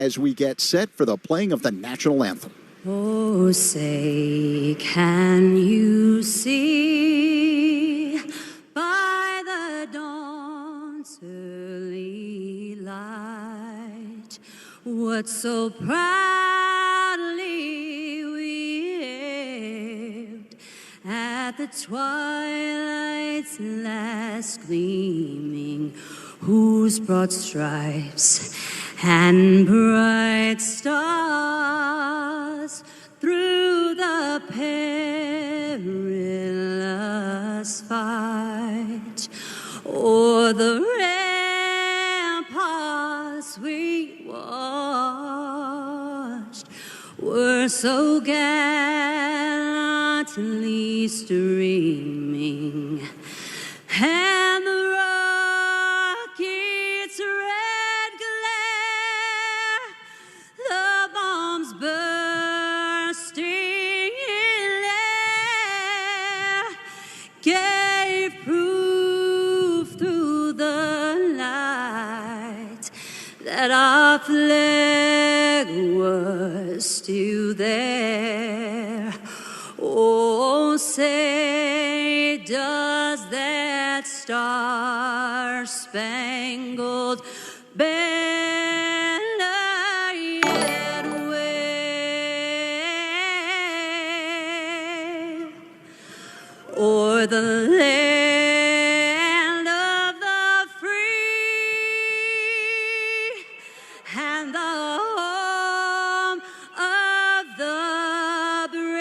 as we get set for the playing of the national anthem. Oh, say, can you see by the dawn's early light what so proudly we hailed at the twilight's last gleaming, whose broad stripes and bright stars through the perilous fight o'er the ramparts we watched were so gallantly streaming, and the rocket's red glare, the bombs bursting in air, gave proof through the night that our flag was still there. Oh, say, does that star-spangled banner yet wave o'er the land of the free and the home of the brave?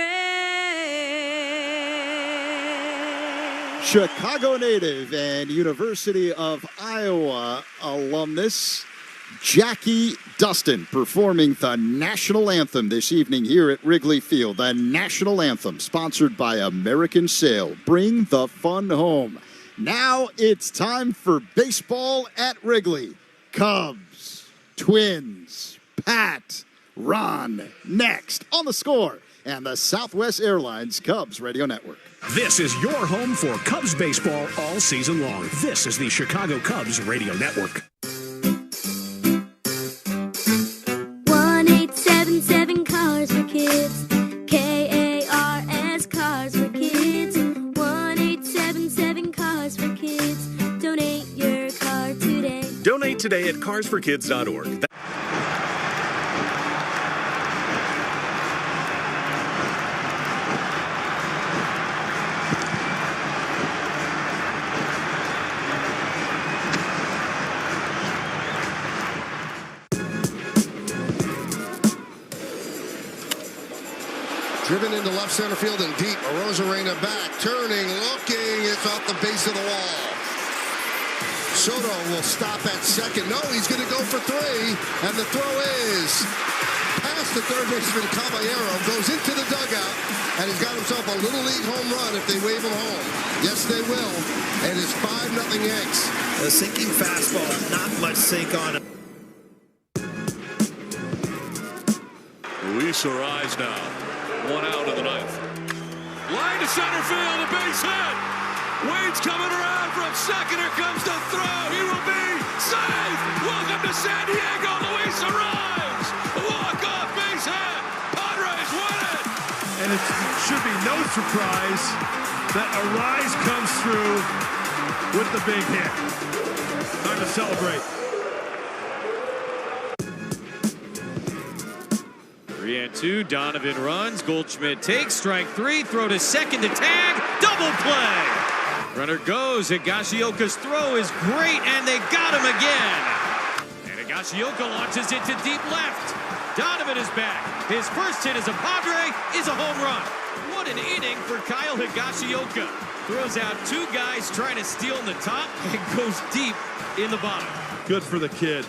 Chicago native and University of Iowa alumnus Jackie Dustin performing the national anthem this evening here at Wrigley Field. The national anthem sponsored by American Sail. Bring the fun home. Now it's time for baseball at Wrigley. Cubs, Twins, Pat, Ron, next on The Score and the Southwest Airlines Cubs Radio Network. This is your home for Cubs baseball all season long. This is the Chicago Cubs Radio Network. 1877 Cars for Kids. KARS Cars for Kids. 1877 Cars for Kids. Donate your car today. Donate today at carsforkids.org. Driven into left center field and deep. Arozarena back, turning, looking. It's off the base of the wall. Soto will stop at second. No, he's going to go for three. And the throw is past the third baseman Caballero. Goes into the dugout. And he's got himself a little league home run if they wave him home. Yes, they will. And it's 5-0 Yanks. A sinking fastball. Not much sink on him. Luis Arraez now. 1 out of the ninth. Line to center field, a base hit. Wade's coming around from second. Here comes the throw. He will be safe. Welcome to San Diego. Luis Arraez. Walk-off base hit. Padres win it. And it should be no surprise that Arraez comes through with the big hit. Time to celebrate. 3-2, Donovan runs, Goldschmidt takes, strike three, throw to second to tag, double play. Runner goes, Higashioka's throw is great, and they got him again. And Higashioka launches it to deep left. Donovan is back. His first hit as a Padre is a home run. What an inning for Kyle Higashioka. Throws out two guys trying to steal in the top and goes deep in the bottom. Good for the kid.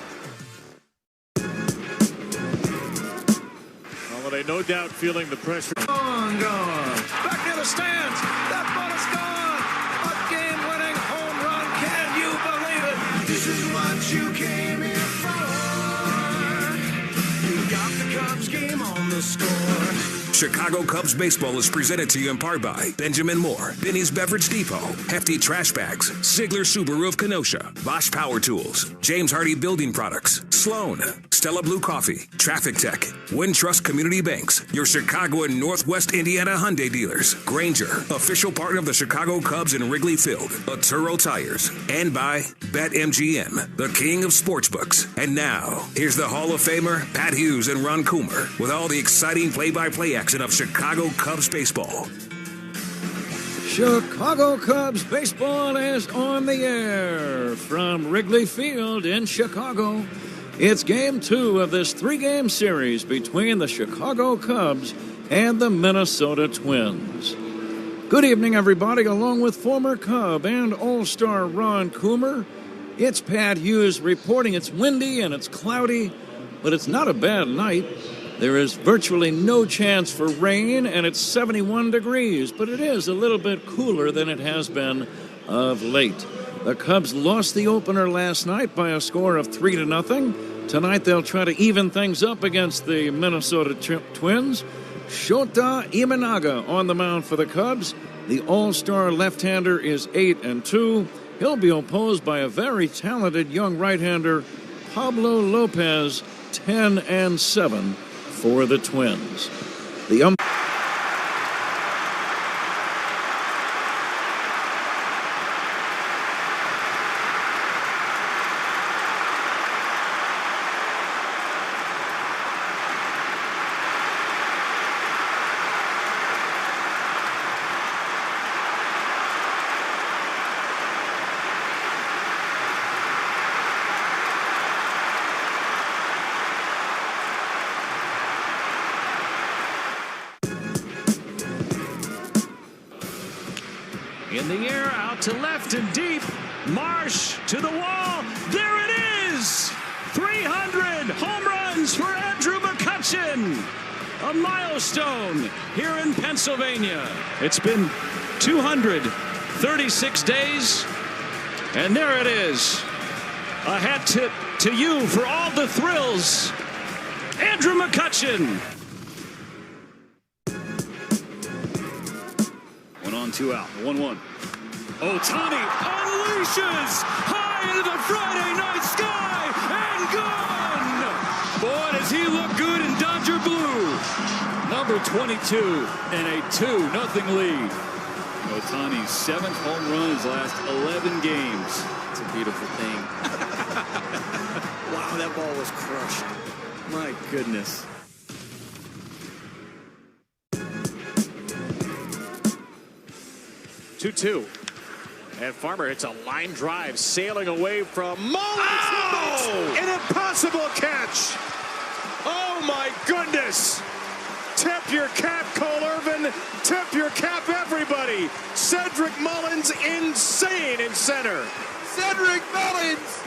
Holiday no doubt feeling the pressure. Gone. Back near the stands. That ball is gone. A game-winning home run. Can you believe it? This is what you came here for. You got the Cubs game on the Score. Chicago Cubs baseball is presented to you in part by Benjamin Moore, Benny's Beverage Depot, Hefty Trash Bags, Ziegler Subaru of Kenosha, Bosch Power Tools, James Hardy Building Products, Sloan, Stella Blue Coffee, Traffic Tech, Wintrust Community Banks, your Chicago and Northwest Indiana Hyundai dealers, Granger, official partner of the Chicago Cubs in Wrigley Field, Arturo Tires, and by BetMGM, the king of sportsbooks. And now, here's the Hall of Famer, Pat Hughes and Ron Coomer, with all the exciting play-by-play action of Chicago Cubs baseball. Chicago Cubs baseball is on the air from Wrigley Field in Chicago. It's Game 2 of this 3-game series between the Chicago Cubs and the Minnesota Twins. Good evening, everybody. Along with former Cub and All-Star Ron Coomer, it's Pat Hughes reporting. It's windy and it's cloudy, but it's not a bad night. There is virtually no chance for rain, and it's 71 degrees, but it is a little bit cooler than it has been of late. The Cubs lost the opener last night by a score of 3-0. Tonight they'll try to even things up against the Minnesota Twins. Shota Imanaga on the mound for the Cubs. The All-Star left-hander is 8-2. He'll be opposed by a very talented young right-hander, Pablo Lopez, 10-7 for the Twins. The In the air, out to left and deep. Marsh to the wall. There it is! 300 home runs for Andrew McCutchen. A milestone here in Pennsylvania. It's been 236 days, and there it is. A hat tip to you for all the thrills. Andrew McCutchen. 1 on, 2 out. 1-1. Ohtani unleashes high into the Friday night sky and gone. Boy, does he look good in Dodger blue. Number 22 and a 2-0 lead. Ohtani's 7th home run in his last 11 games. It's a beautiful thing. Wow, that ball was crushed. My goodness. Two. And Farmer hits a line drive, sailing away from Mullins. Oh! An impossible catch. Oh, my goodness. Tip your cap, Cole Irvin. Tip your cap, everybody. Cedric Mullins, insane in center. Cedric Mullins.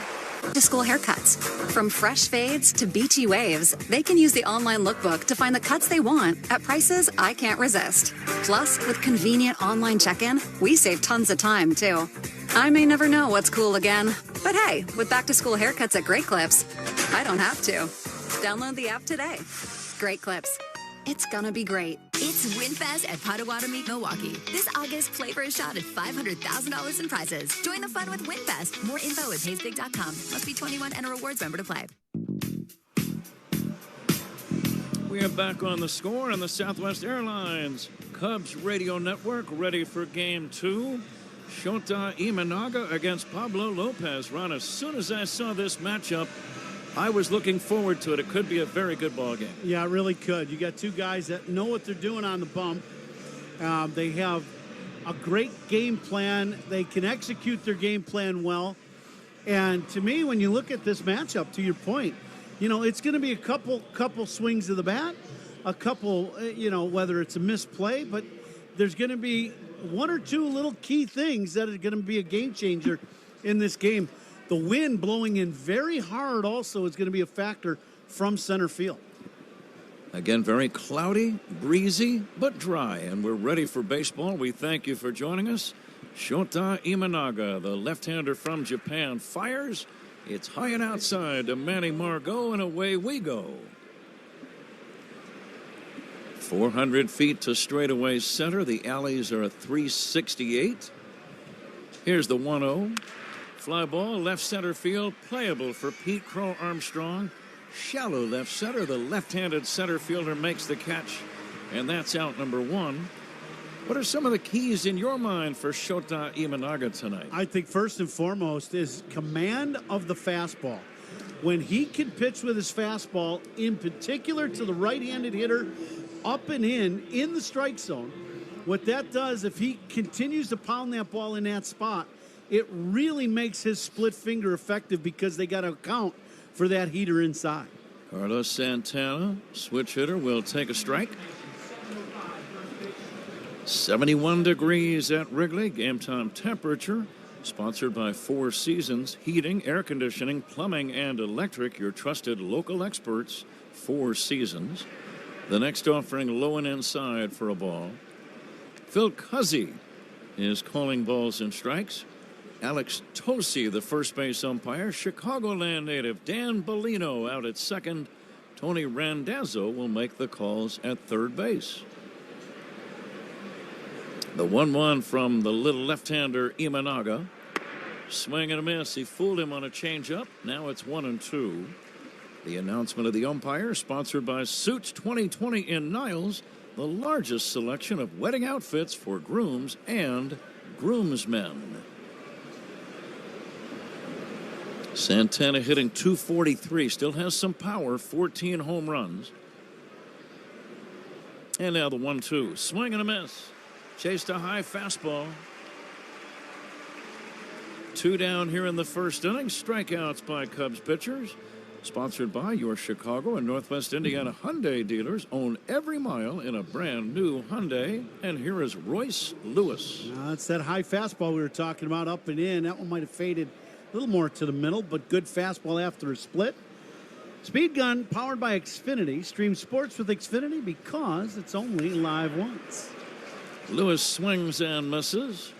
To school haircuts. From fresh fades to beachy waves, they can use the online lookbook to find the cuts they want at prices I can't resist. Plus, with convenient online check-in, we save tons of time, too. I may never know what's cool again, but hey, with back-to-school haircuts at Great Clips, I don't have to. Download the app today. Great Clips. It's gonna be great. It's WinFest at Potawatomi, Milwaukee. This August, play for a shot at $500,000 in prizes. Join the fun with WinFest. More info at paysbig.com. Must be 21 and a rewards member to play. We are back on the score on the Southwest Airlines Cubs Radio Network, ready for Game 2. Shota Imanaga against Pablo Lopez. Ron, as soon as I saw this matchup, I was looking forward to it. It could be a very good ball game. Yeah, it really could. You got two guys that know what they're doing on the bump. They have a great game plan. They can execute their game plan well. And to me, when you look at this matchup, to your point, you know, it's going to be a couple swings of the bat, a couple, whether it's a misplay, but there's going to be one or two little key things that are going to be a game changer in this game. The wind blowing in very hard also is going to be a factor from center field. Again, very cloudy, breezy, but dry, and we're ready for baseball. We thank you for joining us. Shota Imanaga, the left-hander from Japan, fires. It's high and outside to Manny Margot, and away we go. 400 feet to straightaway center. The alleys are a 368. Here's the 1-0. Fly ball, left center field, playable for Pete Crow Armstrong. Shallow left center. The left-handed center fielder makes the catch, and that's out number 1. What are some of the keys in your mind for Shota Imanaga tonight? I think first and foremost is command of the fastball. When he can pitch with his fastball, in particular to the right-handed hitter, up and in the strike zone, what that does, if he continues to pound that ball in that spot, it really makes his split finger effective because they got to account for that heater inside. Carlos Santana, switch hitter, will take a strike. 71 degrees at Wrigley, game time temperature. Sponsored by Four Seasons Heating, Air Conditioning, Plumbing, and Electric. Your trusted local experts, Four Seasons. The next offering low and inside for a ball. Phil Cuzzy is calling balls and strikes. Alex Tosi, the first base umpire. Chicagoland native Dan Bellino out at second. Tony Randazzo will make the calls at third base. The 1-1 from the little left-hander Imanaga. Swing and a miss. He fooled him on a changeup. Now it's 1-2. The announcement of the umpire, sponsored by Suits 2020 in Niles, the largest selection of wedding outfits for grooms and groomsmen. Santana hitting .243, still has some power, 14 home runs. And now the 1-2, swing and a miss. Chased a high fastball. 2 down here in the first inning. Strikeouts by Cubs pitchers. Sponsored by your Chicago and Northwest Indiana Hyundai dealers. Own every mile in a brand new Hyundai. And here is Royce Lewis. It's that high fastball we were talking about, up and in. That one might have faded a little more to the middle, but good fastball after a split. Speed Gun, powered by Xfinity. Stream sports with Xfinity because it's only live once. Lewis swings and misses.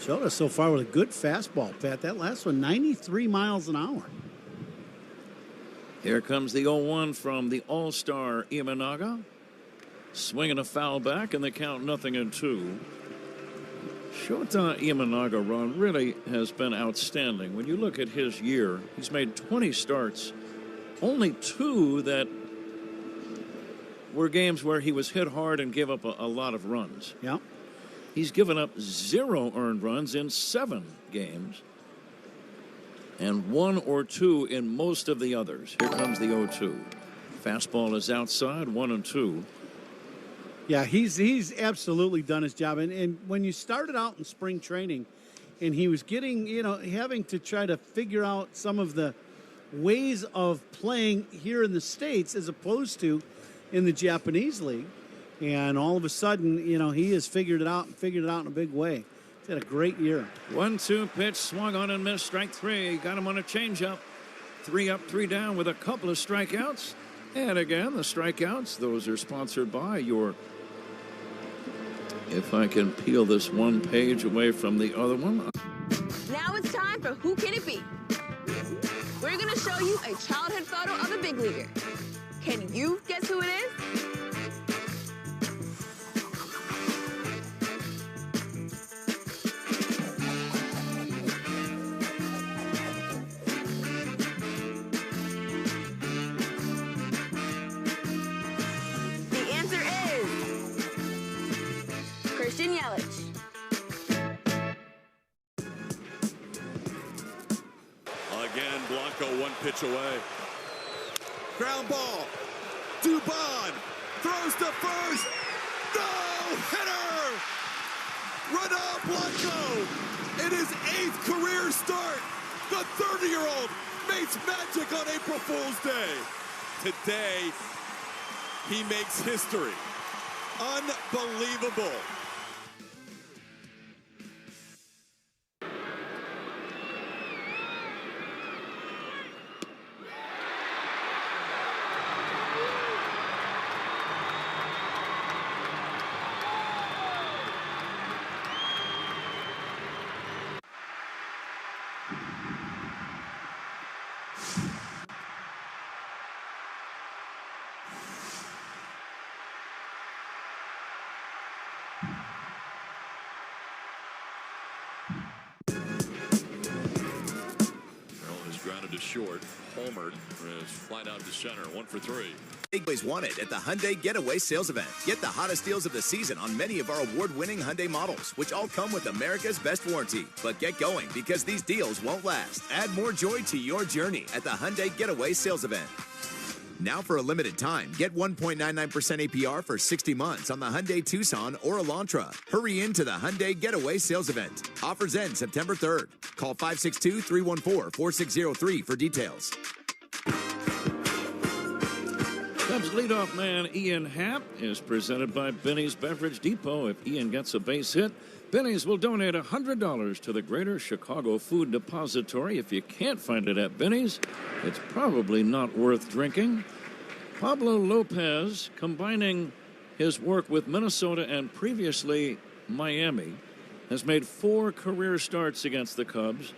Shota so far with a good fastball, Pat. That last one, 93 miles an hour. Here comes the 0-1 from the all-star Imanaga. Swinging a foul back, and the count 0-2. Shota Imanaga, Ron, really has been outstanding. When you look at his year, he's made 20 starts, only 2 that were games where he was hit hard and gave up a lot of runs. Yeah. He's given up 0 earned runs in 7 games and 1 or 2 in most of the others. Here comes the 0-2. Fastball is outside, 1-2. Yeah, he's absolutely done his job. And when you started out in spring training and he was getting, having to try to figure out some of the ways of playing here in the States as opposed to in the Japanese league. And all of a sudden, he has figured it out in a big way. He's had a great year. 1-2 pitch, swung on and missed, strike 3. Got him on a changeup. 3 up, 3 down with a couple of strikeouts. And again, the strikeouts, those are sponsored by your... If I can peel this one page away from the other one. Now it's time for Who Can It Be? We're going to show you a childhood photo of a big leaguer. Can you guess who it is? The answer is Christian Yelich. Again, Blanco 1 pitch away. Ground ball. Dubon throws to first. No hitter. Ronald Blanco in his 8th career start. The 30-year-old makes magic on April Fool's Day. Today, he makes history. Unbelievable. grounded to short. Homered is flied out to center. 1 for 3. Always wanted at the Hyundai Getaway Sales Event. Get the hottest deals of the season on many of our award-winning Hyundai models, which all come with America's best warranty. But get going, because these deals won't last. Add more joy to your journey at the Hyundai Getaway Sales Event. Now for a limited time, get 1.99% APR for 60 months on the Hyundai Tucson or Elantra. Hurry into the Hyundai Getaway Sales Event. Offers end September 3rd. Call 562-314-4603 for details. Cubs leadoff man Ian Happ is presented by Benny's Beverage Depot. If Ian gets a base hit, Benny's will donate $100 to the Greater Chicago Food Depository. If you can't find it at Benny's, it's probably not worth drinking. Pablo Lopez, combining his work with Minnesota and previously Miami, has made 4 career starts against the Cubs.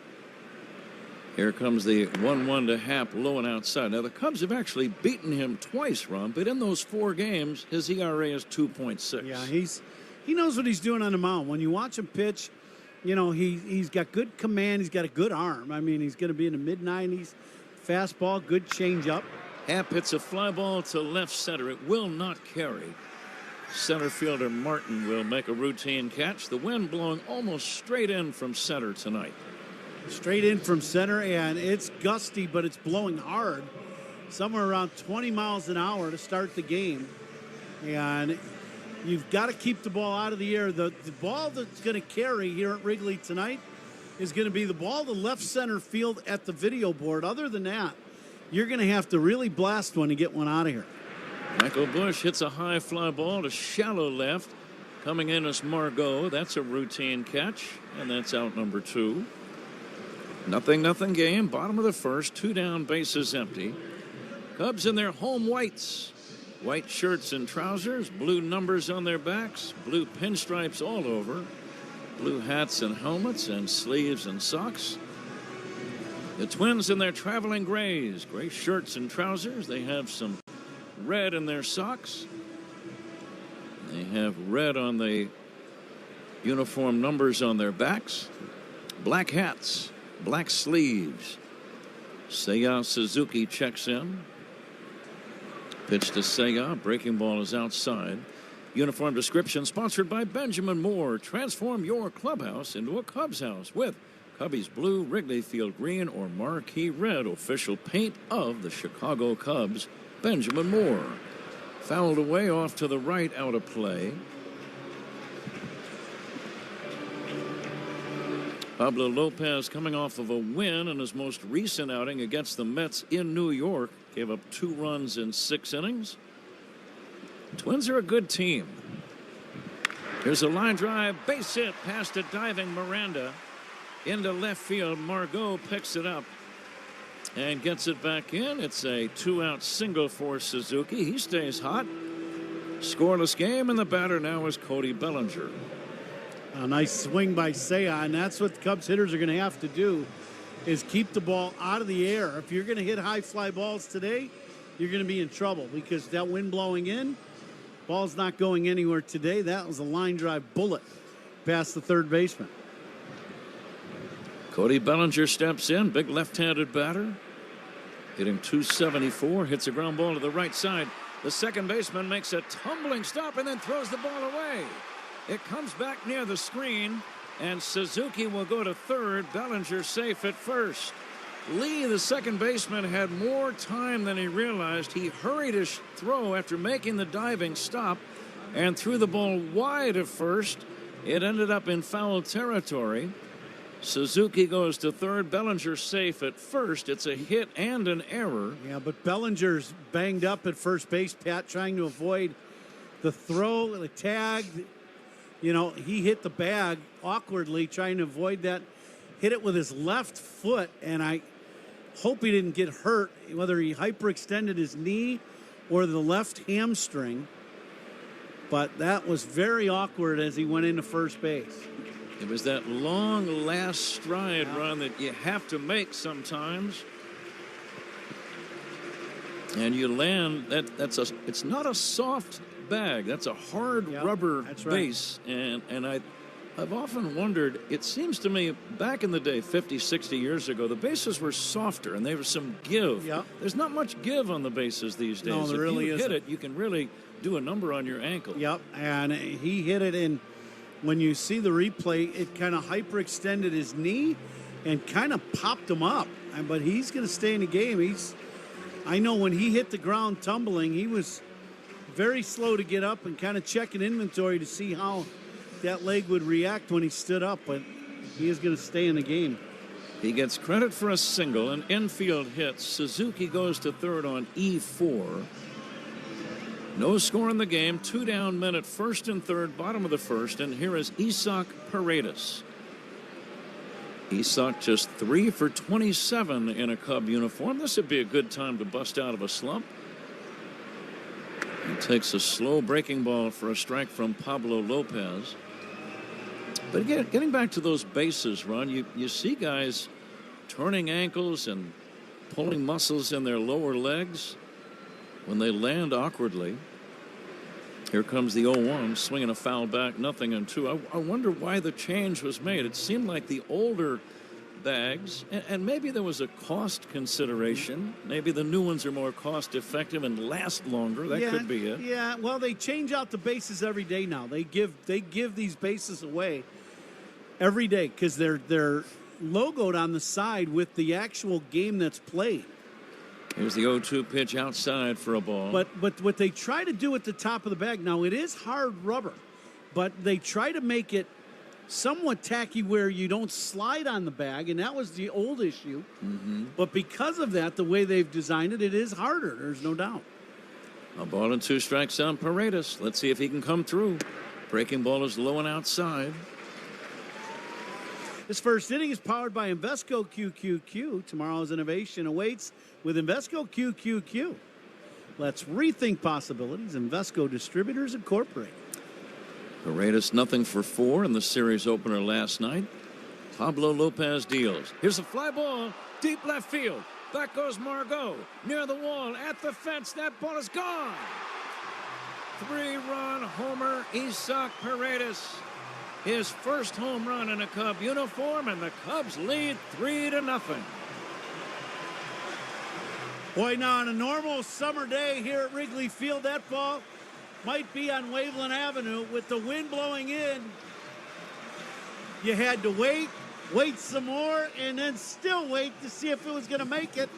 Here comes the 1-1 to Happ, low and outside. Now, the Cubs have actually beaten him twice, Ron, but in those 4 games, his ERA is 2.6. Yeah, he knows what he's doing on the mound. When you watch him pitch, you know, he's got good command. He's got a good arm. I mean, he's going to be in the mid-90s. Fastball, good changeup. Happ hits a fly ball to left center. It will not carry. Center fielder Martin will make a routine catch. The wind blowing almost straight in from center tonight. Straight in from center, and it's gusty, but it's blowing hard. Somewhere around 20 miles an hour to start the game. And you've got to keep the ball out of the air. The ball that's going to carry here at Wrigley tonight is going to be the ball to left center field at the video board. Other than that, you're going to have to really blast one to get one out of here. Michael Busch hits a high fly ball to shallow left. Coming in is Margot. That's a routine catch, and that's out number 2. 0-0 game, bottom of the first, 2 down, bases empty. Cubs in their home whites. White shirts and trousers, blue numbers on their backs, blue pinstripes all over, blue hats and helmets and sleeves and socks. The Twins in their traveling grays, gray shirts and trousers. They have some red in their socks. They have red on the uniform numbers on their backs. Black hats. Black sleeves. Seiya Suzuki checks in. Pitch to Seiya. Breaking ball is outside. Uniform description sponsored by Benjamin Moore. Transform your clubhouse into a Cubs house with Cubbies blue, Wrigley Field green, or marquee red. Official paint of the Chicago Cubs. Benjamin Moore. Fouled away off to the right, out of play. Pablo Lopez coming off of a win in his most recent outing against the Mets in New York. Gave up 2 runs in 6 innings. Twins are a good team. Here's a line drive, base hit past a diving Miranda. Into left field, Margot picks it up and gets it back in. It's a 2-out single for Suzuki. He stays hot. Scoreless game, and the batter now is Cody Bellinger. A nice swing by Seiya, and that's what the Cubs hitters are going to have to do, is keep the ball out of the air. If you're going to hit high fly balls today, you're going to be in trouble because that wind blowing in, ball's not going anywhere today. That was a line drive bullet past the third baseman. Cody Bellinger steps in, big left-handed batter. Hitting .274, hits a ground ball to the right side. The second baseman makes a tumbling stop and then throws the ball away. It comes back near the screen, and Suzuki will go to third. Bellinger safe at first. Lee, the second baseman, had more time than he realized. He hurried his throw after making the diving stop and threw the ball wide of first. It ended up in foul territory. Suzuki goes to third. Bellinger safe at first. It's a hit and an error. Yeah, but Bellinger's banged up at first base, Pat, trying to avoid the throw, the tag. You know, he hit the bag awkwardly, trying to avoid that. Hit it with his left foot, and I hope he didn't get hurt, whether he hyperextended his knee or the left hamstring. But that was very awkward as he went into first base. It was that long last stride run that you have to make sometimes. And you land, it's not a soft bag. That's a hard rubber base. And I've often wondered, it seems to me, back in the day, 50, 60 years ago, the bases were softer and there was some give. Yep. There's not much give on the bases these days. No, there really if you isn't. hit it, you can really do a number on your ankle. Yep, and he hit it in. When you see the replay, it kind of hyperextended his knee and kind of popped him up. But he's going to stay in the game. I know when he hit the ground tumbling, he was very slow to get up and kind of checking inventory to see how that leg would react when he stood up, but he is going to stay in the game. He gets credit for a single, an infield hit. Suzuki goes to third on E4. No score in the game. 2 down men at first and third, bottom of the first, and here is Isaac Paredes. Isaac just 3 for 27 in a Cub uniform. This would be a good time to bust out of a slump. He takes a slow breaking ball for a strike from Pablo Lopez. But again, getting back to those bases, Ron, you see guys turning ankles and pulling muscles in their lower legs when they land awkwardly. Here comes the 0-1, swinging a foul back, 0-2. I wonder why the change was made. It seemed like the older bags, and maybe there was a cost consideration. Maybe the new ones are more cost effective and last longer. That could be it. Yeah, well, they change out the bases every day now. They give these bases away every day because they're logoed on the side with the actual game that's played. Here's the 0-2 pitch outside for a ball. But what they try to do at the top of the bag, now it is hard rubber, but they try to make it somewhat tacky where you don't slide on the bag, and that was the old issue. Mm-hmm. But because of that, the way they've designed it, it is harder. There's no doubt. A ball and 2 strikes on Paredes. Let's see if he can come through. Breaking ball is low and outside. This first inning is powered by Invesco QQQ. Tomorrow's innovation awaits with Invesco QQQ. Let's rethink possibilities. Invesco Distributors Incorporated. Paredes 0 for 4 in the series opener last night. Pablo Lopez deals. Here's a fly ball, deep left field. Back goes Margot. Near the wall, at the fence. That ball is gone. 3-run homer, Isaac Paredes. His first home run in a Cub uniform, and the Cubs lead 3-0. Boy, now on a normal summer day here at Wrigley Field, that ball might be on Waveland Avenue with the wind blowing in. You had to wait some more, and then still wait to see if it was going to make it.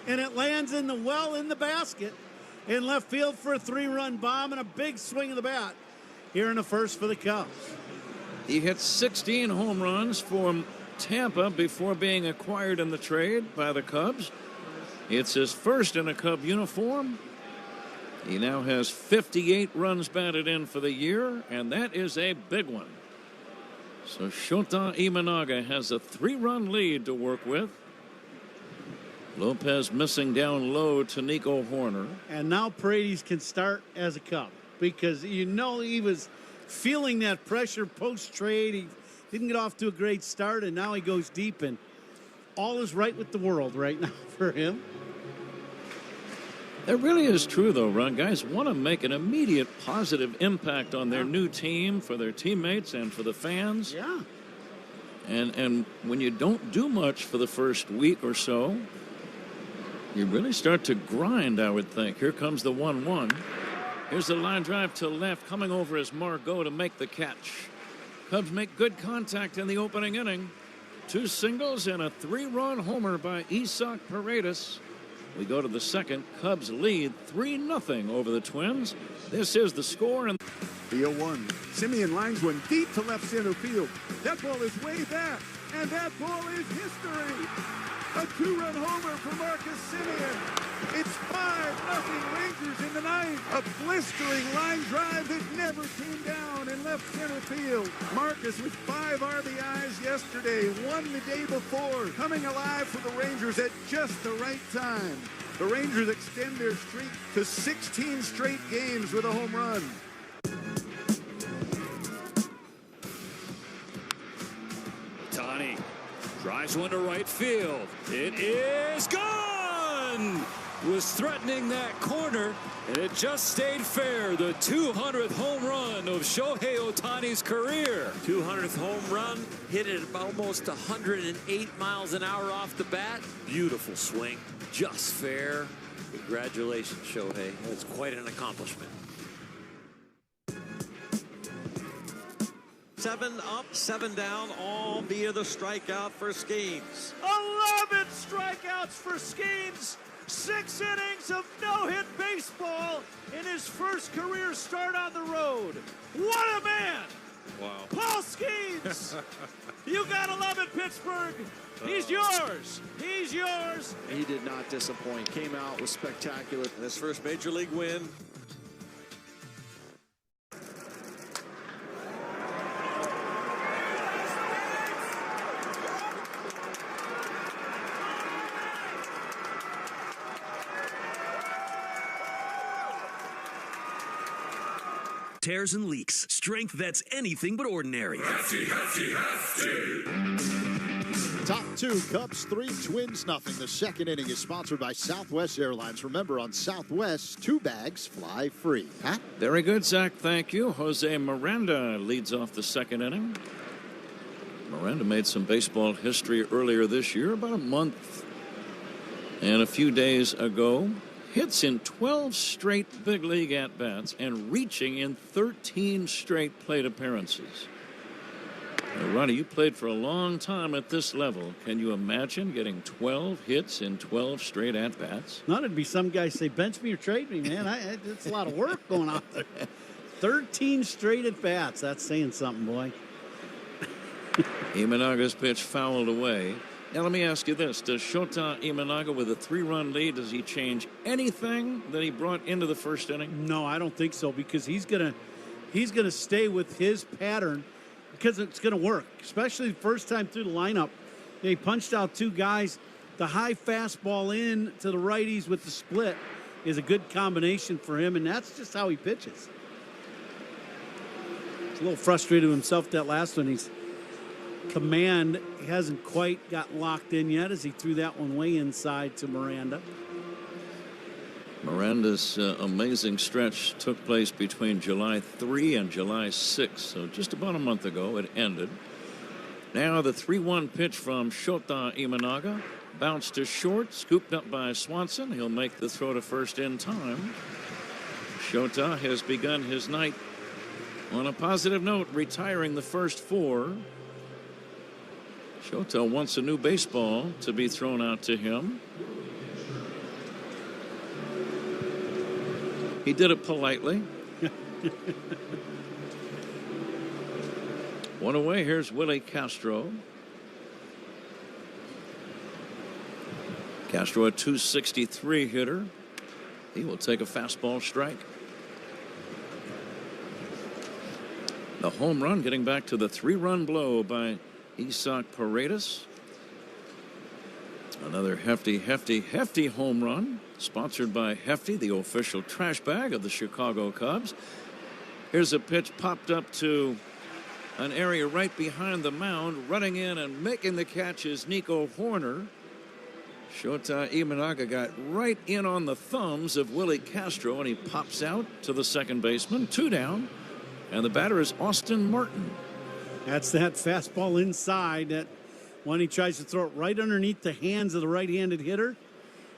And it lands in the well in the basket in left field for a 3-run bomb and a big swing of the bat here in the first for the Cubs. He hit 16 home runs for Tampa before being acquired in the trade by the Cubs. It's his first in a Cub uniform. He now has 58 runs batted in for the year, and that is a big one. So Shota Imanaga has a 3-run lead to work with. Lopez missing down low to Nico Horner. And now Paredes can start as a Cub because you know he was feeling that pressure post-trade. He didn't get off to a great start, and now he goes deep, and all is right with the world right now for him. It really is true, though, Ron. Guys want to make an immediate positive impact on their new team, for their teammates, and for the fans. Yeah. And when you don't do much for the first week or so, you really start to grind, I would think. Here comes the 1-1. Here's the line drive to left. Coming over is Margot to make the catch. Cubs make good contact in the opening inning. 2 singles and a 3-run homer by Isaac Paredes. We go to the second. Cubs lead 3-0 over the Twins. This is the score. And the 0-1. Simeon lines one deep to left center field. That ball is way back, and that ball is history. A 2-run homer for Marcus Simeon. It's 5-0 Rangers in the ninth. A blistering line drive that never came down in left center field. Marcus with 5 RBIs yesterday, 1 the day before, coming alive for the Rangers at just the right time. The Rangers extend their streak to 16 straight games with a home run. Tani drives one to right field. It is gone! was threatening that corner, and it just stayed fair. The 200th home run of Shohei Ohtani's career. 200th home run, hit it almost 108 miles an hour off the bat. Beautiful swing, just fair. Congratulations, Shohei. That's quite an accomplishment. 7 up, 7 down, all via the strikeout for Skeens. 11 strikeouts for Skeens. 6 innings of no-hit baseball in his first career start on the road. What a man! Wow. Paul Skeens! You gotta love it, Pittsburgh. He's yours. He's yours. He did not disappoint. Came out, was spectacular. His first major league win. Tears and leaks. Strength that's anything but ordinary. Hefty, hefty, hefty. Top 2, Cubs 3, Twins nothing. The second inning is sponsored by Southwest Airlines. Remember, on Southwest, 2 bags fly free. Happ? Very good, Zach. Thank you. Jose Miranda leads off the second inning. Miranda made some baseball history earlier this year, about a month and a few days ago. Hits in 12 straight big league at-bats and reaching in 13 straight plate appearances. Now, Ronnie, you played for a long time at this level. Can you imagine getting 12 hits in 12 straight at-bats? Not it'd be some guys say, bench me or trade me, man. It's a lot of work going on there. 13 straight at-bats. That's saying something, boy. Imanaga's pitch fouled away. Now, let me ask you this. Does Shota Imanaga, with a 3-run lead, does he change anything that he brought into the first inning? No, I don't think so, because he's gonna stay with his pattern, because it's gonna work, especially the first time through the lineup. They punched out 2 guys. The high fastball in to the righties with the split is a good combination for him, and that's just how he pitches. He's a little frustrated with himself that last one. He's command hasn't quite got locked in yet as he threw that one way inside to Miranda. Miranda's amazing stretch took place between July 3 and July 6, so just about a month ago it ended. Now the 3-1 pitch from Shota Imanaga, bounced to short, scooped up by Swanson. He'll make the throw to first in time. Shota has begun his night on a positive note, retiring the first 4. Shota wants a new baseball to be thrown out to him. He did it politely. 1 away. Here's Willi Castro. Castro, a .263 hitter. He will take a fastball strike. The home run, getting back to the 3-run blow by Isaac Paredes. Another hefty home run, sponsored by Hefty, the official trash bag of the Chicago Cubs. Here's a pitch popped up to an area right behind the mound. Running in and making the catch is Nico Horner. Shota Imanaga got right in on the thumbs of Willi Castro, and he pops out to the second baseman. 2 down, and the batter is Austin Martin. That's that fastball inside. That one, he tries to throw it right underneath the hands of the right-handed hitter.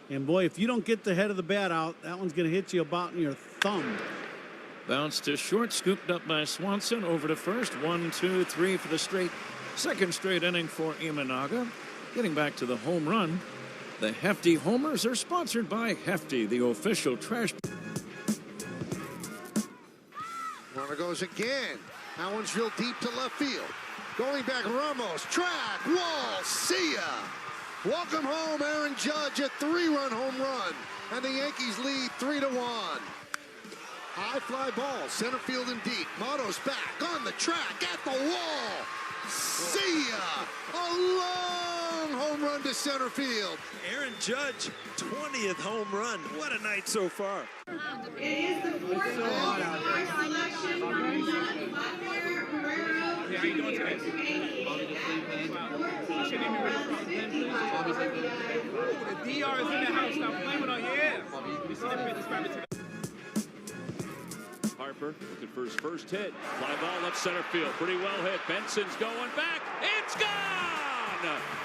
And boy, if you don't get the head of the bat out, that one's going to hit you about in your thumb. Bounce to short, scooped up by Swanson, over to first. 1, 2, 3 for the second straight inning for Imanaga. Getting back to the home run. The Hefty homers are sponsored by Hefty, the official trash. Runner goes again. That one's real deep to left field. Going back, Ramos, track, wall, see ya. Welcome home, Aaron Judge, a 3-run home run. And the Yankees lead 3-1. High fly ball, center field and deep. Motto's back on the track, at the wall. See ya. Alone. long home run to center field. Aaron Judge, 20th home run. What a night so far. It is the fourth selection from How you doing today? The DR is in the house. Stop blaming on you. You see the pitch describe it to Harper looking for his first hit. Fly ball left center field. Pretty well hit. Benson's going back. It's gone!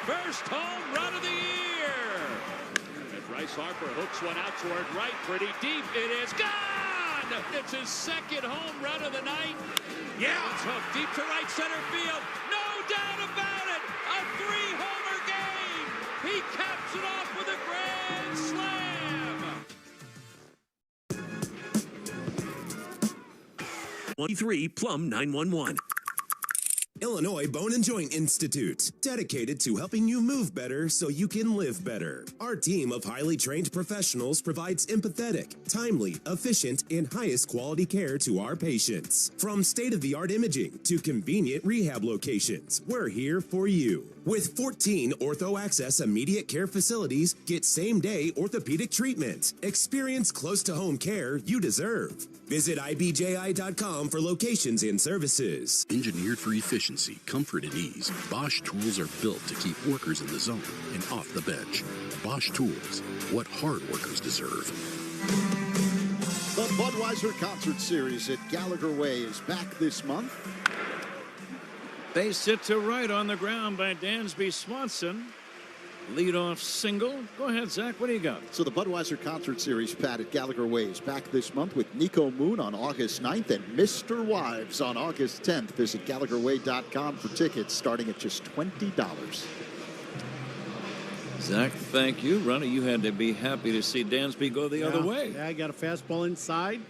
First home run of the year. And Bryce Harper hooks one out toward right. Pretty deep. It is gone! It's his second home run of the night. Yeah! It's hooked deep to right center field. No doubt about it! A 3-homer game! He caps it off with a grand slam! 23 Plum 911. Illinois Bone and Joint Institute, dedicated to helping you move better so you can live better. Our team of highly trained professionals provides empathetic, timely, efficient, and highest quality care to our patients. From state-of-the-art imaging to convenient rehab locations, we're here for you. With 14 Ortho Access immediate care facilities, get same-day orthopedic treatment. Experience close-to-home care you deserve. Visit ibji.com for locations and services. Engineered for efficiency, comfort, and ease, Bosch tools are built to keep workers in the zone and off the bench. Bosch tools, what hard workers deserve. The Budweiser Concert Series at Gallagher Way is back this month. Base hit to right on the ground by Dansby Swanson. Leadoff single. Go ahead, Zach. What do you got? So the Budweiser Concert Series, Pat, at Gallagher Way is back this month with Nico Moon on August 9th and Mr. Wives on August 10th. Visit GallagherWay.com for tickets starting at just $20. Zach, thank you. Ronnie, you had to be happy to see Dansby go the other way. Yeah, I got a fastball inside.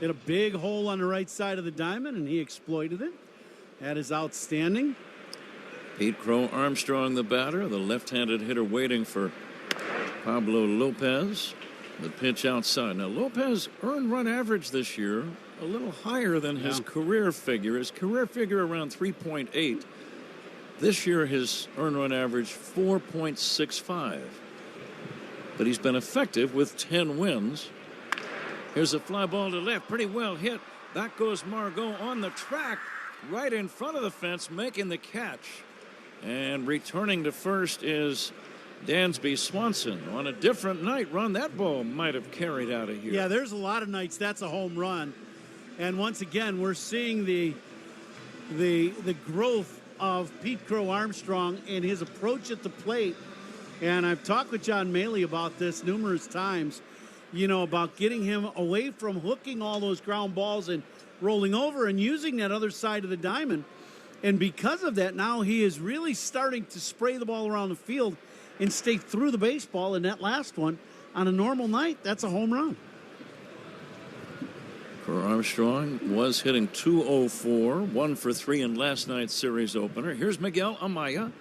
Hit a big hole on the right side of the diamond, and he exploited it. That is outstanding. Pete Crow Armstrong, the batter, the left-handed hitter waiting for Pablo Lopez. The pitch outside. Now, Lopez earned run average this year a little higher than his career figure. His career figure around 3.8. This year, his earned run average 4.65. But he's been effective with 10 wins. Here's a fly ball to left. Pretty well hit. Back goes Margot on the track, right in front of the fence, making the catch. And returning to first is Dansby Swanson. On a different night, Ron, that ball might have carried out of here. Yeah, there's a lot of nights that's a home run. And once again, we're seeing the growth of Pete Crow Armstrong and his approach at the plate. And I've talked with John Maley about this numerous times, you know, about getting him away from hooking all those ground balls and rolling over and using that other side of the diamond. And because of that, now he is really starting to spray the ball around the field and stay through the baseball. And that last one, on a normal night, that's a home run. For Armstrong, was hitting .204, 1 for 3 in last night's series opener. Here's Miguel Amaya.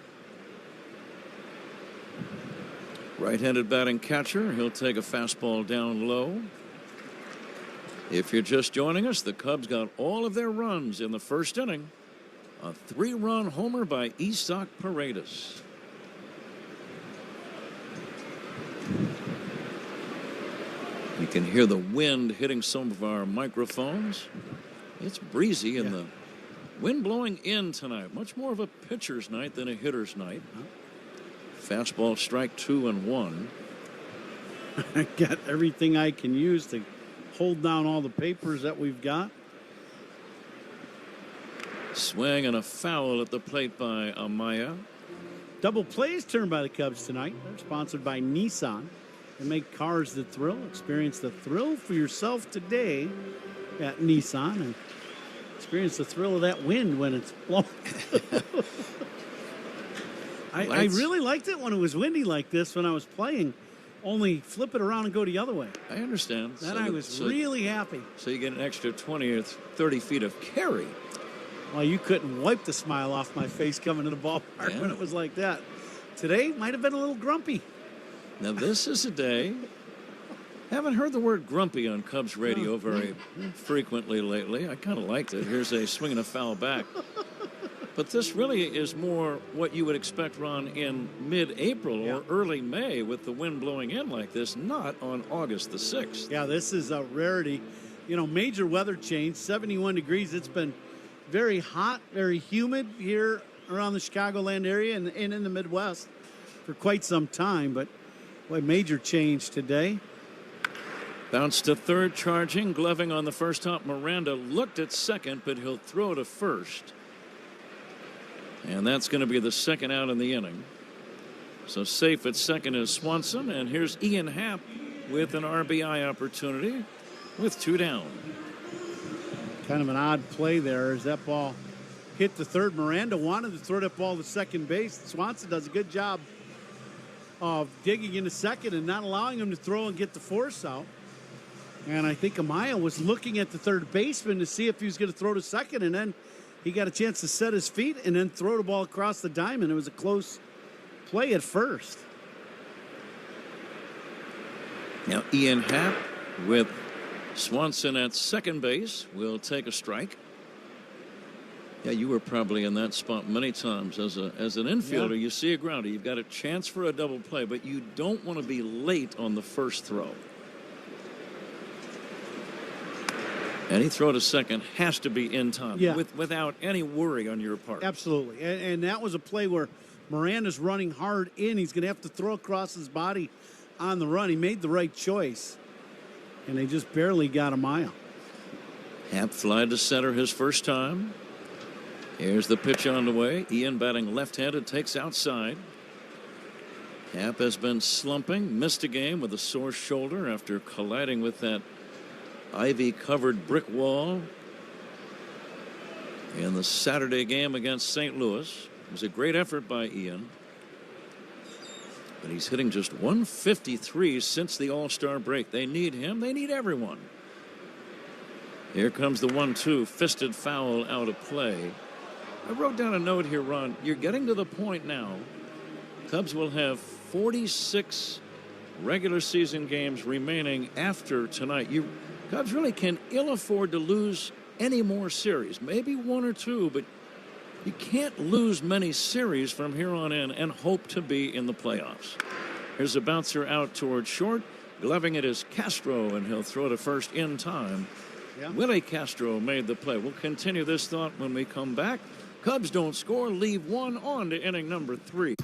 Right-handed batting catcher. He'll take a fastball down low. If you're just joining us, the Cubs got all of their runs in the first inning. A 3-run homer by Isaac Paredes. You can hear the wind hitting some of our microphones. It's breezy and the wind blowing in tonight. Much more of a pitcher's night than a hitter's night. Fastball strike 2 and 1. I got everything I can use to hold down all the papers that we've got. Swing and a foul at the plate by Amaya. Double plays turned by the Cubs tonight. They're sponsored by Nissan. They make cars that thrill. Experience the thrill for yourself today at Nissan and experience the thrill of that wind when it's blowing. I really liked it when it was windy like this when I was playing. Only flip it around and go the other way. I understand. Then I was really happy. So you get an extra 20 or 30 feet of carry. Well, you couldn't wipe the smile off my face coming to the ballpark when it was like that. Today might have been a little grumpy. Now, this is a day. Haven't heard the word grumpy on Cubs radio very frequently lately. I kind of liked it. Here's a swing and a foul back. But this really is more what you would expect, Ron, in mid-April or early May with the wind blowing in like this, not on August the 6th. Yeah, this is a rarity. You know, major weather change, 71 degrees. It's been very hot, very humid here around the Chicagoland area and in the Midwest for quite some time. But, boy, major change today. Bounce to third, charging, gloving on the first hop. Miranda looked at second, but he'll throw to first. And that's going to be the second out in the inning. So safe at second is Swanson. And here's Ian Happ with an RBI opportunity with 2 down. Kind of an odd play there as that ball hit the third. Miranda wanted to throw that ball to second base. Swanson does a good job of digging into second and not allowing him to throw and get the force out. And I think Amaya was looking at the third baseman to see if he was going to throw to second, and then he got a chance to set his feet and then throw the ball across the diamond. It was a close play at first. Now Ian Happ with Swanson at second base will take a strike. Yeah, you were probably in that spot many times as an infielder. Yeah. You see a grounder, you've got a chance for a double play, but you don't want to be late on the first throw. Any throw to second has to be in time without any worry on your part. Absolutely. And that was a play where Miranda's running hard in. He's going to have to throw across his body on the run. He made the right choice. And they just barely got a mile. Happ fly to center his first time. Here's the pitch on the way. Ian batting left-handed, takes outside. Happ has been slumping, missed a game with a sore shoulder after colliding with that ivy-covered brick wall in the Saturday game against St. Louis. It was a great effort by Ian. But he's hitting just 153 since the All-Star break. They need him. They need everyone. Here comes the 1-2, fisted foul out of play. I wrote down a note here, Ron. You're getting to the point now. Cubs will have 46 regular season games remaining after tonight. Cubs really can ill afford to lose any more series. Maybe 1 or 2, but you can't lose many series from here on in and hope to be in the playoffs. Here's a bouncer out toward short. Gloving it is Castro, and he'll throw to first in time. Yeah. Willi Castro made the play. We'll continue this thought when we come back. Cubs don't score, leave 1 on to inning number 3.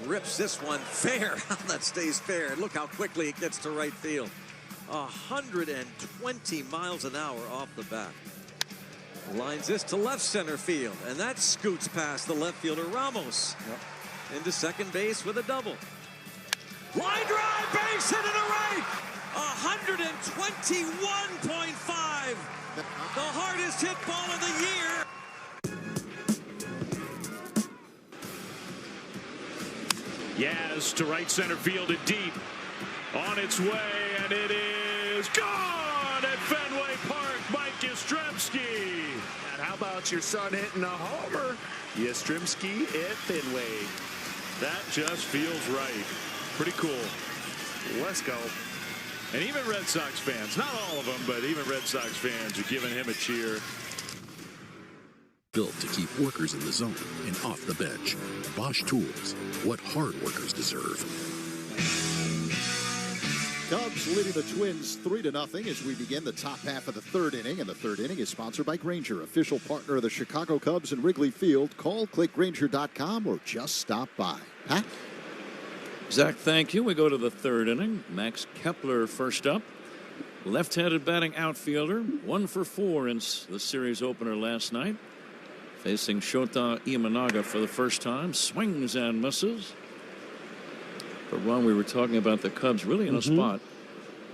Rips this one fair. That stays fair. Look how quickly it gets to right field. 120 miles an hour off the bat. Lines this to left center field, and that scoots past the left fielder Ramos. Into second base with a double. Line drive, base hit to the right. 121.5. The hardest hit ball of the year. Yaz to right center field and deep. On its way, and it is gone at Fenway Park. Mike Yastrzemski. And how about your son hitting a homer? Yastrzemski at Fenway. That just feels right. Pretty cool. Let's go. And even Red Sox fans, not all of them, but even Red Sox fans are giving him a cheer. Built to keep workers in the zone and off the bench. Bosch Tools, what hard workers deserve. Cubs leading the Twins 3-0 as we begin the top half of the third inning. And the third inning is sponsored by Grainger, official partner of the Chicago Cubs and Wrigley Field. Call, click Grainger.com, or just stop by. Pat? Zach, thank you. We go to the third inning. Max Kepler first up. left-handed batting outfielder, 1 for 4 in the series opener last night. Facing Shota Imanaga for the first time. Swings and misses. But Ron, we were talking about the Cubs really in a spot.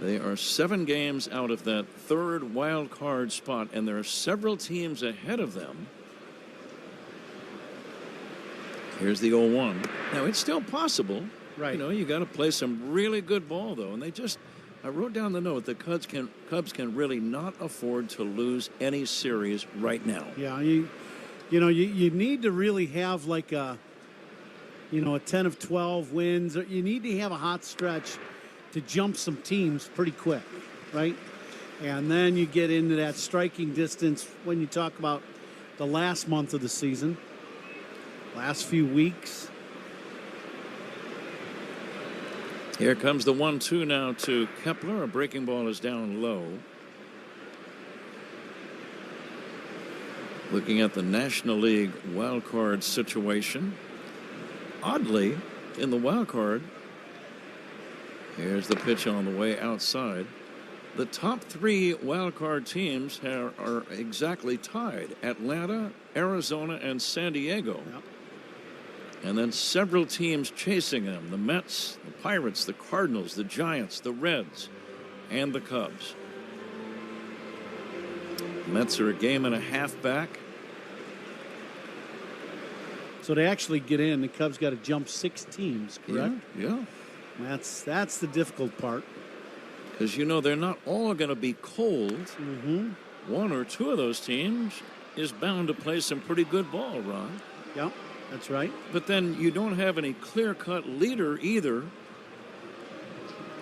They are 7 games out of that 3rd wild card spot, and there are several teams ahead of them. Here's the 0-1. Now, it's still possible. Right. You know, you got to play some really good ball, though. And I wrote down the note, the Cubs can really not afford to lose any series right now. Yeah, you need to really have like a 10 of 12 wins. You need to have a hot stretch to jump some teams pretty quick, right? And then you get into that striking distance when you talk about the last month of the season, last few weeks. Here comes the 1-2 now to Kepler. A breaking ball is down low. Looking at the National League wild card situation. Oddly, in the wild card, here's the pitch on the way outside. The top 3 wild card teams are exactly tied. Atlanta, Arizona, and San Diego. Yep. And then several teams chasing them. The Mets, the Pirates, the Cardinals, the Giants, the Reds, and the Cubs. Mets are a game and a half back. So to actually get in, the Cubs got to jump 6 teams, correct? Yeah. That's the difficult part. Because, they're not all going to be cold. Mm-hmm. 1 or 2 of those teams is bound to play some pretty good ball, Ron. Yep, that's right. But then you don't have any clear-cut leader either.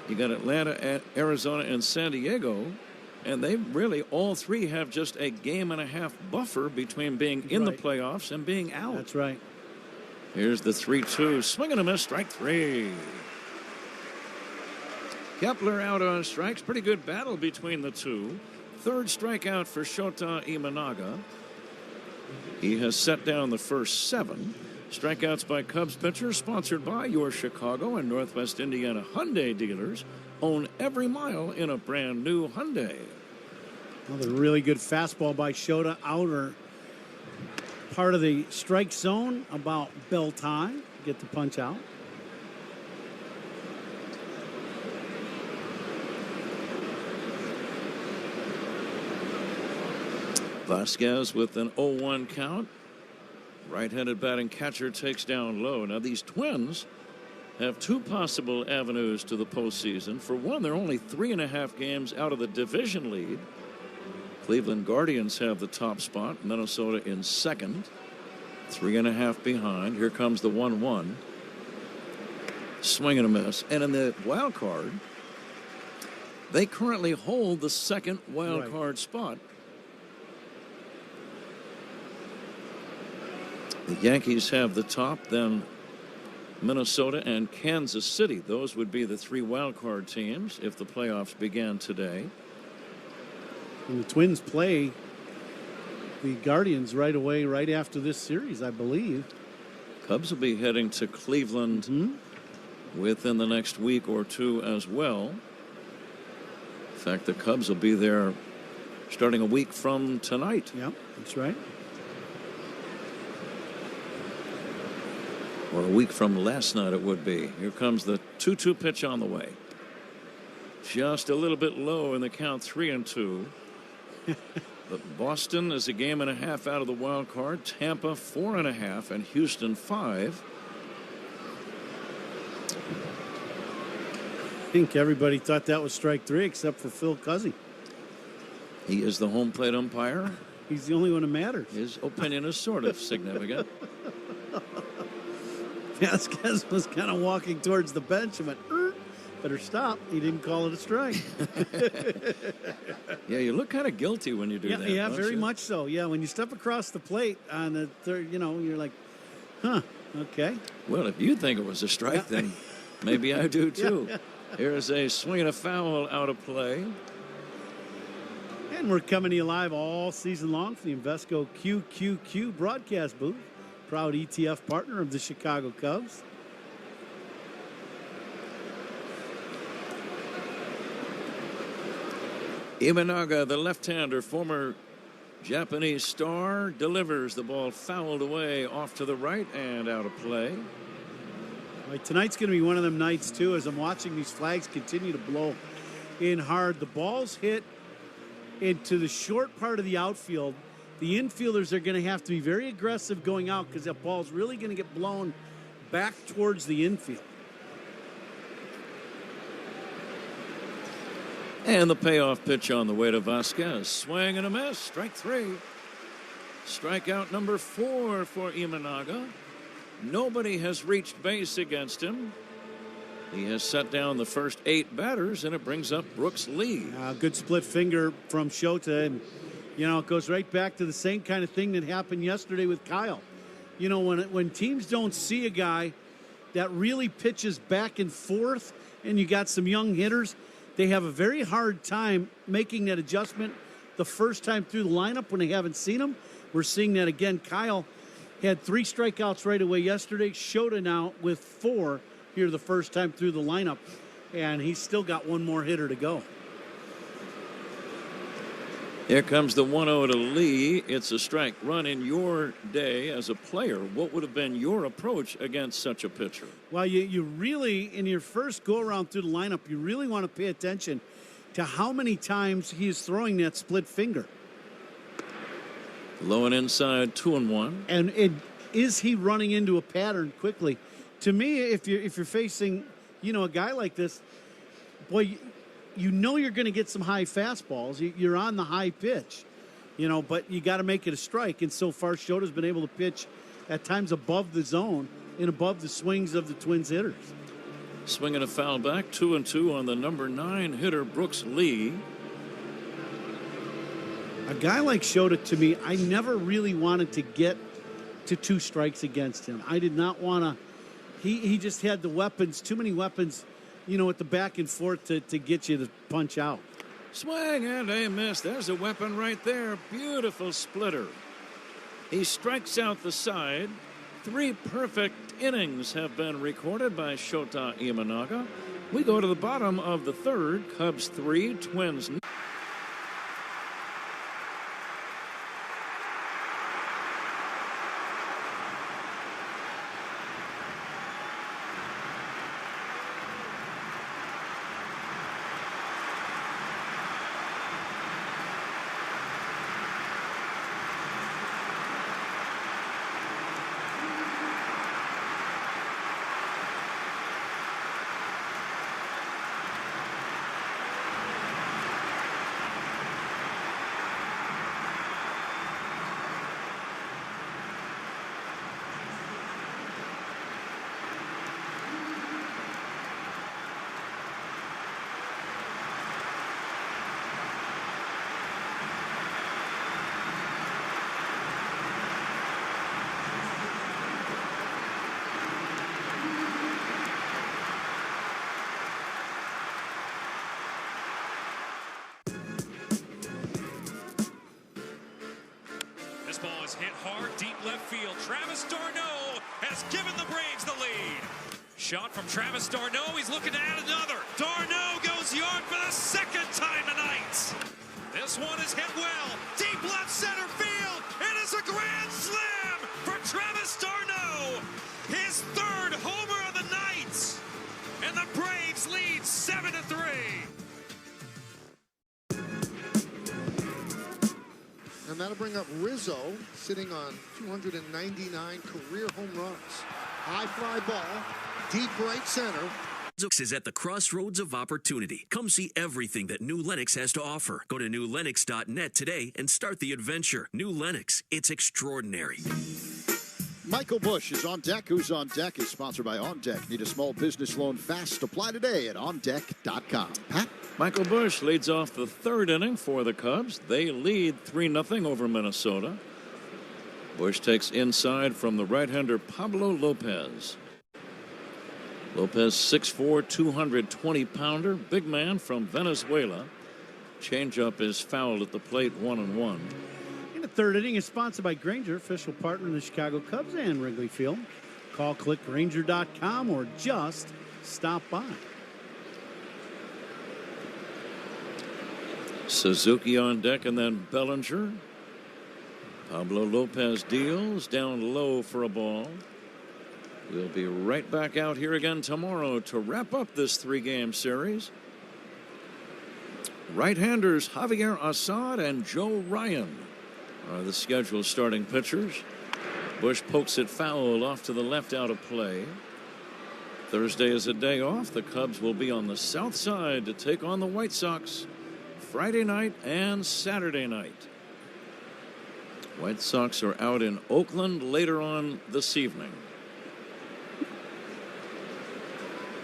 You got Atlanta, Arizona, and San Diego. And they really, all 3 have just a game and a half buffer between being in the playoffs and being out. That's right. Here's the 3-2. Swing and a miss, strike 3. Kepler out on strikes. Pretty good battle between the 2. 3rd strikeout for Shota Imanaga. He has set down the first 7. Strikeouts by Cubs pitchers, sponsored by your Chicago and Northwest Indiana Hyundai dealers. Own every mile in a brand new Hyundai. Another really good fastball by Shota, outer part of the strike zone, about belt high. Get the punch out. Vasquez with an 0-1 count. Right-handed batting catcher takes down low. Now these Twins have 2 possible avenues to the postseason. For one, they're only 3.5 games out of the division lead. Cleveland Guardians have the top spot. Minnesota in second. 3.5 behind. Here comes the 1-1. Swing and a miss. And in the wild card, they currently hold the 2nd wild card spot. The Yankees have the top, then Minnesota and Kansas City. Those would be the 3 wild card teams if the playoffs began today. And the Twins play the Guardians right away, right after this series, I believe. Cubs will be heading to Cleveland within the next week or 2 as well. In fact, the Cubs will be there starting a week from tonight. Yep, that's right. Or a week from last night it would be. Here comes the 2-2 pitch on the way. Just a little bit low in the count, 3-2. But Boston is a game and a half out of the wild card. Tampa 4.5 and Houston 5. I think everybody thought that was strike 3 except for Phil Cuzzy. He is the home plate umpire. He's the only one that matters. His opinion is sort of significant. Vasquez was kind of walking towards the bench and went, better stop. He didn't call it a strike. Yeah, you look kind of guilty when you do that. Yeah, very much so. Yeah, when you step across the plate on the third, you're like, okay. Well, if you think it was a strike, then maybe I do too. Here's a swing and a foul out of play. And we're coming to you live all season long from the Invesco QQQ broadcast booth. Proud ETF partner of the Chicago Cubs. Imanaga, the left-hander, former Japanese star, delivers the ball fouled away off to the right and out of play. Right, tonight's going to be one of them nights, too, as I'm watching these flags continue to blow in hard. The ball's hit into the short part of the outfield. The infielders are going to have to be very aggressive going out because that ball's really going to get blown back towards the infield. And the payoff pitch on the way to Vasquez. Swing and a miss. Strike 3. Strikeout number 4 for Imanaga. Nobody has reached base against him. He has set down the first 8 batters, and it brings up Brooks Lee. Good split finger from Shota. And, you know, it goes right back to the same kind of thing that happened yesterday with Kyle. You know, when teams don't see a guy that really pitches back and forth, and you got some young hitters, they have a very hard time making that adjustment the first time through the lineup when they haven't seen him. We're seeing that again. Kyle had 3 strikeouts right away yesterday. Shota now with 4 here the first time through the lineup, and he's still got 1 more hitter to go. Here comes the 1-0 to Lee. It's a strike. Run, in your day as a player, what would have been your approach against such a pitcher? Well, you really, in your first go-around through the lineup, you really want to pay attention to how many times he is throwing that split finger. Low and inside, 2-1. And is he running into a pattern quickly? To me, if you're facing, you know, a guy like this, boy, you know you're going to get some high fastballs. You're on the high pitch, you know, but you got to make it a strike. And so far, Shota's been able to pitch at times above the zone and above the swings of the Twins hitters. Swinging a foul back, 2-2 on the number 9 hitter, Brooks Lee. A guy like Shota, to me, I never really wanted to get to 2 strikes against him. I did not want to. He just had the weapons, too many weapons, you know, at the back and forth to get you to punch out. Swing and a miss. There's a weapon right there. Beautiful splitter. He strikes out the side. 3 perfect innings have been recorded by Shota Imanaga. We go to the bottom of the 3rd. Cubs 3, Twins. This ball is hit hard, deep left field. Travis d'Arnaud has given the Braves the lead. Shot from Travis d'Arnaud. He's looking to add another. D'Arnaud goes yard for the 2nd time tonight. This one is hit well. Deep left center field. It is a grand slam for Travis d'Arnaud. His 3rd homer of the night. And the Braves lead 7-3. And that'll bring up Rizzo, sitting on 299 career home runs. High fly ball, deep right center. Zooks is at the crossroads of opportunity. Come see everything that New Lenox has to offer. Go to newlenox.net today and start the adventure. New Lenox, it's extraordinary. Michael Bush is On Deck. Who's On Deck is sponsored by On Deck. Need a small business loan fast? Apply today at ondeck.com. Pat? Michael Bush leads off the 3rd inning for the Cubs. They lead 3-0 over Minnesota. Bush takes inside from the right-hander Pablo Lopez. Lopez, 6'4", 220-pounder, big man from Venezuela. Changeup is fouled at the plate, 1-1. In the 3rd inning is sponsored by Grainger, official partner of the Chicago Cubs and Wrigley Field. Call, click Grainger.com, or just stop by. Suzuki on deck, and then Bellinger. Pablo Lopez deals down low for a ball. We'll be right back out here again tomorrow to wrap up this 3-game series. Right-handers Javier Assad and Joe Ryan are the scheduled starting pitchers. Bush pokes it foul off to the left, out of play. Thursday is a day off. The Cubs will be on the south side to take on the White Sox Friday night and Saturday night. White Sox are out in Oakland later on this evening.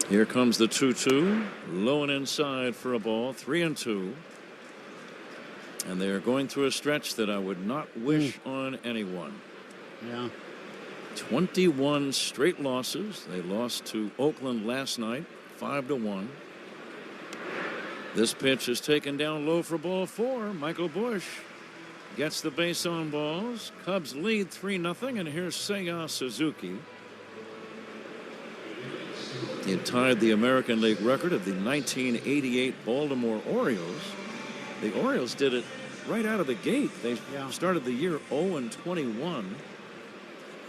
Here comes the 2-2, low and inside for a ball, 3-2. And they are going through a stretch that I would not wish on anyone. Yeah. 21 straight losses. They lost to Oakland last night, 5-1. This pitch is taken down low for ball 4. Michael Bush gets the base on balls. Cubs lead 3-0, and here's Seiya Suzuki. He tied the American League record of the 1988 Baltimore Orioles. The Orioles did it right out of the gate. They started the year 0-21.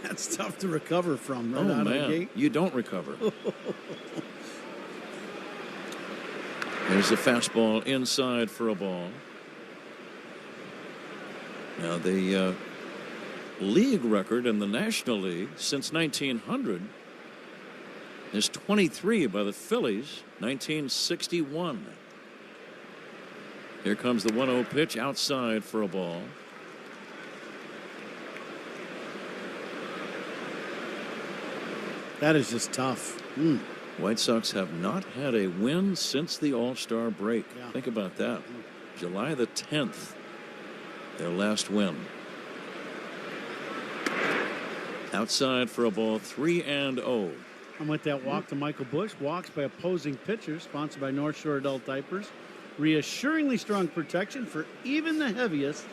That's tough to recover from right out of the man, gate. you don't recover. There's a fastball inside for a ball. Now the league record in the National League since 1900 is 23 by the Phillies, 1961. Here comes the 1-0 pitch outside for a ball. That is just tough. White Sox have not had a win since the All-Star break. Yeah. Think about that. July the 10th, their last win. Outside for a ball, 3-0. I'm with that walk to Michael Bush. Walks by opposing pitchers, sponsored by North Shore Adult Diapers. Reassuringly strong protection for even the heaviest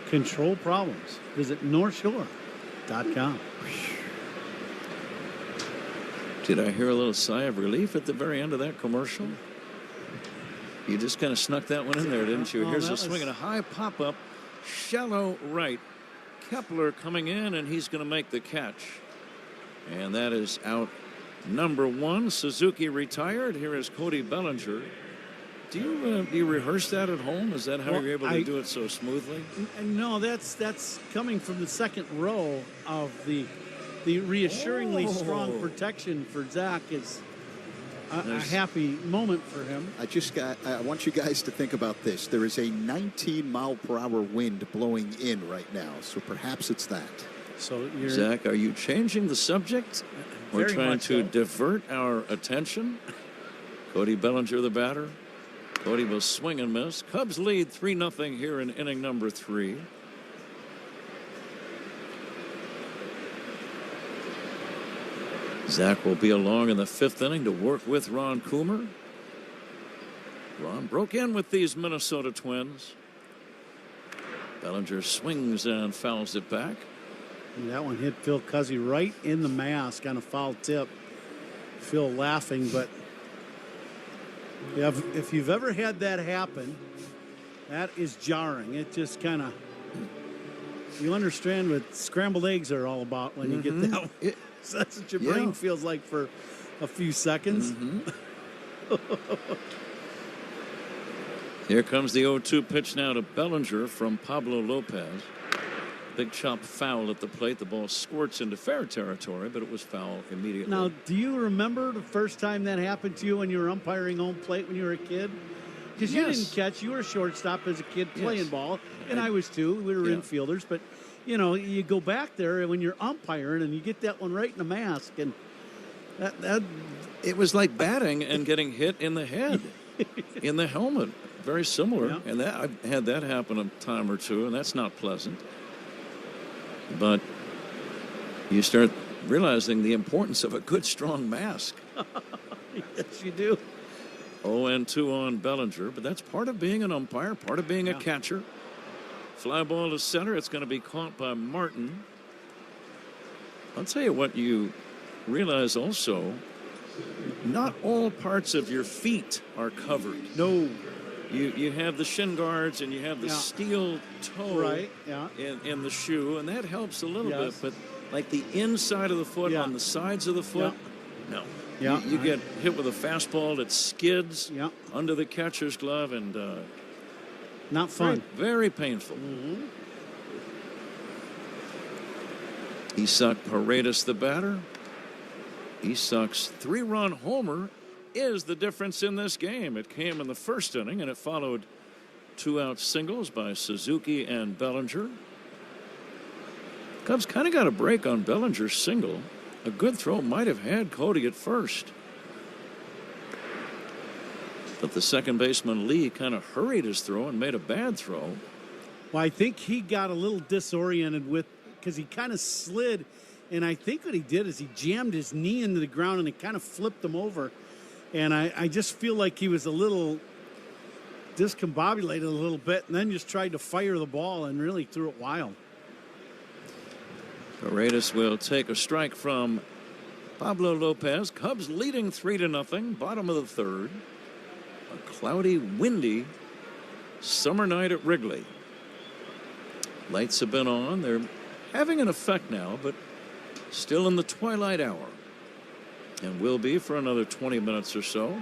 control problems. Visit NorthShore.com. Did I hear a little sigh of relief at the very end of that commercial? You just kind of snuck that one in there, didn't you? Here's a swing and a high pop-up, shallow right. Kepler coming in, and he's going to make the catch. And that is out number 1. Suzuki retired. Here is Cody Bellinger. Do you rehearse that at home? Is that how you're able to do it so smoothly? No, that's coming from the second row of the reassuringly strong protection for Zach is a happy moment for him. I want you guys to think about this. There is a 19-mile-per-hour wind blowing in right now, so perhaps it's that. So Zach, are you changing the subject? We're trying to divert our attention. Cody Bellinger, the batter. Cody will swing and miss. Cubs lead 3-0 here in inning number 3. Zach will be along in the 5th inning to work with Ron Coomer. Ron broke in with these Minnesota Twins. Bellinger swings and fouls it back. And that one hit Phil Cuzzy right in the mask on a foul tip. Phil laughing, but if you've ever had that happen, that is jarring. It just kind of, you understand what scrambled eggs are all about when you get that one. So that's what your brain feels like for a few seconds. Here comes the 0-2 pitch now to Bellinger from Pablo Lopez. Big chop foul at the plate. The ball squirts into fair territory, but it was foul immediately. Now, do you remember the first time that happened to you when you were umpiring home plate when you were a kid? Because you didn't catch. You were a shortstop as a kid playing ball, and I was too. We were infielders, but you know, you go back there when you're umpiring and you get that one right in the mask, and that it was like batting and getting hit in the head, in the helmet. Very similar, and that I've had that happen a time or two, and that's not pleasant. But you start realizing the importance of a good, strong mask. Yes, you do. 0-2 on Bellinger, but that's part of being an umpire, part of being a catcher. Fly ball to center. It's going to be caught by Martin. I'll tell you what you realize also, not all parts of your feet are covered. No. You have the shin guards and you have the steel toe in the shoe, and that helps a little bit. But like the inside of the foot on the sides of the foot, no. You get hit with a fastball that skids under the catcher's glove, and not fun. Very painful. Isaac Paredes, the batter. Isak's 3-run homer is the difference in this game. It came in the first inning, and it followed 2-out singles by Suzuki and Bellinger. Cubs kind of got a break on Bellinger's single. A good throw might have had Cody at first. But the second baseman, Lee, kind of hurried his throw and made a bad throw. Well, I think he got a little disoriented because he kind of slid. And I think what he did is he jammed his knee into the ground and it kind of flipped him over. And I just feel like he was a little discombobulated a little bit and then just tried to fire the ball and really threw it wild. Paredes will take a strike from Pablo Lopez. Cubs leading 3-0, bottom of the third. A cloudy, windy summer night at Wrigley. Lights have been on. They're having an effect now, but still in the twilight hour. And will be for another 20 minutes or so.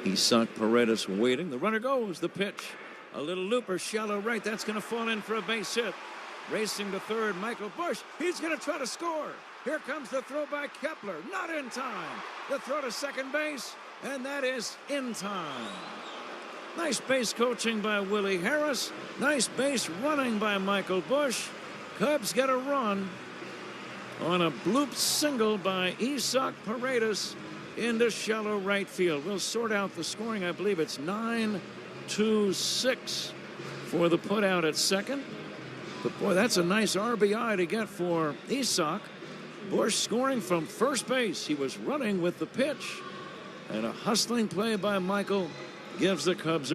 Isaac Paredes waiting. The runner goes. The pitch. A little looper, shallow right. That's going to fall in for a base hit. Racing to third, Michael Busch. He's going to try to score. Here comes the throw by Kepler. Not in time. The throw to second base, and that is in time. Nice base coaching by Willie Harris. Nice base running by Michael Busch. Cubs get a run on a bloop single by Isaac Paredes into shallow right field. We'll sort out the scoring. I believe it's 9-6 for the putout at second. But boy, that's a nice RBI to get for Isaac. Busch scoring from first base. He was running with the pitch. And a hustling play by Michael gives the Cubs.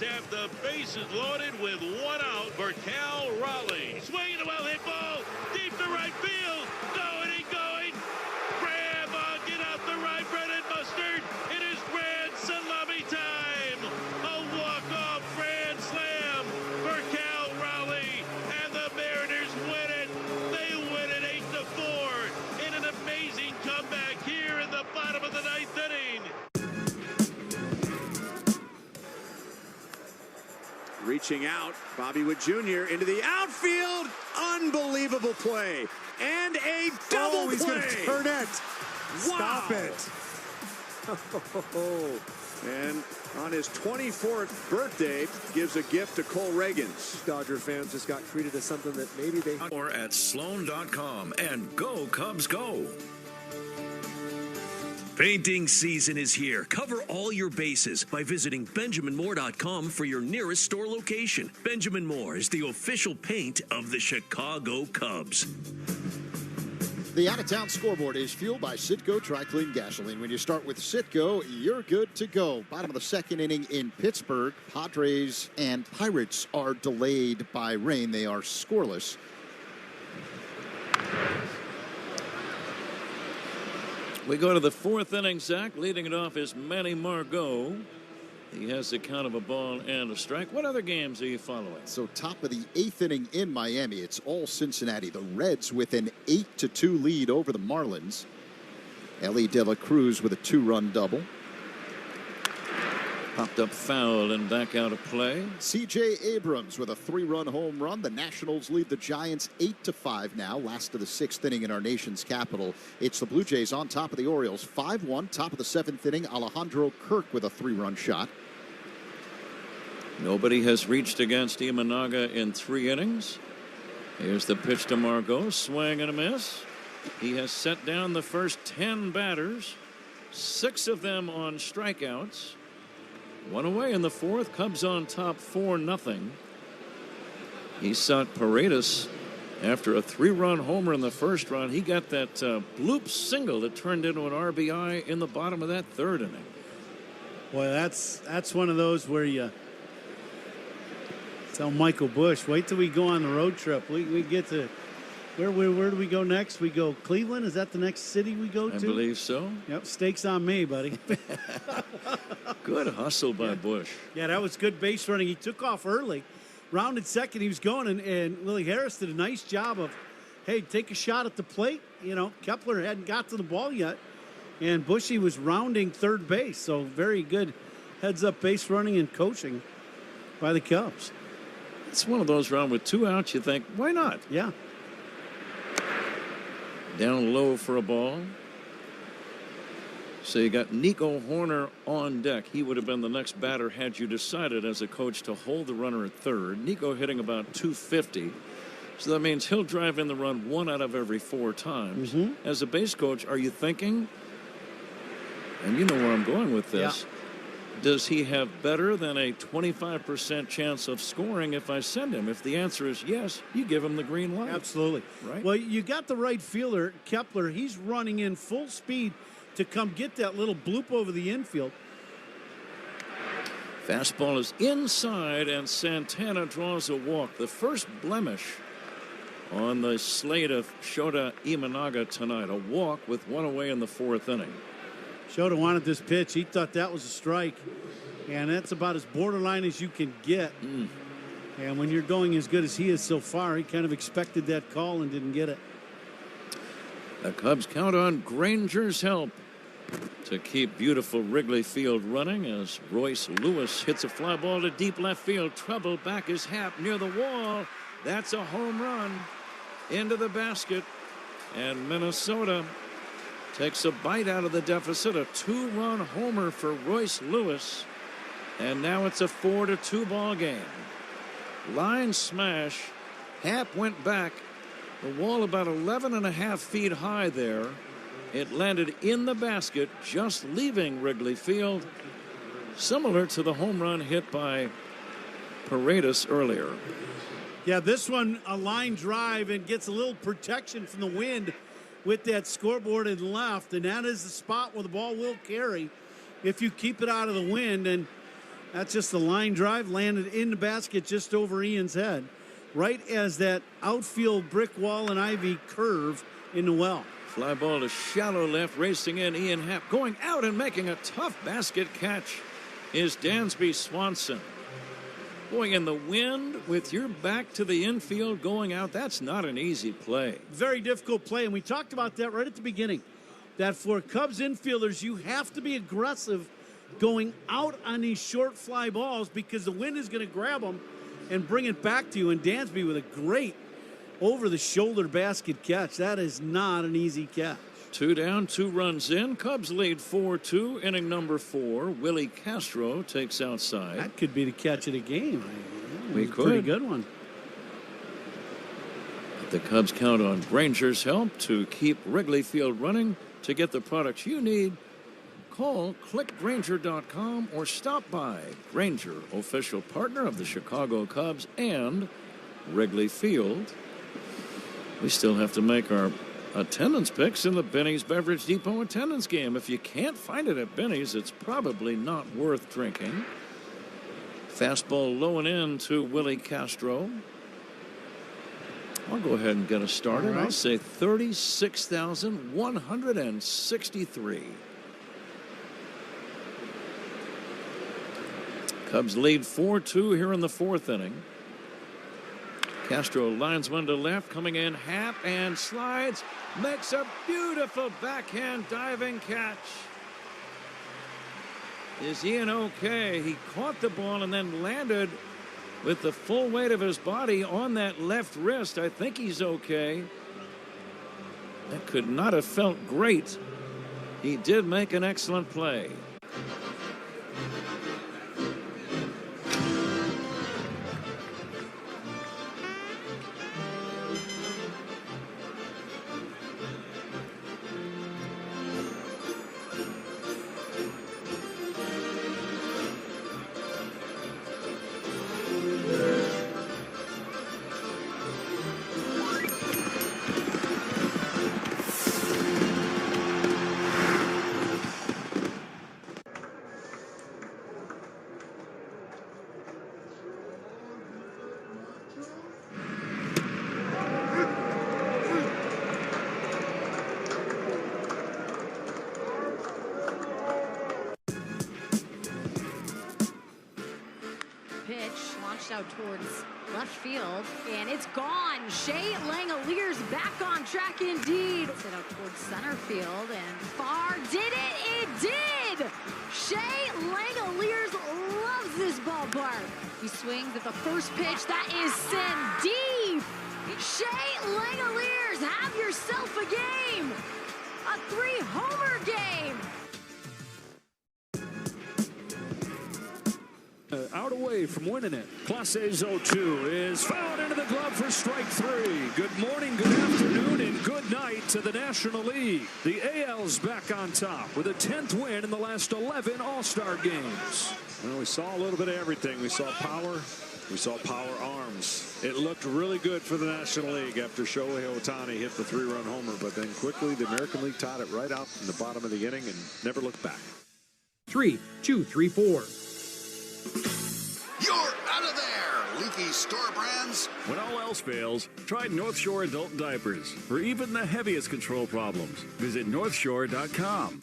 Have the bases loaded with 1 out for Cal Raleigh. Swinging a well-hit ball deep to right field. Going. Grab on, get out the right, bread and mustard. It is grand salami time. A walk-off grand slam for Cal Raleigh, and the Mariners win it. They win it 8-4 in an amazing comeback here in the bottom of the 9th inning. Reaching out, Bobby Wood Jr. into the outfield. Unbelievable play. And a double play. He's going to turn it. Wow. Stop it. And on his 24th birthday, gives a gift to Cole Reagans. Dodger fans just got treated as something that maybe they... Or at Sloan.com and go Cubs go. Painting season is here. Cover all your bases by visiting BenjaminMoore.com for your nearest store location. Benjamin Moore is the official paint of the Chicago Cubs. The out-of-town scoreboard is fueled by Citgo Tri-Clean Gasoline. When you start with Citgo, you're good to go. Bottom of the second inning in Pittsburgh. Padres and Pirates are delayed by rain. They are scoreless. We go to the 4th inning, Zach. Leading it off is Manny Margot. He has the count of a ball and a strike. What other games are you following? So top of the 8th inning in Miami. It's all Cincinnati. The Reds with an 8-2 lead over the Marlins. Ellie De La Cruz with a 2-run double. Popped up foul and back out of play. C.J. Abrams with a 3-run home run. The Nationals lead the Giants 8-5 now. Last of the 6th inning in our nation's capital. It's the Blue Jays on top of the Orioles 5-1. Top of the 7th inning, Alejandro Kirk with a 3-run shot. Nobody has reached against Imanaga in 3 innings. Here's the pitch to Margot. Swing and a miss. He has set down the first 10 batters. 6 of them on strikeouts. 1 away in the 4th. Cubs on top 4-0. He sought Paredes after a 3-run homer in the first run. He got that bloop single that turned into an RBI in the bottom of that 3rd inning. Boy, that's one of those where you tell Michael Bush, wait till we go on the road trip. We get to where do we go next? We go Cleveland. Is that the next city we go to? I believe so. Yep, stakes on me, buddy. Good hustle by Bush. Yeah, that was good base running. He took off early, rounded second. He was going, and Willie Harris did a nice job of, hey, take a shot at the plate. You know, Kepler hadn't got to the ball yet, and Bushy was rounding third base. So very good heads-up base running and coaching by the Cubs. It's one of those rounds with 2 outs. You think, why not? Yeah. Down low for a ball. So you got Nico Horner on deck. He would have been the next batter had you decided as a coach to hold the runner at third. Nico hitting about 250. So that means he'll drive in the run 1 out of every 4 times. As a base coach, are you thinking, and you know where I'm going with this, does he have better than a 25% chance of scoring if I send him? If the answer is yes, you give him the green light. Absolutely. Right? Well, you got the right fielder, Kepler. He's running in full speed to come get that little bloop over the infield. Fastball is inside, and Santana draws a walk. The first blemish on the slate of Shota Imanaga tonight. A walk with 1 away in the 4th inning. Shota wanted this pitch. He thought that was a strike, and that's about as borderline as you can get. And when you're going as good as he is so far, he kind of expected that call and didn't get it. The Cubs count on Granger's help to keep beautiful Wrigley Field running as Royce Lewis hits a fly ball to deep left field. Trouble, back is Happ near the wall. That's a home run into the basket, and Minnesota takes a bite out of the deficit. A 2-run homer for Royce Lewis, and now it's a 4-2 ball game. Line smash. Happ went back. The wall about 11.5 feet high there. It landed in the basket, just leaving Wrigley Field, similar to the home run hit by Paredes earlier. Yeah, this one a line drive and gets a little protection from the wind with that scoreboard in left, and that is the spot where the ball will carry if you keep it out of the wind. And that's just the line drive, landed in the basket just over Ian's head, right as that outfield brick wall and ivy curve in the well. Fly ball to shallow left, racing in Ian Happ. Going out and making a tough basket catch is Dansby Swanson. Boy, in the wind with your back to the infield going out, that's not an easy play. Very difficult play, and we talked about that right at the beginning, that for Cubs infielders, you have to be aggressive going out on these short fly balls because the wind is going to grab them and bring it back to you. And Dansby with a great over-the-shoulder basket catch. That is not an easy catch. 2 down, 2 runs in. Cubs lead 4-2. Inning number 4. Willi Castro takes outside. That could be the catch of the game. We could. Pretty good one. The Cubs count on Granger's help to keep Wrigley Field running. To get the products you need, call clickgranger.com or stop by. Granger, official partner of the Chicago Cubs and Wrigley Field. We still have to make our attendance picks in the Benny's Beverage Depot attendance game. If you can't find it at Benny's, it's probably not worth drinking. Fastball low and in to Willi Castro. I'll go ahead and get us started. Right. I'll say 36,163. Cubs lead 4-2 here in the 4th inning. Castro lines one to left, coming in, Happ, and slides, makes a beautiful backhand diving catch. Is Ian okay? He caught the ball and then landed with the full weight of his body on that left wrist. I think he's okay. That could not have felt great. He did make an excellent play. Out towards left field, and it's gone. Shea Langoliers back on track indeed. Set out towards center field, and far did it? It did! Shea Langoliers loves this ballpark. He swings at the first pitch. That is sent deep. Shea Langoliers, have yourself a game. A 3-homer game. Out away from winning it. Clase's 0-2 is fouled into the glove for strike 3. Good morning, good afternoon, and good night to the National League. The AL's back on top with a 10th win in the last 11 All-Star games. Well, we saw a little bit of everything. We saw power. We saw power arms. It looked really good for the National League after Shohei Ohtani hit the 3-run homer, but then quickly the American League tied it right out in the bottom of the inning and never looked back. 3, 2, 3, 4. You're out of there, leaky store brands. When all else fails, try North Shore Adult Diapers for even the heaviest control problems. Visit NorthShore.com.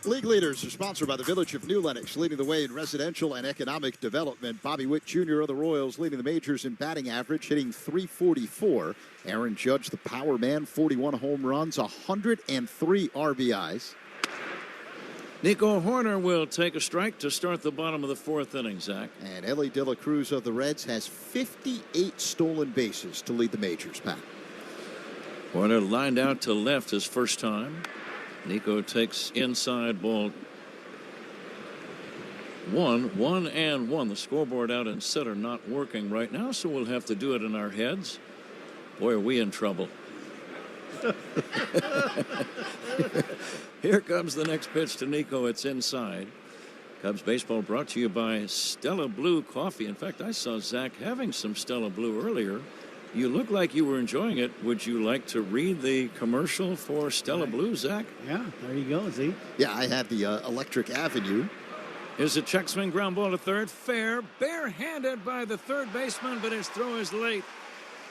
League Leaders are sponsored by the Village of New Lenox, leading the way in residential and economic development. Bobby Witt Jr. of the Royals leading the majors in batting average, hitting .344. Aaron Judge, the power man, 41 home runs, 103 RBIs. Nico Hoerner will take a strike to start the bottom of the 4th inning, Zach. And Ellie De La Cruz of the Reds has 58 stolen bases to lead the majors, Pat. Hoerner lined out to left his first time. Nico takes inside ball 1, 1-1. The scoreboard out in center not working right now, so we'll have to do it in our heads. Boy, are we in trouble. Here comes the next pitch to Nico. It's inside. Cubs baseball brought to you by Stella Blue Coffee. In fact, I saw Zach having some Stella Blue earlier. You look like you were enjoying it. Would you like to read the commercial for Stella Blue, Zach? Yeah, there you go, Z. Yeah, I had the Electric Avenue. Here's a check swing ground ball to third. Fair. Barehanded by the third baseman, but his throw is late.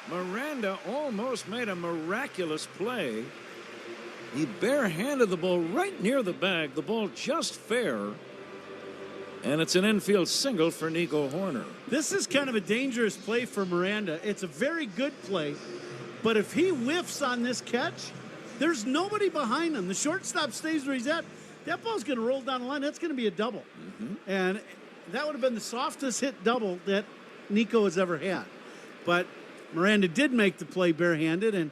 Miranda almost made a miraculous play. He barehanded the ball right near the bag. The ball just fair. And it's an infield single for Nico Hoerner. This is kind of a dangerous play for Miranda. It's a very good play. But if he whiffs on this catch, there's nobody behind him. The shortstop stays where he's at. That ball's going to roll down the line. That's going to be a double. And that would have been the softest hit double that Nico has ever had. But Miranda did make the play barehanded, and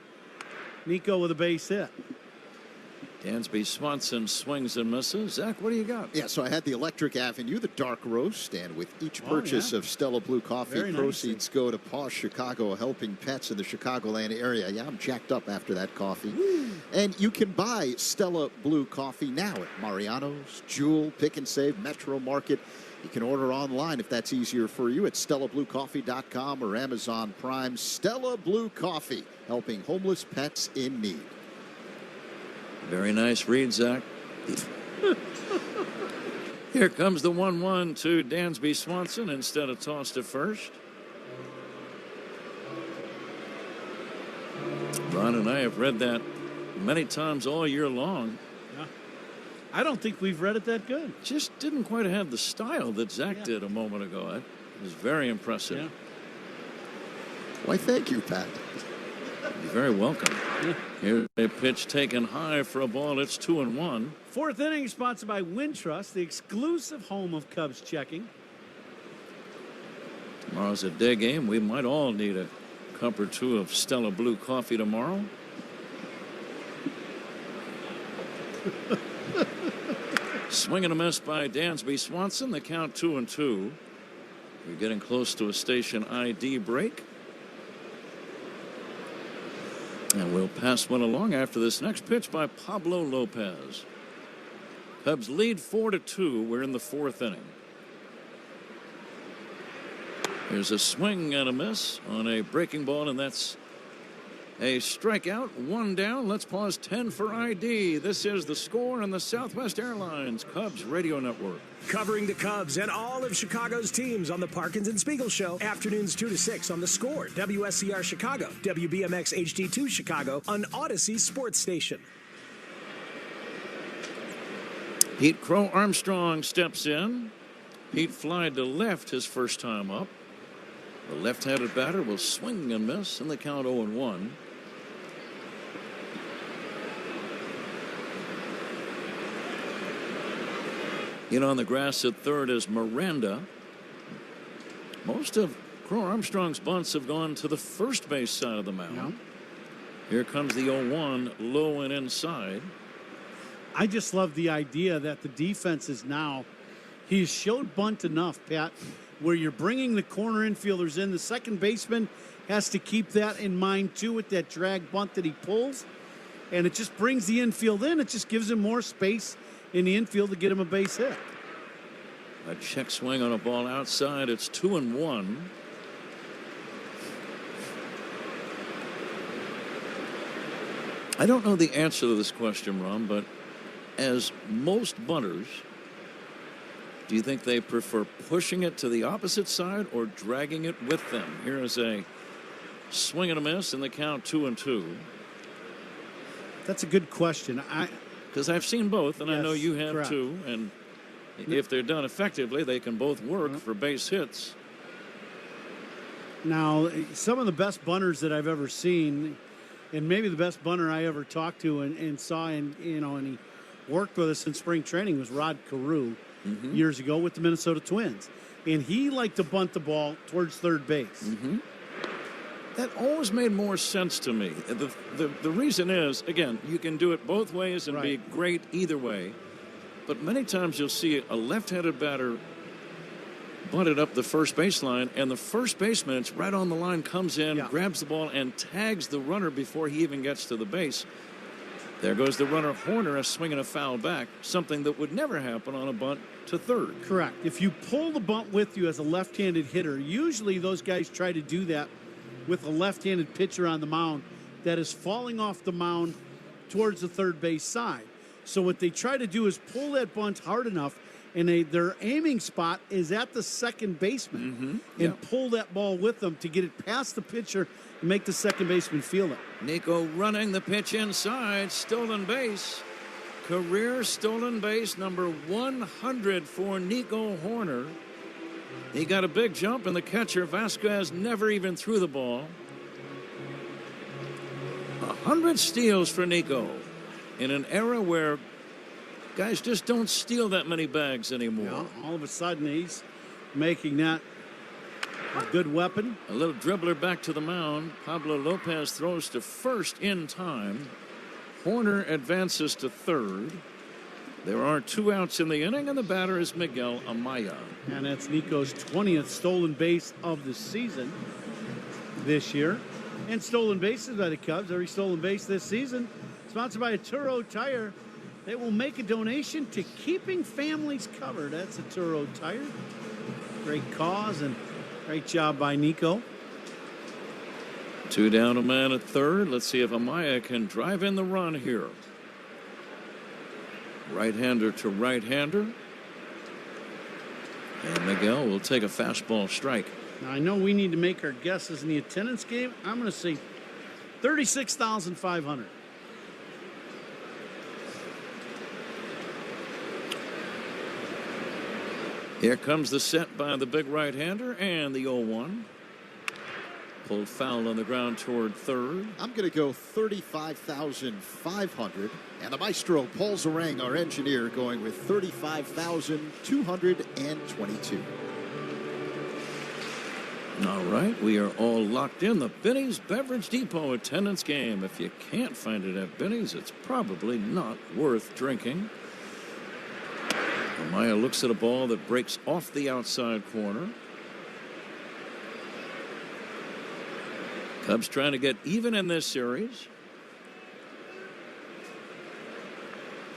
Nico with a base hit. Dansby Swanson swings and misses. Zach, what do you got? Yeah, so I had the Electric Avenue, the dark roast, and with each purchase of Stella Blue Coffee, proceeds go to Paws Chicago, helping pets in the Chicagoland area. Yeah, I'm jacked up after that coffee. And you can buy Stella Blue Coffee now at Mariano's, Jewel, Pick and Save, Metro Market. You can order online if that's easier for you at StellaBlueCoffee.com or Amazon Prime. Stella Blue Coffee, helping homeless pets in need. Very nice read, Zach. Here comes the 1-1 to Dansby Swanson instead of toss to first. Ron and I have read that many times all year long. Yeah. I don't think we've read it that good. Just didn't quite have the style that Zach did a moment ago. It was very impressive. Why, thank you, Pat. You're very welcome. Here's a pitch taken high for a ball. It's 2-1. Fourth inning sponsored by Wintrust, the exclusive home of Cubs checking. Tomorrow's a day game. We might all need a cup or two of Stella Blue coffee tomorrow. Swing and a miss by Dansby Swanson. The count 2-2. We're getting close to a station ID break. And we'll pass one along after this next pitch by Pablo Lopez. Cubs lead 4-2. We're in the fourth inning. Here's a swing and a miss on a breaking ball, and that's a strikeout. One down. Let's pause 10 for ID. This is The Score on the Southwest Airlines Cubs Radio Network. Covering the Cubs and all of Chicago's teams on the Parkins and Spiegel Show. Afternoons 2 to 6 on The Score, WSCR Chicago, WBMX HD2 Chicago, on Odyssey Sports Station. Pete Crow Armstrong steps in. Pete flied to left his first time up. The left-handed batter will swing and miss, and the count 0-1. In on the grass at third is Miranda. Most of Crow Armstrong's bunts have gone to the first base side of the mound. Yeah. Here comes the 0-1, low and inside. I just love the idea that the defense is now, he's showed bunt enough, Pat, where you're bringing the corner infielders in. The second baseman has to keep that in mind, too, with that drag bunt that he pulls. And it just brings the infield in. It just gives him more space in the infield to get him a base hit. A check swing on a ball outside. It's 2-1. I don't know the answer to this question, Ron, but as most bunters, do you think they prefer pushing it to the opposite side or dragging it with them? Here is a swing and a miss, and the count 2-2. That's a good question. Because I've seen both, and yes, I know you have correct. too. And if they're done effectively, they can both work for base hits. Now, some of the best bunters that I've ever seen, and maybe the best bunter I ever talked to and saw, and he worked with us in spring training, was Rod Carew years ago with the Minnesota Twins, and he liked to bunt the ball towards third base. That always made more sense to me. The reason is, again, you can do it both ways and be great either way. But many times you'll see a left-handed batter bunted up the first baseline, and the first baseman, it's right on the line, comes in, grabs the ball, and tags the runner before he even gets to the base. There goes the runner, Horner, swinging a foul back, something that would never happen on a bunt to third. Correct. If you pull the bunt with you as a left-handed hitter, usually those guys try to do that with a left-handed pitcher on the mound that is falling off the mound towards the third base side. So what they try to do is pull that bunt hard enough, and their aiming spot is at the second baseman, and pull that ball with them to get it past the pitcher and make the second baseman feel it. Nico running the pitch inside, stolen base. Career stolen base number 100 for Nico Horner. He got a big jump, and the catcher, Vasquez, never even threw the ball. 100 steals for Nico in an era where guys just don't steal that many bags anymore. Yeah, all of a sudden, he's making that a good weapon. A little dribbler back to the mound. Pablo Lopez throws to first in time. Horner advances to third. There are 2 outs in the inning, and the batter is Miguel Amaya. And that's Nico's 20th stolen base of the season this year. And stolen bases by the Cubs. Every stolen base this season sponsored by Turo Tire. They will make a donation to keeping families covered. That's a Turo Tire. Great cause and great job by Nico. 2 down, a man at third. Let's see if Amaya can drive in the run here. Right-hander to right-hander. And Miguel will take a fastball strike. Now, I know we need to make our guesses in the attendance game. I'm going to say 36,500. Here comes the set by the big right-hander and the 0-1. pulled foul on the ground toward third. I'm going to go 35,500. And the maestro, Paul Zarang, our engineer, going with 35,222. All right, we are all locked in. The Benny's Beverage Depot attendance game. If you can't find it at Benny's, it's probably not worth drinking. Amaya looks at a ball that breaks off the outside corner. Cubs trying to get even in this series.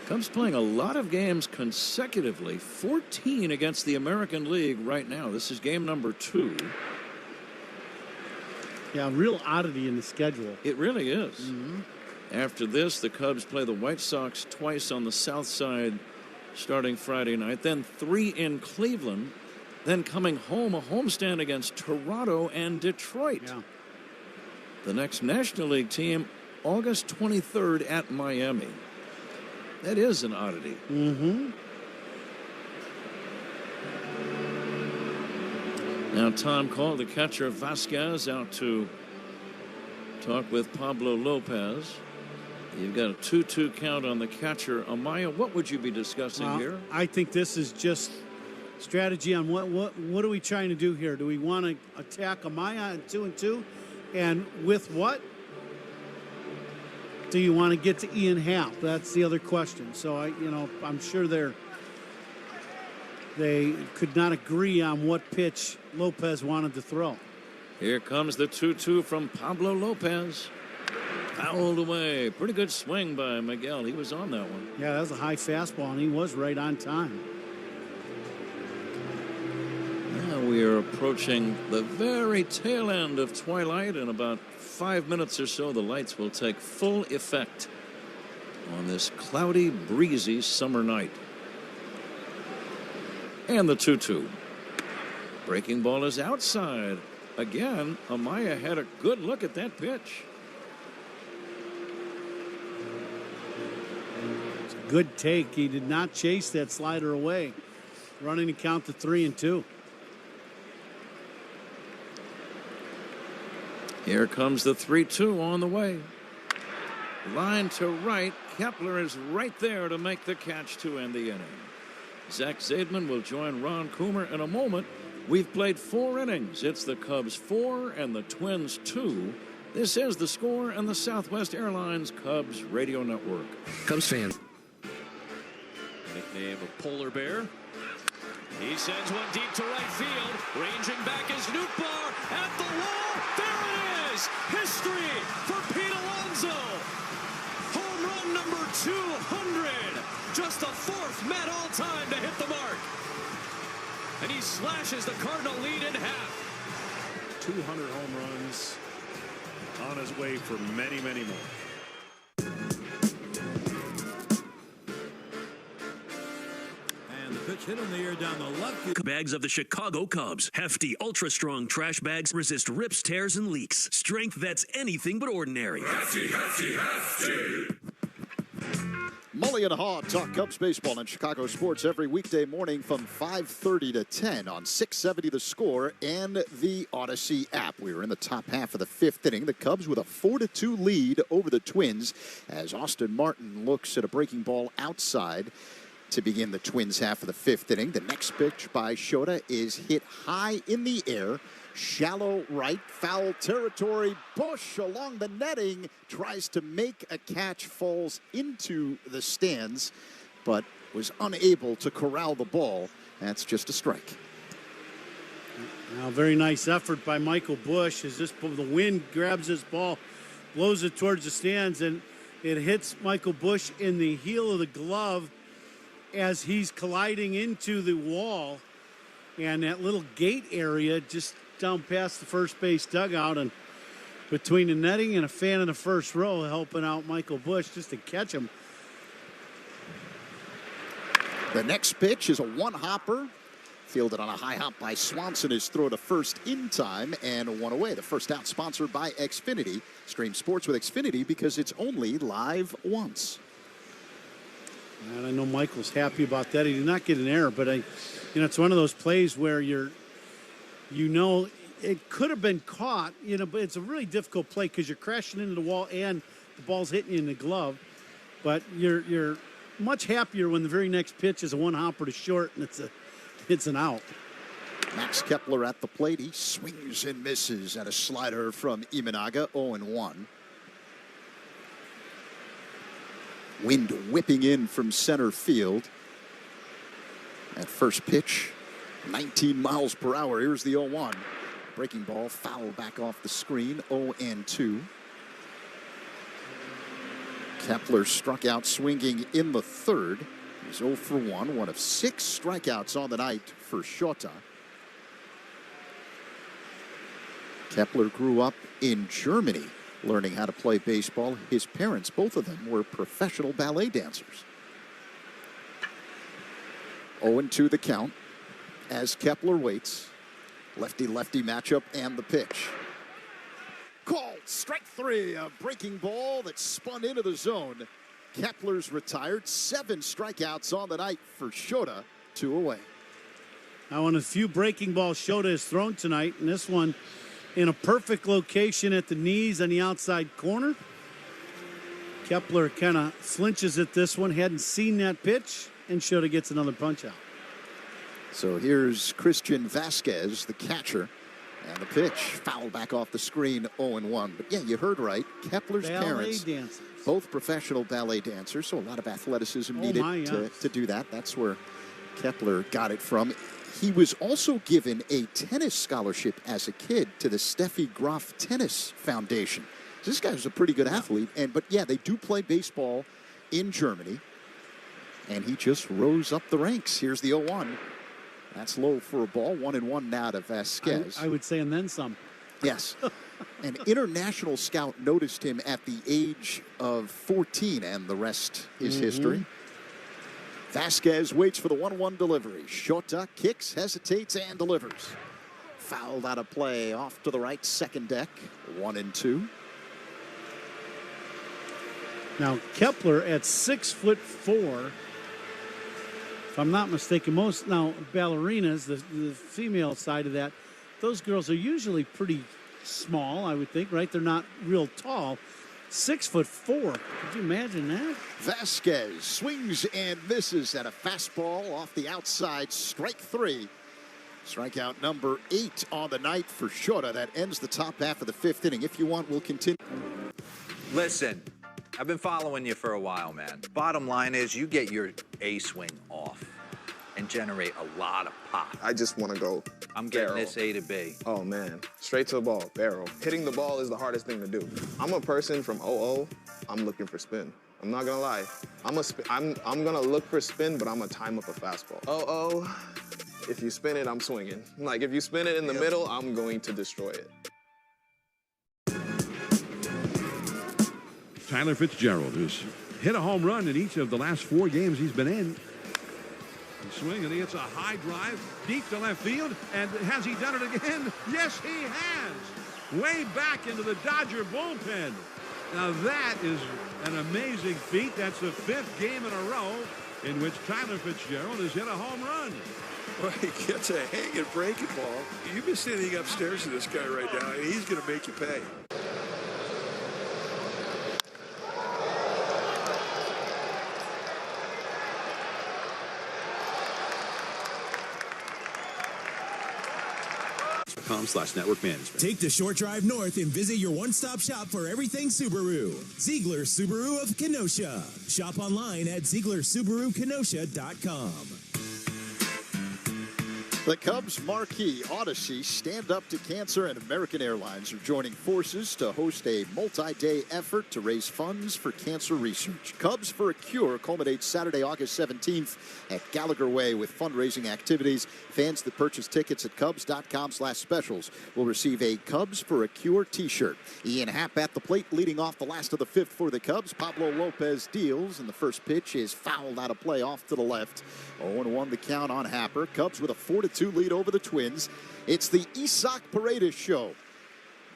Cubs playing a lot of games consecutively, 14 against the American League right now. This is game number 2. Yeah, real oddity in the schedule. It really is. After this, the Cubs play the White Sox twice on the south side starting Friday night, then 3 in Cleveland, then coming home, a homestand against Toronto and Detroit. Yeah. The next National League team, August 23rd at Miami. That is an oddity. Now Tom called the catcher Vasquez out to talk with Pablo Lopez. You've got a 2-2 count on the catcher. Amaya, what would you be discussing here? I think this is just strategy on what are we trying to do here? Do we want to attack Amaya at 2-2? And with what? Do you want to get to Ian Happ? That's the other question. So I'm sure they could not agree on what pitch Lopez wanted to throw. Here comes the 2-2 from Pablo Lopez. Fouled away. Pretty good swing by Miguel. He was on that one. Yeah, that was a high fastball, and he was right on time. Now we are approaching the very tail end of twilight. In about 5 minutes or so, the lights will take full effect on this cloudy, breezy summer night. And the 2-2. Breaking ball is outside. Again, Amaya had a good look at that pitch. It's a good take. He did not chase that slider away. Running to count to 3-2. Here comes the 3-2 on the way. Line to right. Kepler is right there to make the catch to end the inning. Zach Zaidman will join Ron Coomer in a moment. We've played 4 innings. It's the Cubs 4 and the Twins 2. This is The Score and the Southwest Airlines Cubs Radio Network. Cubs fan. Nickname of Polar Bear. He sends one deep to right field. Ranging back is Nootbaar at the wall. There it is. History for Pete Alonso. Home run number 200. Just the 4th Met all time to hit the mark. And he slashes the Cardinal lead in half. 200 home runs, on his way for many, many more. And the pitch hit in the air down the left field. Bags of the Chicago Cubs. Hefty, ultra-strong trash bags resist rips, tears, and leaks. Strength that's anything but ordinary. Hefty, hefty, hefty. Mully and Haw talk Cubs baseball in Chicago sports every weekday morning from 5:30 to 10 on 670 The Score and the Odyssey app. We were in the top half of the 5th inning. The Cubs with a 4-2 lead over the Twins as Austin Martin looks at a breaking ball outside to begin the Twins half of the 5th inning. The next pitch by Shota is hit high in the air. Shallow right, foul territory. Bush along the netting tries to make a catch, falls into the stands, but was unable to corral the ball. That's just a strike. Now, very nice effort by Michael Bush as the wind grabs this ball, blows it towards the stands, and it hits Michael Bush in the heel of the glove as he's colliding into the wall. And that little gate area just down past the first base dugout and between the netting and a fan in the first row helping out Michael Bush just to catch him. The next pitch is a one-hopper. Fielded on a high hop by Swanson is thrown to first in time and one away. The first out sponsored by Xfinity. Stream sports with Xfinity because it's only live once. And I know Michael's happy about that. He did not get an error, but it's one of those plays where it could have been caught, but it's a really difficult play because you're crashing into the wall and the ball's hitting you in the glove. But you're much happier when the very next pitch is a one-hopper to short and it's an out. Max Kepler at the plate. He swings and misses at a slider from Imanaga, 0-1. Wind whipping in from center field. At first pitch, 19 miles per hour. Here's the 0-1. Breaking ball, foul back off the screen, 0-2. Kepler struck out swinging in the third. He's 0 for 1, one of 6 strikeouts on the night for Shota. Kepler grew up in Germany, learning how to play baseball. His parents, both of them, were professional ballet dancers. 0-2 the count as Kepler waits. Lefty-lefty matchup and the pitch. Called strike 3, a breaking ball that spun into the zone. Kepler's retired, 7 strikeouts on the night for Shota, 2 away. Now, on a few breaking balls Shota has thrown tonight, and this one in a perfect location at the knees on the outside corner. Kepler kind of flinches at this one, hadn't seen that pitch, and Shota gets another punch out. So here's Christian Vasquez, the catcher, and the pitch foul back off the screen, 0-1. But yeah, you heard right. Kepler's parents, both professional ballet dancers, so a lot of athleticism needed to do that. That's where Kepler got it from. He was also given a tennis scholarship as a kid to the Steffi Graf Tennis Foundation. So this guy was a pretty good athlete. But yeah, they do play baseball in Germany. And he just rose up the ranks. Here's the 0-1. That's low for a ball. 1-1 now to Vasquez. I would say, and then some. Yes. An international scout noticed him at the age of 14, and the rest is history. Vasquez waits for the 1-1 delivery. Shota kicks, hesitates, and delivers. Fouled out of play off to the right second deck. 1-2. Now Kepler at 6'4", if I'm not mistaken, most now ballerinas, the female side of that, those girls are usually pretty small, I would think, right? They're not real tall. 6'4". Could you imagine that? Vasquez swings and misses at a fastball off the outside. Strike 3. Strikeout number 8 on the night for Shota. That ends the top half of the 5th inning. If you want, we'll continue. Listen, I've been following you for a while, man. Bottom line is you get your A swing off and generate a lot of pop. I just want to go I'm getting this A to B. Oh, man. Straight to the ball, barrel. Hitting the ball is the hardest thing to do. I'm a person from 0-0. I'm looking for spin. I'm not going to lie. I'm going to look for spin, but I'm going to time up a fastball. 0-0, if you spin it, I'm swinging. Like, if you spin it in the middle, I'm going to destroy it. Tyler Fitzgerald, who's hit a home run in each of the last 4 games he's been in. He's swinging, he hits a high drive deep to left field, and has he done it again? Yes, he has. Way back into the Dodger bullpen. Now that is an amazing feat. That's the 5th game in a row in which Tyler Fitzgerald has hit a home run. Well, he gets a hanging breaking ball. You've been sitting upstairs to this guy right now, and he's going to make you pay. .com/network management. Take the short drive north and visit your one-stop shop for everything Subaru. Ziegler Subaru of Kenosha. Shop online at ZieglerSubaruKenosha.com. The Cubs marquee Odyssey, Stand Up to Cancer, and American Airlines are joining forces to host a multi-day effort to raise funds for cancer research. Cubs for a Cure culminates Saturday, August 17th at Gallagher Way with fundraising activities. Fans that purchase tickets at Cubs.com/specials will receive a Cubs for a Cure t-shirt. Ian Happ at the plate, leading off the last of the 5th for the Cubs. Pablo Lopez deals, and the first pitch is fouled out of play off to the left. 0-1 the count on Happer. Cubs with a 4-2 lead over the Twins. It's the Isaac Paredes show.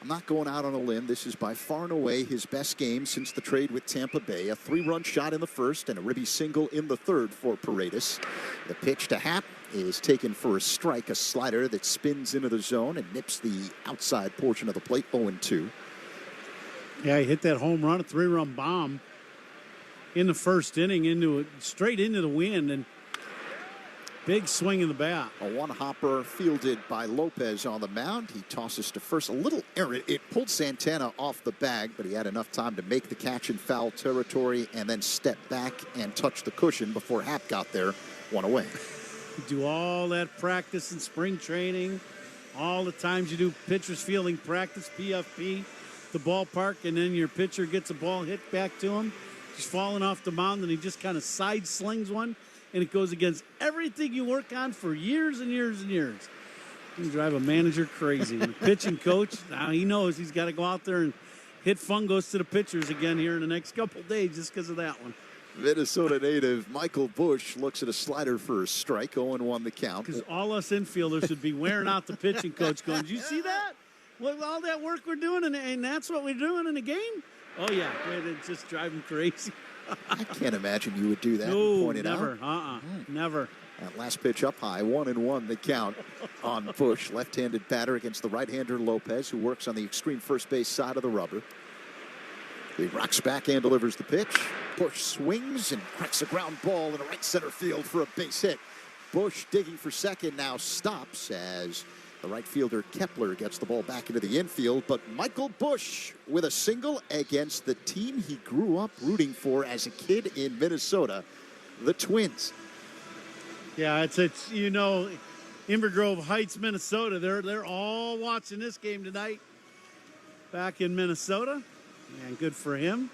I'm not going out on a limb. This is by far and away his best game since the trade with Tampa Bay. A 3-run shot in the first and a ribby single in the third for Paredes. The pitch to Happ is taken for a strike, a slider that spins into the zone and nips the outside portion of the plate, 0-2. Yeah, he hit that home run, a 3-run bomb in the first inning, straight into the wind, and big swing in the bat. A one-hopper fielded by Lopez on the mound. He tosses to first. A little errant. It pulled Santana off the bag, but he had enough time to make the catch in foul territory and then step back and touch the cushion before Happ got there, one away. You do all that practice in spring training, all the times you do pitcher's fielding practice, PFP, the ballpark, and then your pitcher gets a ball hit back to him. He's falling off the mound, and he just kind of side slings one. And it goes against everything you work on for years and years and years. You can drive a manager crazy. The pitching coach, now he knows he's got to go out there and hit fungos to the pitchers again here in the next couple of days just because of that one. Minnesota native Michael Busch looks at a slider for a strike, 0-1 the count. Because all us infielders would be wearing out the pitching coach going, did you see that? What, all that work we're doing, and that's what we're doing in the game? Oh, yeah, it just drive him crazy. I can't imagine you would do that. No, point it never. Out. Never. That last pitch up high, 1-1 the count on Busch. Left-handed batter against the right-hander Lopez, who works on the extreme first base side of the rubber. He rocks back and delivers the pitch. Busch swings and cracks a ground ball in the right center field for a base hit. Busch digging for second now stops as the right fielder Kepler gets the ball back into the infield, but Michael Busch with a single against the team he grew up rooting for as a kid in Minnesota, the Twins. Yeah, it's Inver Grove Heights, Minnesota. They're all watching this game tonight back in Minnesota, and good for him.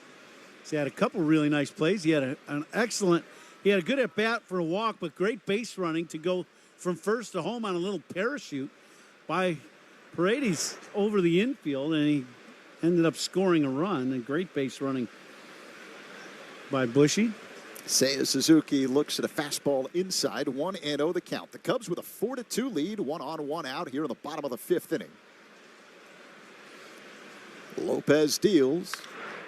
He had a couple really nice plays. He had he had a good at bat for a walk, but great base running to go from first to home on a little parachute by Paredes over the infield, and he ended up scoring a run. And great base running by Bushy. Seiya Suzuki looks at a fastball inside, 1-0 the count. The Cubs with a 4-2 lead, 1-on-1 out here in the bottom of the fifth inning. Lopez deals,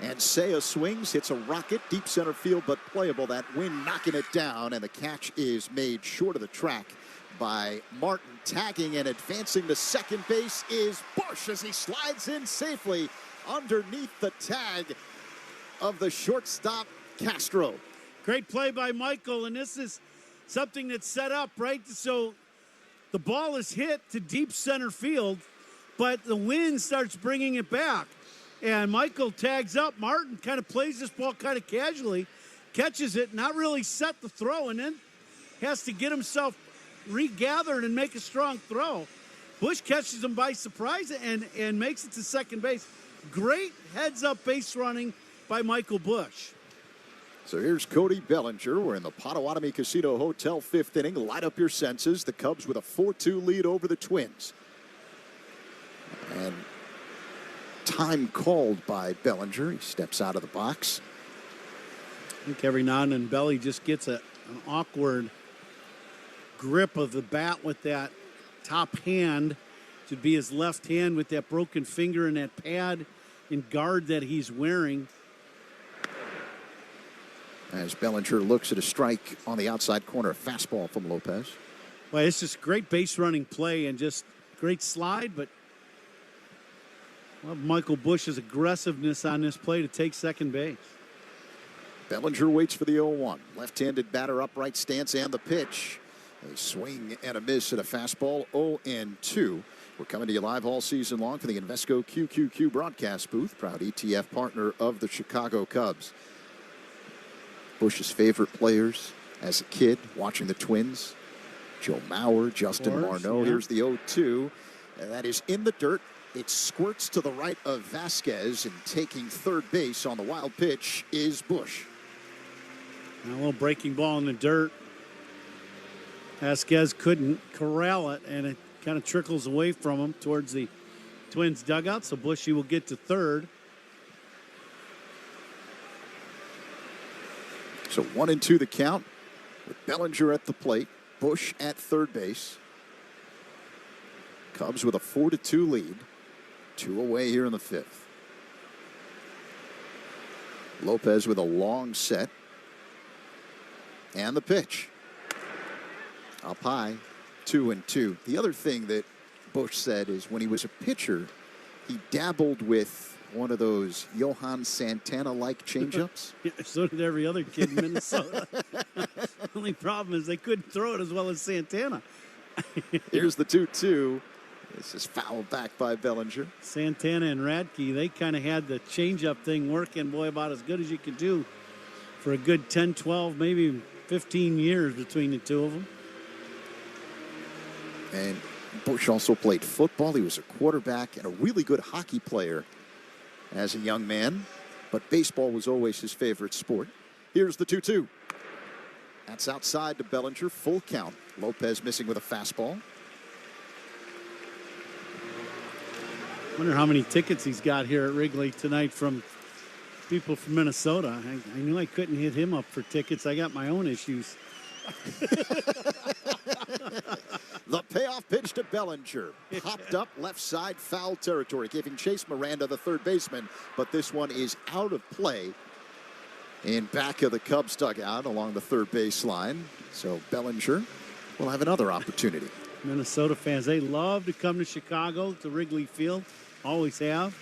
and Seiya swings, hits a rocket, deep center field, but playable. That wind knocking it down, and the catch is made short of the track by Martin. Tagging and advancing to second base is Busch as he slides in safely underneath the tag of the shortstop Castro. Great play by Michael, and this is something that's set up, right? So the ball is hit to deep center field, but the wind starts bringing it back. And Michael tags up. Martin kind of plays this ball kind of casually, catches it, not really set the throw, and then has to get himself regathered and make a strong throw. Busch catches him by surprise and makes it to second base. Great heads-up base running by Michael Busch. So here's Cody Bellinger. We're in the Potawatomi Casino Hotel fifth inning. Light up your senses. The Cubs with a 4-2 lead over the Twins. And time called by Bellinger. He steps out of the box. I think every now and then Belly just gets an awkward grip of the bat with that top hand. Should be his left hand with that broken finger and that pad and guard that he's wearing. As Bellinger looks at a strike on the outside corner, a fastball from Lopez. Well, it's just great base running play and just great slide, but love Michael Busch's aggressiveness on this play to take second base. Bellinger waits for the 0-1. Left-handed batter, upright stance, and the pitch. A swing and a miss at a fastball, 0-2. We're coming to you live all season long from the Invesco QQQ broadcast booth, proud ETF partner of the Chicago Cubs. Busch's favorite players as a kid, watching the Twins. Joe Mauer, Justin Marneau. Yeah. Here's the 0-2. And that is in the dirt. It squirts to the right of Vasquez, and taking third base on the wild pitch is Busch. A little breaking ball in the dirt. Vasquez couldn't corral it, and it kind of trickles away from him towards the Twins dugout, so Bushy will get to third. So 1-2 the count with Bellinger at the plate, Busch at third base. Cubs with a 4-2 lead. 2 away here in the fifth. Lopez with a long set. And the pitch. Up high, 2-2. The other thing that Bush said is when he was a pitcher, he dabbled with one of those Johan Santana-like changeups. Yeah, so did every other kid in Minnesota. The only problem is they couldn't throw it as well as Santana. Here's the 2-2. This is fouled back by Bellinger. Santana and Radke, they kind of had the changeup thing working, boy, about as good as you could do for a good 10, 12, maybe 15 years between the two of them. And Bush also played football. He was a quarterback and a really good hockey player as a young man. But baseball was always his favorite sport. Here's the 2-2. That's outside to Bellinger. Full count. Lopez missing with a fastball. Wonder how many tickets he's got here at Wrigley tonight from people from Minnesota. I knew I couldn't hit him up for tickets. I got my own issues. The payoff pitch to Bellinger. Hopped up left side, foul territory, giving Chase Miranda, the third baseman. But this one is out of play in back of the Cubs dugout along the third baseline. So Bellinger will have another opportunity. Minnesota fans, they love to come to Chicago, to Wrigley Field. Always have.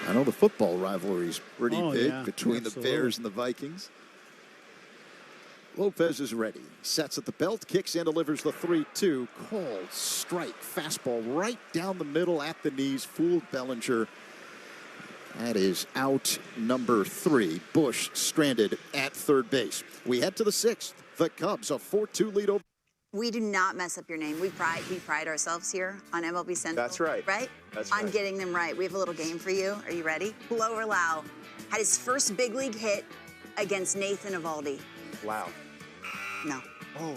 I know the football rivalry is pretty big between absolutely. the Bears and the Vikings. Lopez is ready. Sets at the belt, kicks and delivers the 3-2. Called strike. Fastball right down the middle at the knees. Fooled Bellinger. That is out number 3. Bush stranded at third base. We head to the 6th. The Cubs, a 4-2 lead over. We do not mess up your name. We pride ourselves here on MLB Central. That's right. Right? That's on right. getting them right. We have a little game for you. Are you ready? Blower Lau had his first big league hit against Nathan Eovaldi. Wow. No. Oh.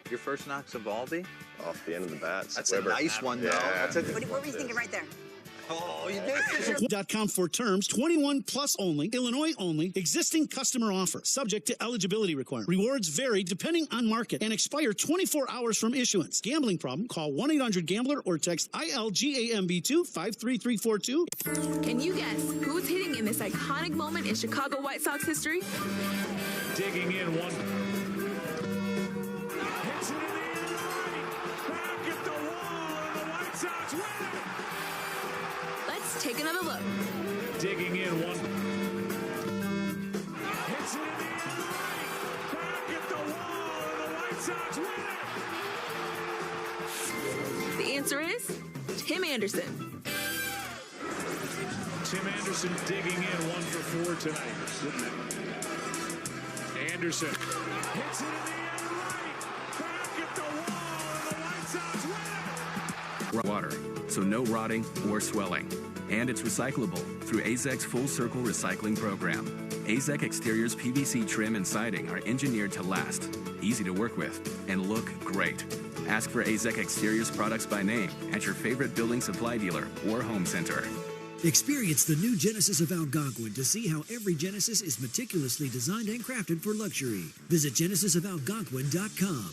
Your first knock's Eovaldi? Off the end of the bats. That's a nice one, though. That's a good What were you thinking right there? Oh, you did. .com for terms, 21 plus only, Illinois only, existing customer offer, subject to eligibility requirement. Rewards vary depending on market and expire 24 hours from issuance. Gambling problem? Call 1-800-GAMBLER or text ILGAMB2 53342. Can you guess who's hitting in this iconic moment in Chicago White Sox history? Digging in one. Hits it in the air right. Back at the wall, and the White Sox win it. Let's take another look. Digging in one. Hits it in the air right. Back at the wall, and the White Sox win it. The answer is Tim Anderson. Tim Anderson digging in 1 for 4 tonight. Anderson hits it in the air right. Back at the wall, and the White Sox win it. Water, so no rotting or swelling. And it's recyclable through AZEK's Full Circle Recycling Program. AZEK Exterior's PVC trim and siding are engineered to last, easy to work with, and look great. Ask for AZEK Exterior's products by name at your favorite building supply dealer or home center. Experience the new Genesis of Algonquin to see how every Genesis is meticulously designed and crafted for luxury. Visit genesisofalgonquin.com.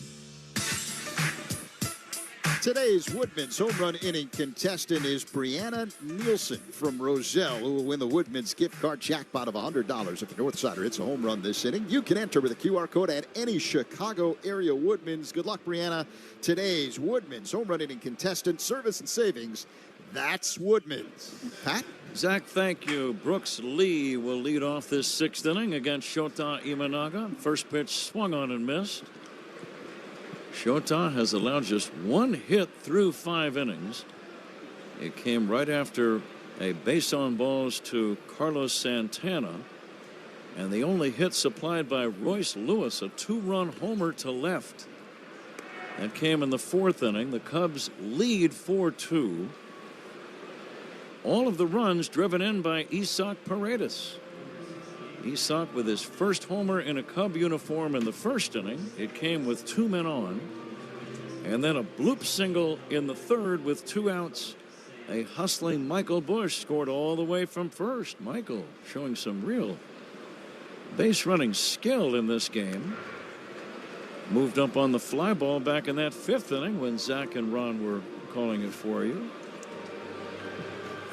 Today's Woodman's home run inning contestant is Brianna Nielsen from Roselle, who will win the Woodman's gift card jackpot of $100 if the Northsider hits a home run this inning. You can enter with a QR code at any Chicago area Woodman's. Good luck, Brianna. Today's Woodman's home run inning contestant, service and savings. That's Woodman's. Pat? Zach, thank you. Brooks Lee will lead off this 6th inning against Shota Imanaga. First pitch swung on and missed. Shota has allowed just 1 hit through 5 innings. It came right after a base on balls to Carlos Santana. And the only hit supplied by Royce Lewis, a 2-run homer to left. That came in the 4th inning. The Cubs lead 4-2. All of the runs driven in by Isaac Paredes. Isaac with his first homer in a Cub uniform in the 1st inning. It came with 2 men on. And then a bloop single in the 3rd with 2 outs. A hustling Michael Bush scored all the way from first. Michael showing some real base running skill in this game. Moved up on the fly ball back in that 5th inning when Zach and Ron were calling it for you.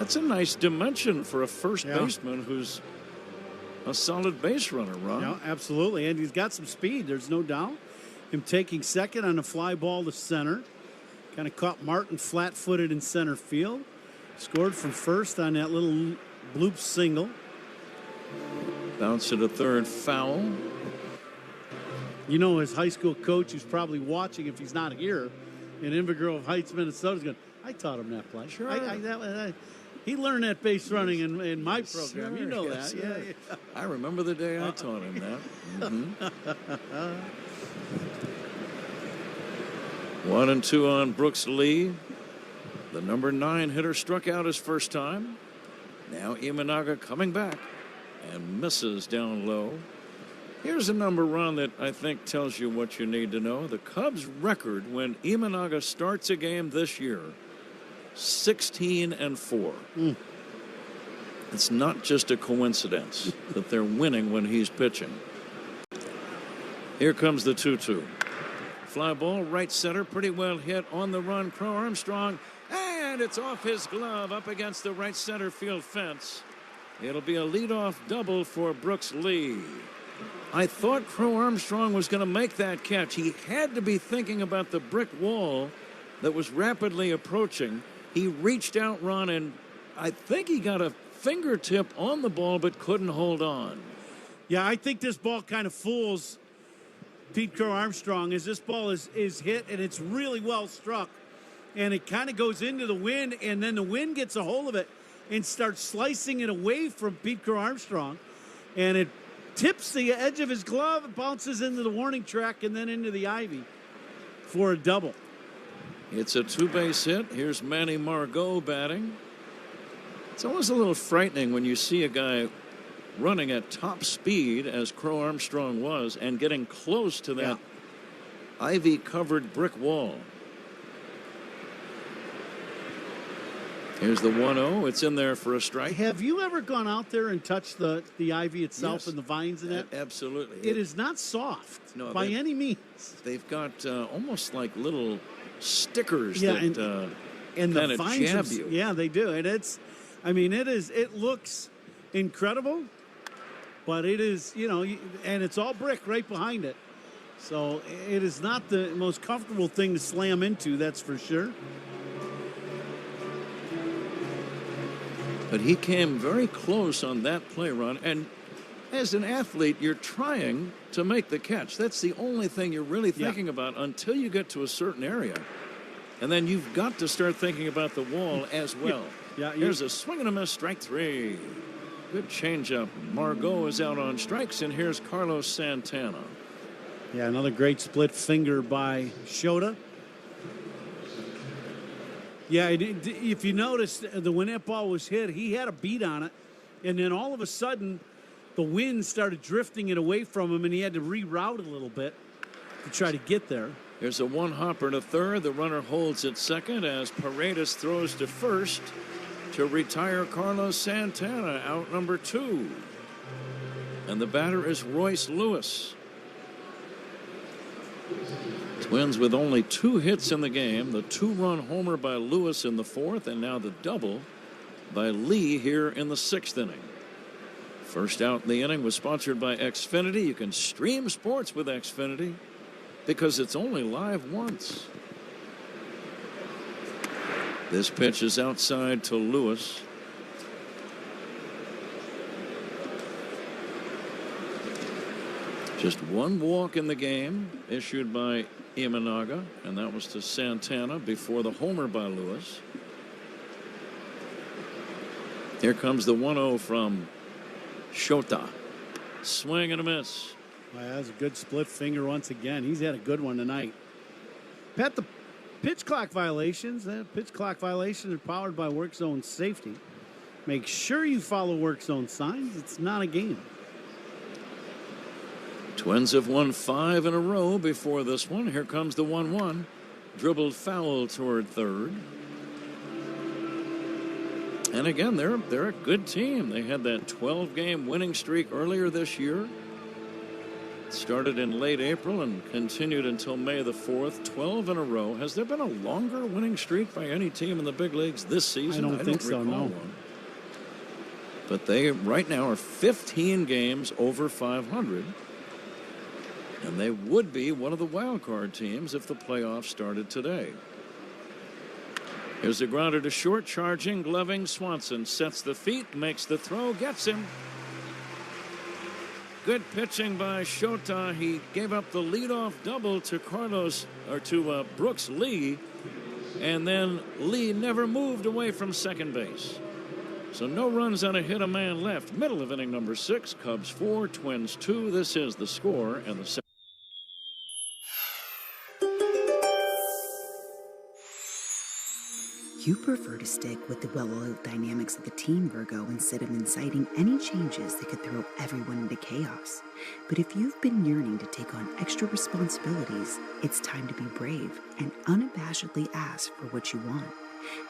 That's a nice dimension for a first baseman who's a solid base runner, Ron. Yeah, absolutely. And he's got some speed, there's no doubt. Him taking second on a fly ball to center. Kind of caught Martin flat-footed in center field. Scored from first on that little bloop single. Bounce to the third, foul. You know, his high school coach, who's probably watching if he's not here, in Inver Grove Heights, Minnesota, is going, I taught him that play. Sure. He learned that base running in my program. You know that. Yeah. I remember the day I taught him that. Mm-hmm. 1-2 on Brooks Lee. The number 9 hitter struck out his first time. Now Imanaga coming back and misses down low. Here's a number, Ron, that I think tells you what you need to know. The Cubs record when Imanaga starts a game this year, 16-4. It's not just a coincidence that they're winning when he's pitching. Here comes the 2-2. Fly ball, right center, pretty well hit on the run. Crow Armstrong, and it's off his glove up against the right center field fence. It'll be a leadoff double for Brooks Lee. I thought Crow Armstrong was going to make that catch. He had to be thinking about the brick wall that was rapidly approaching. He reached out, Ron, and I think he got a fingertip on the ball but couldn't hold on. Yeah, I think this ball kind of fools Pete Crow Armstrong as this ball is hit, and it's really well struck. And it kind of goes into the wind, and then the wind gets a hold of it and starts slicing it away from Pete Crow Armstrong. And it tips the edge of his glove, and bounces into the warning track and then into the ivy for a double. It's a 2-base hit. Here's Manny Margot batting. It's always a little frightening when you see a guy running at top speed, as Crow Armstrong was, and getting close to that ivy-covered brick wall. Here's the 1-0. It's in there for a strike. Have you ever gone out there and touched the ivy itself Yes. and the vines in it? Absolutely. It is not soft by any means. They've got almost like little stickers and that the kind of vines jab you. Yeah, they do. And it looks incredible, but it is, and it's all brick right behind it. So it is not the most comfortable thing to slam into, that's for sure. But he came very close on that play run. And as an athlete, you're trying to make the catch. That's the only thing you're really thinking about until you get to a certain area. And then you've got to start thinking about the wall as well. Here's a swing and a miss, strike 3. Good changeup. Margot is out on strikes, and here's Carlos Santana. Yeah, another great split finger by Shota. Yeah, if you noticed, when that ball was hit, he had a beat on it, and then all of a sudden, the wind started drifting it away from him, and he had to reroute a little bit to try to get there. There's a one-hopper to third. The runner holds at second as Paredes throws to first to retire Carlos Santana, out number 2. And the batter is Royce Lewis. Twins with only 2 hits in the game. The 2-run homer by Lewis in the 4th, and now the double by Lee here in the 6th inning. First out in the inning was sponsored by Xfinity. You can stream sports with Xfinity because it's only live once. This pitch is outside to Lewis. Just 1 walk in the game issued by Imanaga, and that was to Santana before the homer by Lewis. Here comes the 1-0 from Shota. Swing and a miss. Well, that's a good split finger once again. He's had a good one tonight. Pat, the pitch clock violations. Pitch clock violations are powered by Work Zone Safety. Make sure you follow Work Zone signs. It's not a game. Twins have won 5 in a row before this one. Here comes the 1-1. Dribbled foul toward third. And again, they're a good team. They had that 12-game winning streak earlier this year. Started in late April and continued until May the 4th, 12 in a row. Has there been a longer winning streak by any team in the big leagues this season? I don't think so, no. One. But they right now are 15 games over 500. And they would be one of the wild card teams if the playoffs started today. Here's a grounder to short, charging, gloving. Swanson sets the feet, makes the throw, gets him. Good pitching by Shota. He gave up the leadoff double to Brooks Lee, and then Lee never moved away from second base. So no runs on a hit, a man left. Middle of inning number 6. Cubs 4, Twins 2. This is the score and the second. You prefer to stick with the well-oiled dynamics of the team, Virgo, instead of inciting any changes that could throw everyone into chaos. But if you've been yearning to take on extra responsibilities, it's time to be brave and unabashedly ask for what you want.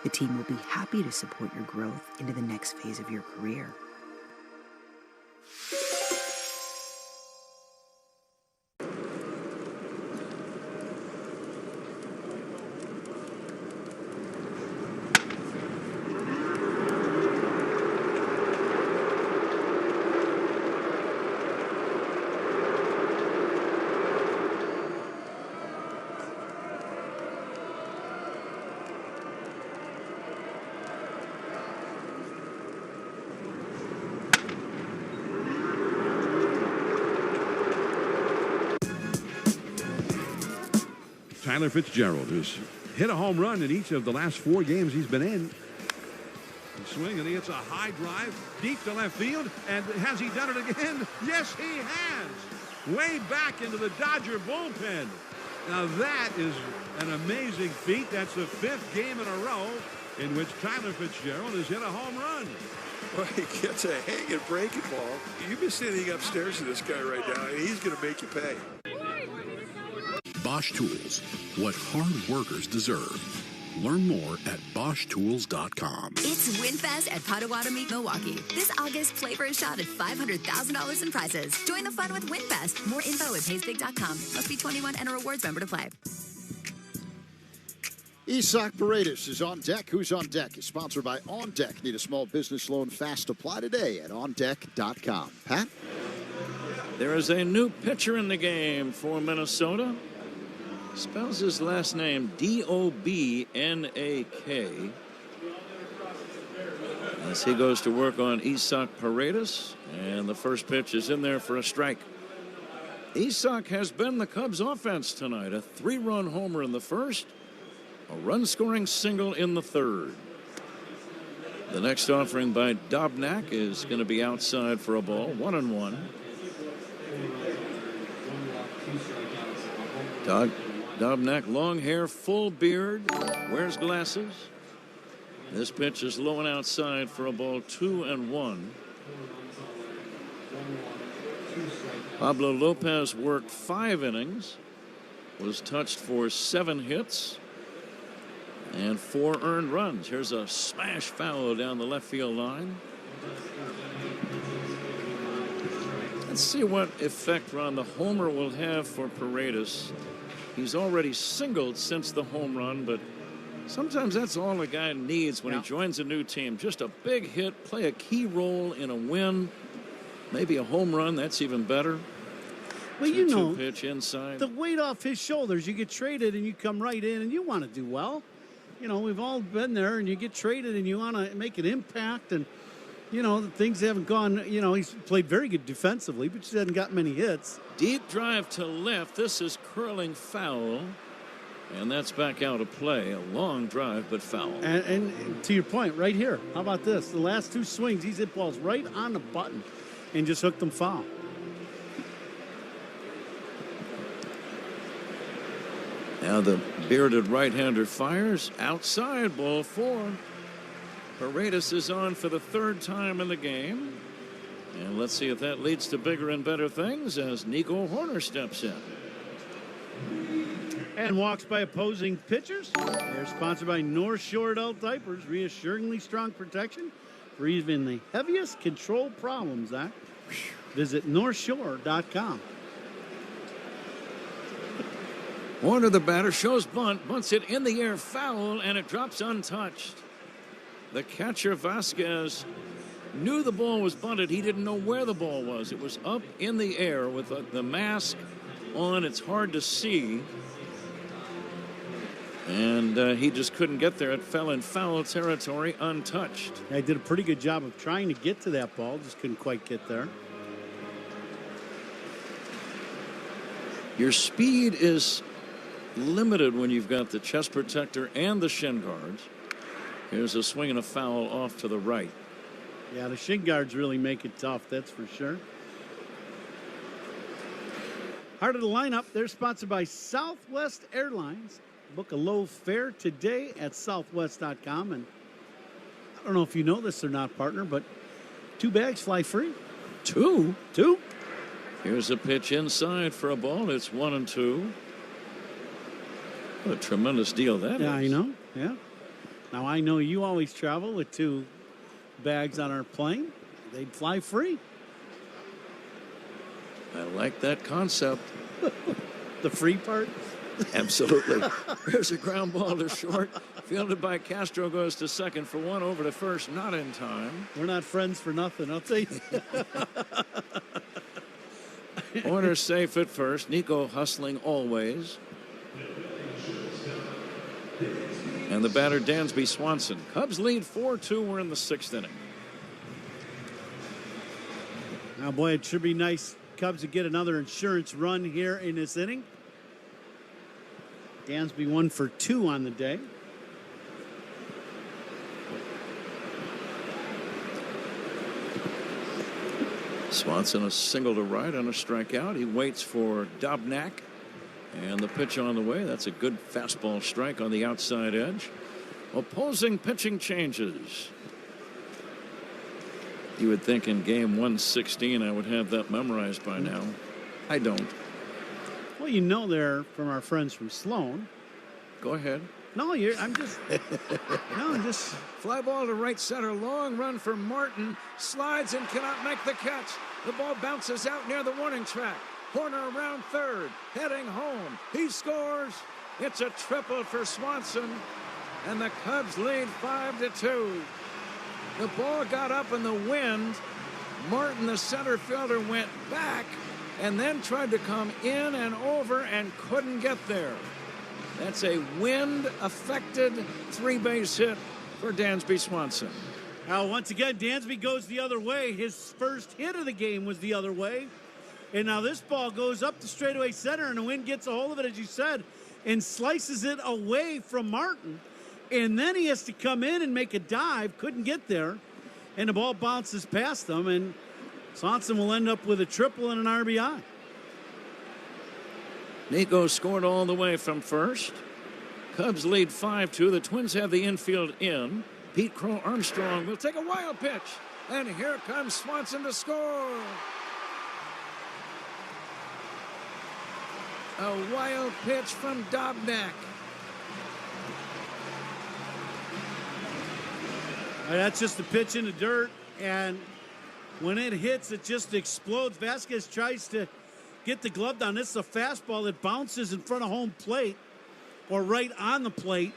The team will be happy to support your growth into the next phase of your career. Tyler Fitzgerald, who's hit a home run in each of the last 4 games he's been in. Swing, and he hits a high drive deep to left field. And has he done it again? Yes, he has. Way back into the Dodger bullpen. Now that is an amazing feat. That's the 5th game in a row in which Tyler Fitzgerald has hit a home run. Well, he gets a hanging breaking ball. You've been sitting upstairs to this guy right now, and he's going to make you pay. Bosch Tools, what hard workers deserve. Learn more at BoschTools.com. It's WinFest at Potawatomi, Milwaukee. This August, play for a shot at $500,000 in prizes. Join the fun with WinFest. More info at PaysBig.com. Must be 21 and a rewards member to play. Isak Paredes is on deck. Who's on deck is sponsored by On Deck. Need a small business loan fast? Apply today at OnDeck.com. Pat? There is a new pitcher in the game for Minnesota. Spells his last name D-O-B-N-A-K. As he goes to work on Isak Paredes, and the first pitch is in there for a strike. Isak has been the Cubs' offense tonight. A 3-run homer in the first, a run-scoring single in the third. The next offering by Dobnak is going to be outside for a ball, 1-1. Dobnak, long hair, full beard, wears glasses. This pitch is low and outside for a ball, 2-1. Pablo Lopez worked 5 innings, was touched for 7 hits and 4 earned runs. Here's a smash foul down the left field line. Let's see what effect Ron the homer will have for Paredes. He's already singled since the home run, but sometimes that's all a guy needs when he joins a new team. Just a big hit, play a key role in a win, maybe a home run. That's even better. Well, you know, pitch inside. The weight off his shoulders. You get traded and you come right in and you want to do well. You know, we've all been there, and you get traded and you want to make an impact, and you know, things haven't gone, you know, he's played very good defensively, but he hasn't got many hits. Deep drive to left. This is curling foul. And that's back out of play. A long drive, but foul. And to your point, right here, how about this? The last 2 swings, he's hit balls right on the button and just hooked them foul. Now the bearded right-hander fires. Outside, ball 4. Paredes is on for the 3rd time in the game. And let's see if that leads to bigger and better things as Nico Horner steps in. And walks by opposing pitchers. They're sponsored by North Shore Adult Diapers. Reassuringly strong protection for even the heaviest control problems, Zach. Visit NorthShore.com. Warner, the batter, shows bunt, bunts it in the air, foul, and it drops untouched. The catcher, Vasquez, knew the ball was bunted. He didn't know where the ball was. It was up in the air with the mask on. It's hard to see. And he just couldn't get there. It fell in foul territory, untouched. I did a pretty good job of trying to get to that ball. Just couldn't quite get there. Your speed is limited when you've got the chest protector and the shin guards. Here's a swing and a foul off to the right. Yeah, the shin guards really make it tough, that's for sure. Heart of the lineup, they're sponsored by Southwest Airlines. Book a low fare today at southwest.com. And I don't know if you know this or not, partner, but 2 bags fly free. Two? Two. Here's a pitch inside for a ball. It's 1-2. What a tremendous deal that is. Yeah, I know. Yeah. Now, I know you always travel with 2 bags on our plane. They'd fly free. I like that concept. The free part? Absolutely. There's a ground ball to short. Fielded by Castro, goes to second for 1, over to first, not in time. We're not friends for nothing, I'll tell you. Horner safe at first. Nico hustling always. And the batter, Dansby Swanson. Cubs lead 4-2. We're in the 6th inning. Now, boy, it should be nice. Cubs to get another insurance run here in this inning. Dansby 1 for 2 on the day. Swanson a single to right on a strikeout. He waits for Dobnak. And the pitch on the way. That's a good fastball strike on the outside edge. Opposing pitching changes. You would think in game 116 I would have that memorized by now. I don't. Well, you know they're from our friends from Sloan. Go ahead. No, I'm just. Fly ball to right center. Long run for Martin. Slides and cannot make the catch. The ball bounces out near the warning track. Horner around third, heading home. He scores. It's a triple for Swanson, and the Cubs lead 5-2. The ball got up in the wind. Martin, the center fielder, went back and then tried to come in and over and couldn't get there. That's a wind-affected 3-base hit for Dansby Swanson. Now, once again, Dansby goes the other way. His first hit of the game was the other way. And now this ball goes up the straightaway center, and the wind gets a hold of it, as you said, and slices it away from Martin. And then he has to come in and make a dive. Couldn't get there. And the ball bounces past them, and Swanson will end up with a triple and an RBI. Nico scored all the way from first. Cubs lead 5-2. The Twins have the infield in. Pete Crow Armstrong will take a wild pitch. And here comes Swanson to score. A wild pitch from Dobnak. That's just a pitch in the dirt, and when it hits, it just explodes. Vasquez tries to get the glove down. This is a fastball that bounces in front of home plate or right on the plate,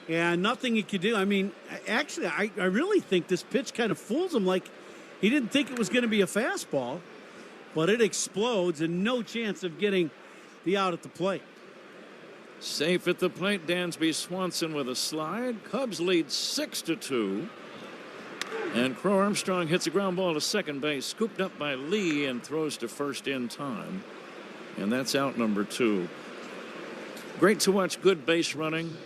and nothing he could do. I mean, actually, I really think this pitch kind of fools him. Like, he didn't think it was going to be a fastball, but it explodes and no chance of getting the out at the plate. Safe at the plate, Dansby Swanson with a slide. Cubs lead 6-2. And Crow Armstrong hits a ground ball to second base, scooped up by Lee, and throws to first in time. And that's out number 2. Great to watch good base running.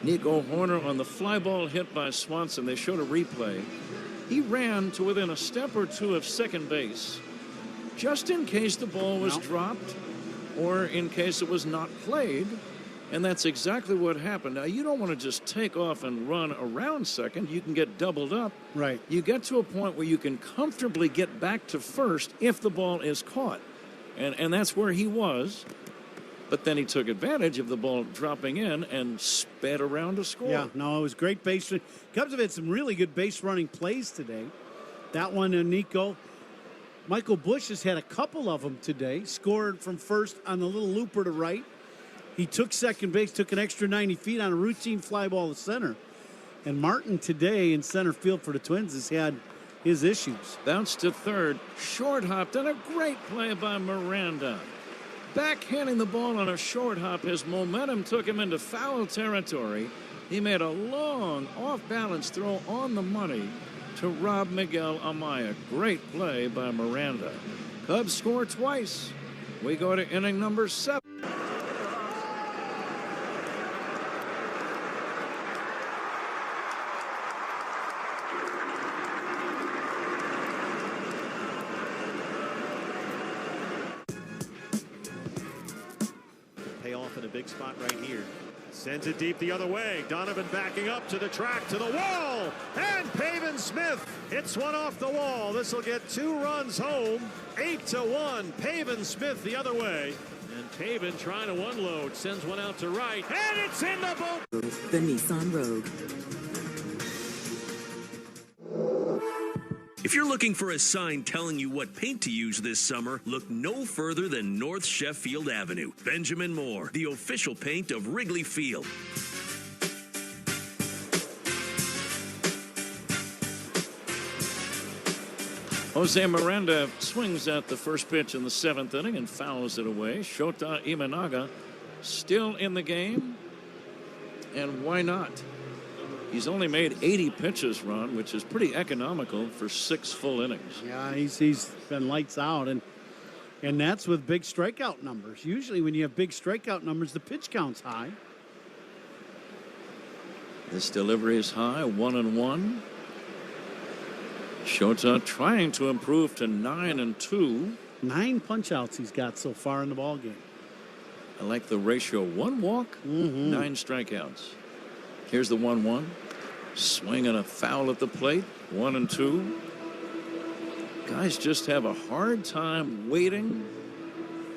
Nico Horner on the fly ball hit by Swanson. They showed a replay. He ran to within a step or two of second base, just in case the ball was dropped or in case it was not played. And that's exactly what happened. Now, you don't want to just take off and run around second. You can get doubled up. Right. You get to a point where you can comfortably get back to first if the ball is caught. And that's where he was. But then he took advantage of the ball dropping in and sped around to score. Yeah, no, it was great base running. Cubs have had some really good base running plays today. That one, Nico. Michael Busch has had a couple of them today. Scored from first on the little looper to right. He took second base, took an extra 90 feet on a routine fly ball to center. And Martin today in center field for the Twins has had his issues. Bounced to third, short hopped, and a great play by Miranda. Backhanding the ball on a short hop, his momentum took him into foul territory. He made a long off-balance throw on the money to rob Miguel Amaya. Great play by Miranda. Cubs score twice. We go to inning number 7. Payoff in a big spot right here. Sends it deep the other way. Donovan backing up to the track, to the wall. And Pavin Smith hits one off the wall. This will get 2 runs home. 8-1. Pavin Smith the other way. And Pavin trying to unload. Sends one out to right. And it's in the boat. The Nissan Rogue. If you're looking for a sign telling you what paint to use this summer, look no further than North Sheffield Avenue. Benjamin Moore, the official paint of Wrigley Field. Jose Miranda swings at the first pitch in the 7th inning and fouls it away. Shota Imanaga still in the game. And why not? He's only made 80 pitches, Ron, which is pretty economical for 6 full innings. Yeah, he's been lights out, and that's with big strikeout numbers. Usually when you have big strikeout numbers, the pitch count's high. This delivery is high, 1-1. Shota trying to improve to 9-2. 9 punch-outs he's got so far in the ball game. I like the ratio. 1 walk, 9 strikeouts. Here's the 1-1. Swing and a foul at the plate. 1-2. Guys just have a hard time waiting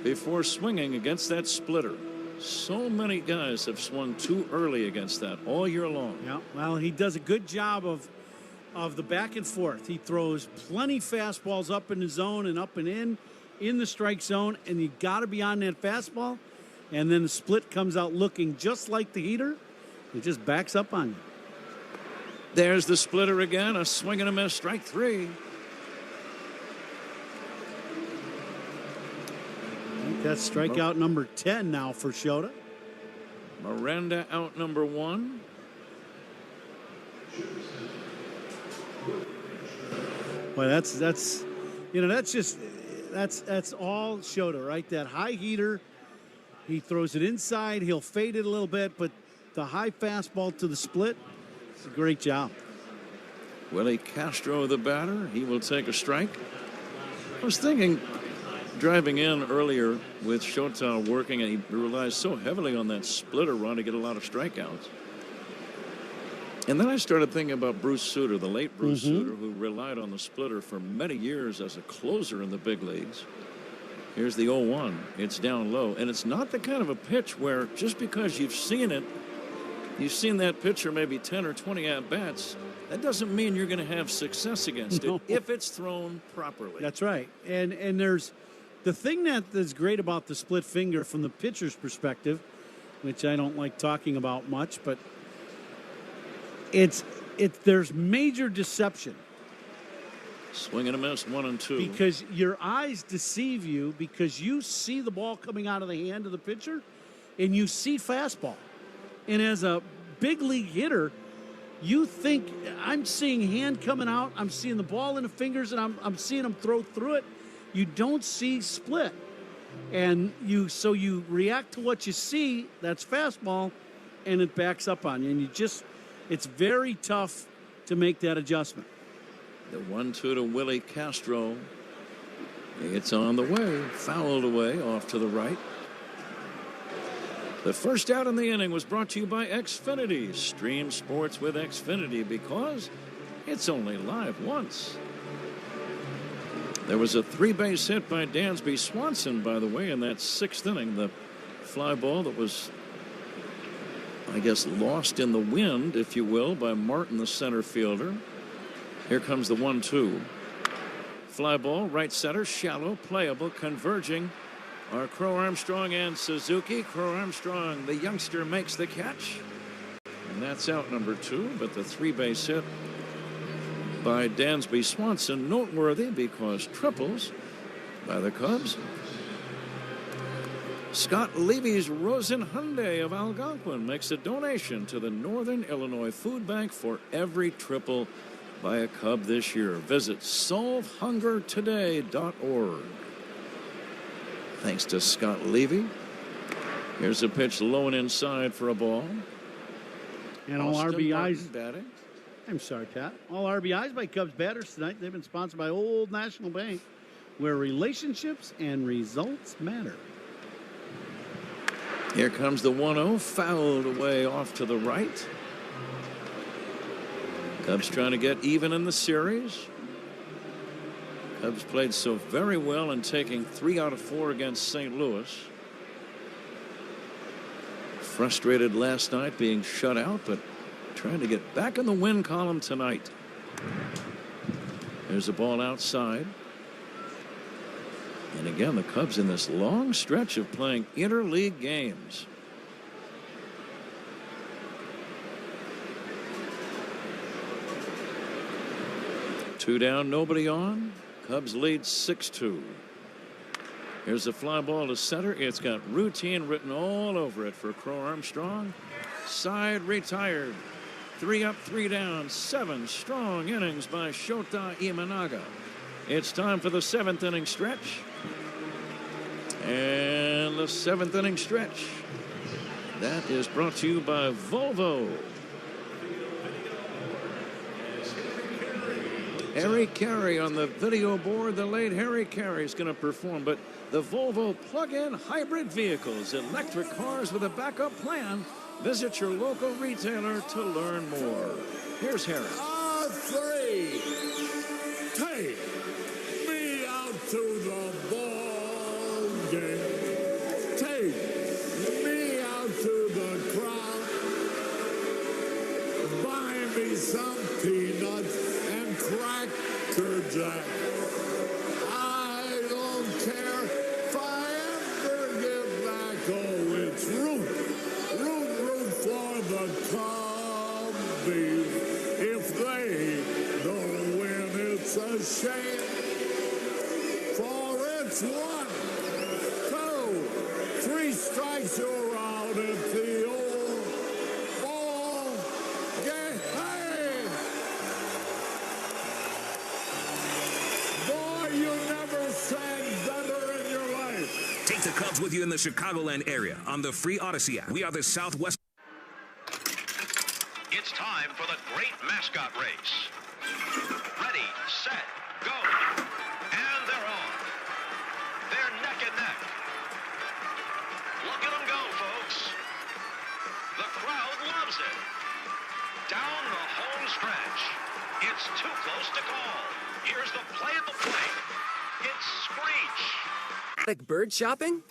before swinging against that splitter. So many guys have swung too early against that all year long. Yeah, well, he does a good job of the back and forth. He throws plenty fastballs up in the zone and up and in the strike zone, and you got to be on that fastball. And then the split comes out looking just like the heater. It just backs up on you. There's the splitter again. A swing and a miss. Strike 3. I think that's strikeout number 10 now for Shota. Miranda out number 1. Well, that's all Shota, right? That high heater. He throws it inside. He'll fade it a little bit, but the high fastball to the split, it's a great job. Willi Castro, the batter, he will take a strike. I was thinking, driving in earlier with Shota working, and he relies so heavily on that splitter run to get a lot of strikeouts. And then I started thinking about Bruce Sutter, the late Bruce Sutter, who relied on the splitter for many years as a closer in the big leagues. Here's the 0-1. It's down low. And it's not the kind of a pitch where just because you've seen it, you've seen that pitcher maybe 10 or 20 at-bats, that doesn't mean you're going to have success against it if it's thrown properly. That's right. And there's the thing that is great about the split finger from the pitcher's perspective, which I don't like talking about much, but there's major deception. Swing and a miss, 1-2. Because your eyes deceive you because you see the ball coming out of the hand of the pitcher and you see fastball. And as a big league hitter, you think, I'm seeing hand coming out, I'm seeing the ball in the fingers, and I'm seeing him throw through it. You don't see split. And so you react to what you see, that's fastball, and it backs up on you. And it's very tough to make that adjustment. The 1-2 to Willi Castro. It's on the way, fouled away off to the right. The first out in the inning was brought to you by Xfinity. Stream sports with Xfinity because it's only live once. There was a 3-base hit by Dansby Swanson, by the way, in that 6th inning. The fly ball that was, I guess, lost in the wind, if you will, by Martin, the center fielder. Here comes the 1-2. fly ball, right center, shallow, playable, converging are Crow Armstrong and Suzuki. Crow Armstrong, the youngster, makes the catch. And that's out number 2, but the 3-base hit by Dansby Swanson noteworthy because triples by the Cubs. Scott Levy's Rosen Hyundai of Algonquin makes a donation to the Northern Illinois Food Bank for every triple by a Cub this year. Visit solvehungertoday.org. Thanks to Scott Levy. Here's a pitch low and inside for a ball. And all RBIs. Batting. I'm sorry, Pat. All RBIs by Cubs batters tonight. They've been sponsored by Old National Bank, where relationships and results matter. Here comes the 1-0, fouled away off to the right. Cubs trying to get even in the series. Cubs played so very well in taking 3 out of 4 against St. Louis. Frustrated last night being shut out, but trying to get back in the win column tonight. There's a ball outside. And again, the Cubs in this long stretch of playing interleague games. Two down, nobody on. Cubs lead 6-2. Here's a fly ball to center. It's got routine written all over it for Crow Armstrong. Side retired. 3 up, 3 down. 7 strong innings by Shota Imanaga. It's time for the 7th inning stretch. And the 7th inning stretch. That is brought to you by Volvo. Harry Carey on the video board. The late Harry Carey is going to perform. But the Volvo plug-in hybrid vehicles, electric cars with a backup plan. Visit your local retailer to learn more. Here's Harry. R3. Take me out to the ball game. Take me out to the crowd. Buy me some peanuts and Cracker Jack. I don't care if I ever get back. Oh, it's root for the Cubbies. If they don't win, it's a shame. For it's 1, 2, 3 strikes, you're out at the old ball game. Hey! Boy, you never sang better in your life. Take the Cubs with you in the Chicagoland area on the free Odyssey app. We are the Southwest. It's time for the great mascot race. Ready, set, go. And they're on. They're neck and neck. Look at them go, folks. The crowd loves it. Down the home stretch. It's too close to call. Here's the play at the plate. It's Screech. Like bird shopping?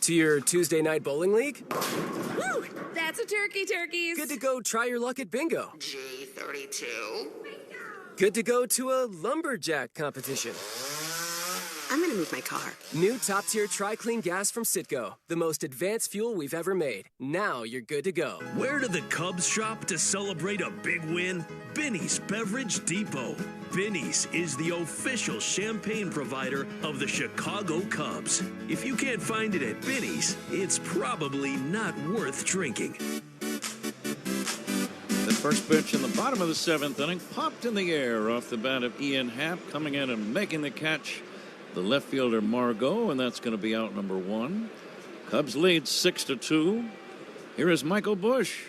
To your Tuesday night bowling league? Woo! That's a turkeys. Good to go try your luck at bingo. G32. Good to go to a lumberjack competition. I'm gonna move my car. New top-tier Tri-Clean gas from Citgo. The most advanced fuel we've ever made. Now you're good to go. Where do the Cubs shop to celebrate a big win? Binny's Beverage Depot. Binny's is the official champagne provider of the Chicago Cubs. If you can't find it at Binny's, it's probably not worth drinking. The first pitch in the bottom of the 7th inning popped in the air off the bat of Ian Happ, coming in and making the catch. The left fielder Margot, and that's going to be out number 1. Cubs lead 6-2. Here is Michael Busch.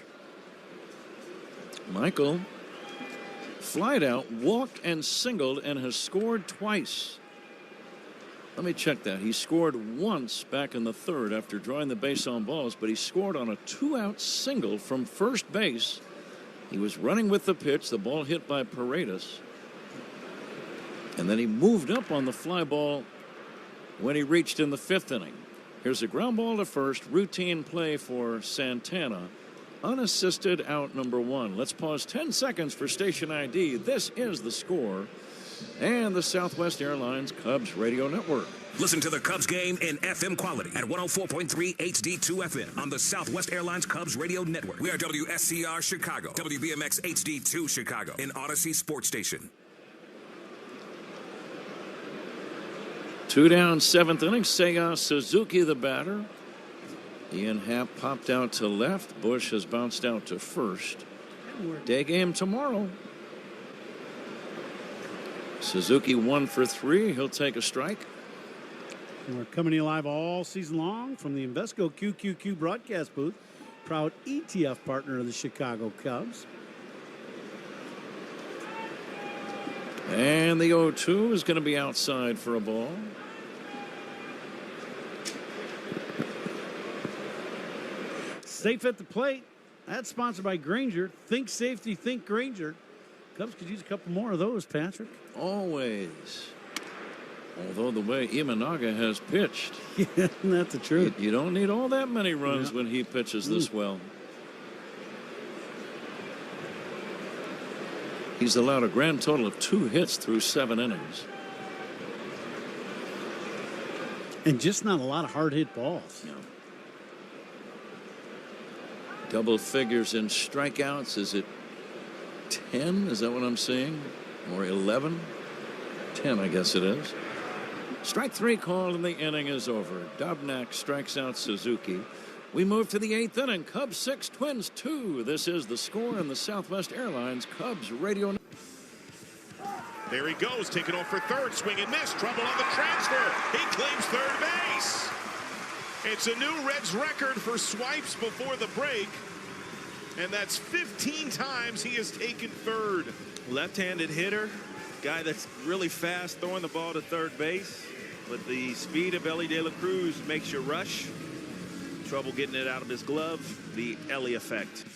Michael flied out, walked and singled, and has scored twice. Let me check that. He scored once back in the 3rd after drawing the base on balls, but he scored on a 2-out single from first base. He was running with the pitch. The ball hit by Paredes. And then he moved up on the fly ball when he reached in the 5th inning. Here's a ground ball to first. Routine play for Santana. Unassisted out number 1. Let's pause 10 seconds for station ID. This is the score. and the Southwest Airlines Cubs Radio Network. Listen to the Cubs game in FM quality at 104.3 HD2 FM on the Southwest Airlines Cubs Radio Network. We are WSCR Chicago, WBMX HD2 Chicago, an Odyssey sports station. 2 down, 7th inning. Seiya Suzuki, the batter. Ian Happ popped out to left. Bush has bounced out to first. Day game tomorrow. Suzuki 1 for 3. He'll take a strike. And we're coming to you live all season long from the Invesco QQQ broadcast booth. Proud ETF partner of the Chicago Cubs. And the 0-2 is going to be outside for a ball. Safe at the plate. That's sponsored by Granger. Think safety, think Granger. Cubs could use a couple more of those, Patrick. Always. Although the way Imanaga has pitched. Yeah, that's the truth. You don't need all that many runs when he pitches this well. He's allowed a grand total of 2 hits through 7 innings. And just not a lot of hard hit balls. Yeah. Double figures in strikeouts. Is it 10? Is that what I'm seeing? Or 11? 10, I guess it is. Strike 3 called and the inning is over. Dobnak strikes out Suzuki. We move to the 8th inning. Cubs 6, Twins 2. This is the score in the Southwest Airlines Cubs Radio. There he goes, taking off for third. Swing and miss. Trouble on the transfer. He claims third base. It's a new Reds record for swipes before the break. And that's 15 times he has taken third. Left-handed hitter. Guy that's really fast throwing the ball to third base. But the speed of Elly De La Cruz makes you rush. Trouble getting it out of his glove. The Elly effect.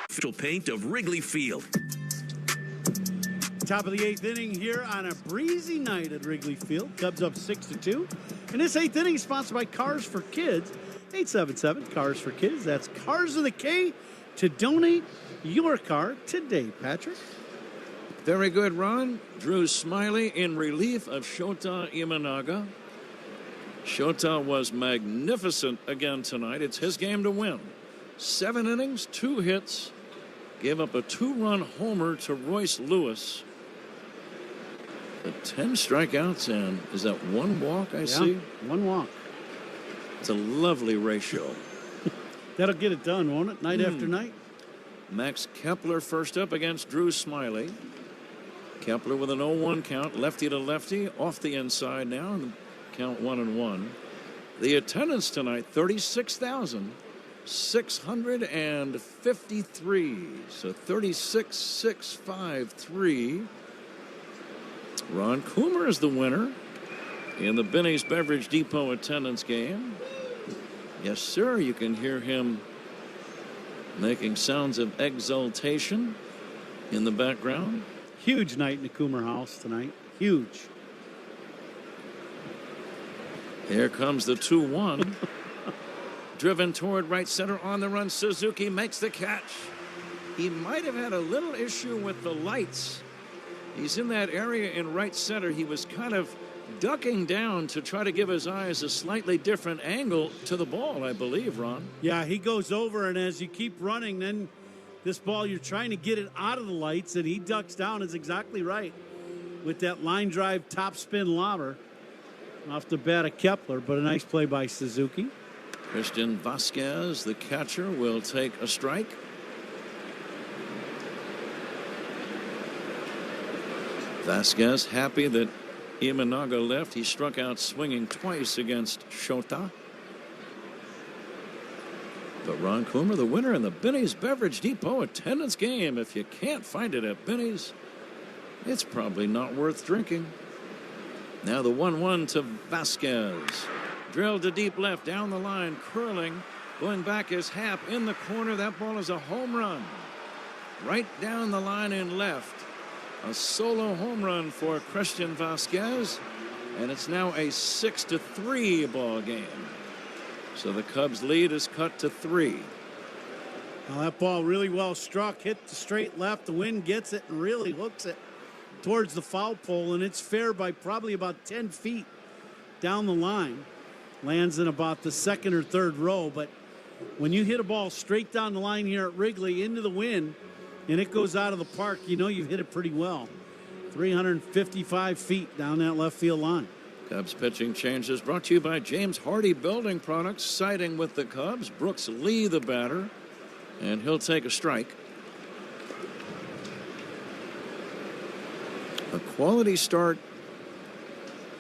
Official paint of Wrigley Field. Top of the 8th inning here on a breezy night at Wrigley Field. Cubs up 6-2. And this 8th inning is sponsored by Cars for Kids. 877 Cars for Kids. That's Cars with a K to donate your car today, Patrick. Very good, Ron. Drew Smyly in relief of Shota Imanaga. Shota was magnificent again tonight. It's his game to win. 7 innings, 2 hits. Gave up a 2-run homer to Royce Lewis. 10 strikeouts, and is that 1 walk I see? 1 walk. It's a lovely ratio. That'll get it done, won't it? Night after night. Max Kepler first up against Drew Smyly. Kepler with an 0-1 count, lefty to lefty, off the inside now, and count 1-1. The attendance tonight, 36,653. So 36,653. Ron Coomer is the winner in the Benny's Beverage Depot attendance game. Yes, sir. You can hear him making sounds of exultation in the background. Huge night in the Coomer house tonight. Huge. Here comes the 2-1. Driven toward right center on the run. Suzuki makes the catch. He might have had a little issue with the lights. He's in that area in right center. He was kind of ducking down to try to give his eyes a slightly different angle to the ball, I believe, Ron. Yeah, he goes over, and as you keep running, then this ball, you're trying to get it out of the lights, and he ducks down. Is exactly right with that line drive top spin lobber off the bat of Kepler, but a nice play by Suzuki. Christian Vasquez, the catcher, will take a strike. Vasquez happy that Imanaga left. He struck out swinging twice against Shota. But Ron Coomer, the winner in the Benny's Beverage Depot attendance game. If you can't find it at Benny's, it's probably not worth drinking. Now the 1-1 to Vasquez. Drilled to deep left, down the line, curling. Going back is Happ in the corner. That ball is a home run. Right down the line in left. A solo home run for Christian Vasquez, and it's now a 6-3 ball game. So the Cubs lead is cut to 3. Well, that ball really well struck, hit the straight left. The wind gets it and really hooks it towards the foul pole, and it's fair by probably about 10 feet down the line. Lands in about the second or third row, but when you hit a ball straight down the line here at Wrigley into the wind and it goes out of the park, you know you've hit it pretty well. 355 feet down that left field line. Cubs pitching change is brought to you by James Hardy Building Products, siding with the Cubs. Brooks Lee, the batter, and he'll take a strike. A quality start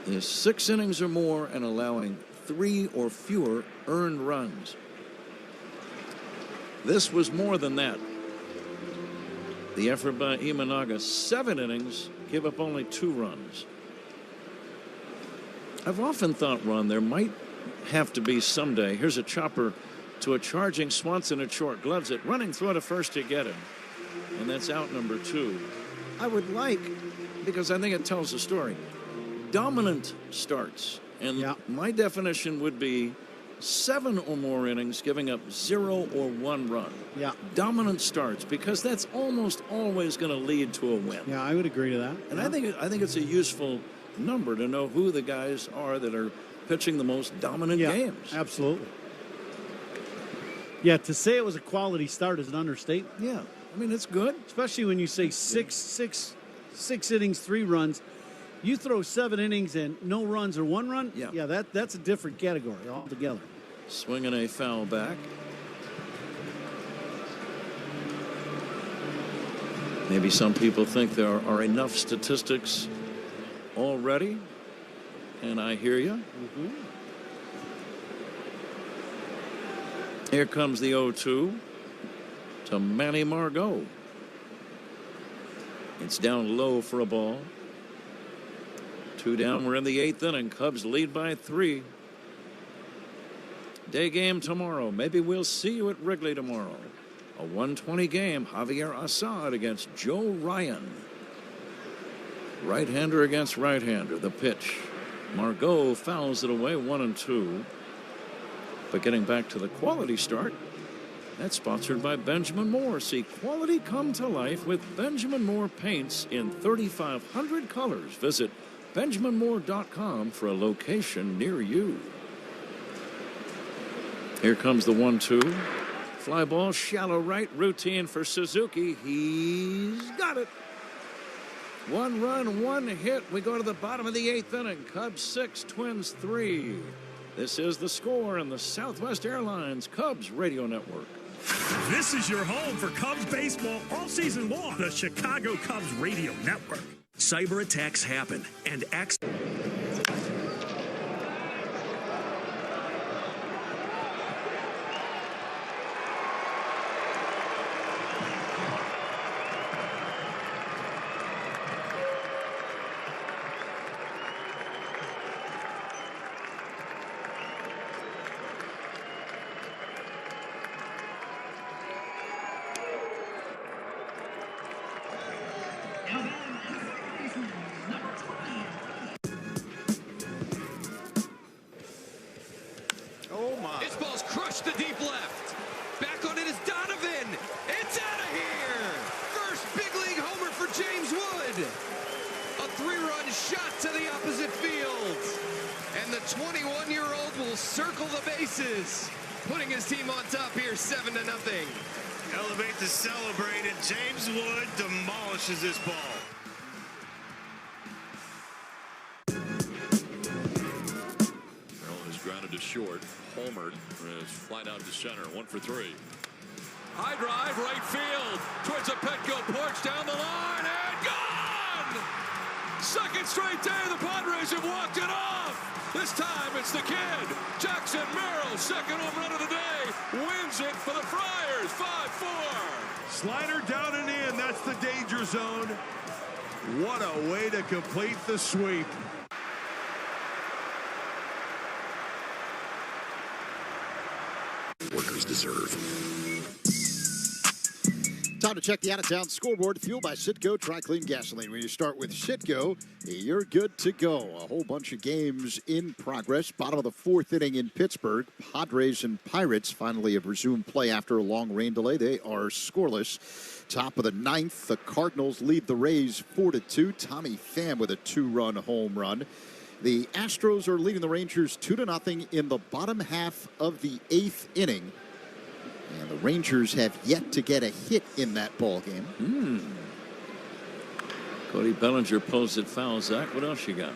is 6 innings or more and allowing 3 or fewer earned runs. This was more than that. The effort by Imanaga, 7 innings, give up only 2 runs. I've often thought, Ron, there might have to be someday. Here's a chopper to a charging Swanson at short. Gloves it, running through to first to get him. And that's out number 2. I would like, because I think it tells the story, dominant starts. And my definition would be 7 or more innings, giving up 0 or 1 run. Yeah. Dominant starts, because that's almost always going to lead to a win. Yeah, I would agree to that. And I think it's a useful number to know who the guys are that are pitching the most dominant games. Absolutely. Yeah, to say it was a quality start is an understatement. Yeah, I mean, it's good. Especially when you say six innings, 3 runs. You throw 7 innings and no runs or 1 run, that's a different category altogether. Swinging a foul back. Maybe some people think there are enough statistics already, and I hear you. Mm-hmm. Here comes the 0-2 to Manny Margot. It's down low for a ball. 2 down. We're in the 8th inning. Cubs lead by 3. Day game tomorrow. Maybe we'll see you at Wrigley tomorrow. A 1:20 game. Javier Assad against Joe Ryan. Right-hander against right-hander. The pitch. Margot fouls it away, 1-2. But getting back to the quality start, that's sponsored by Benjamin Moore. See quality come to life with Benjamin Moore paints in 3,500 colors. Visit BenjaminMoore.com for a location near you. Here comes the 1-2. Fly ball, shallow right, routine for Suzuki. He's got it. 1 run, 1 hit. We go to the bottom of the 8th inning. Cubs 6, Twins 3. This is the score in the Southwest Airlines Cubs Radio Network. This is your home for Cubs baseball all season long. The Chicago Cubs Radio Network. Cyber attacks happen, and This ball's crushed to deep left. Back on it is Donovan. It's out of here. First big league homer for James Wood. A 3-run shot to the opposite field. And the 21-year-old will circle the bases, putting his team on top here 7-0. Elevate to celebrate, and James Wood demolishes this ball. Grounded to short. Homered is flight out to center. 1 for 3. High drive, right field. Towards a Petco porch down the line and gone! Second straight day the Padres have walked it off. This time it's the kid. Jackson Merrill, second home run of the day. Wins it for the Friars. 5-4. Slider down and in. That's the danger zone. What a way to complete the sweep. Workers deserve. Time to check the out-of-town scoreboard. Fueled by Citgo Tri-Clean Gasoline. When you start with Citgo, you're good to go. A whole bunch of games in progress. Bottom of the fourth inning in Pittsburgh. Padres and Pirates finally have resumed play after a long rain delay. They are scoreless. Top of the ninth, the Cardinals lead the Rays 4-2. Tommy Pham with a 2-run home run. The Astros are leading the Rangers 2-0 in the bottom half of the eighth inning. And the Rangers have yet to get a hit in that ball game. Cody Bellinger posted foul. Zach, what else you got?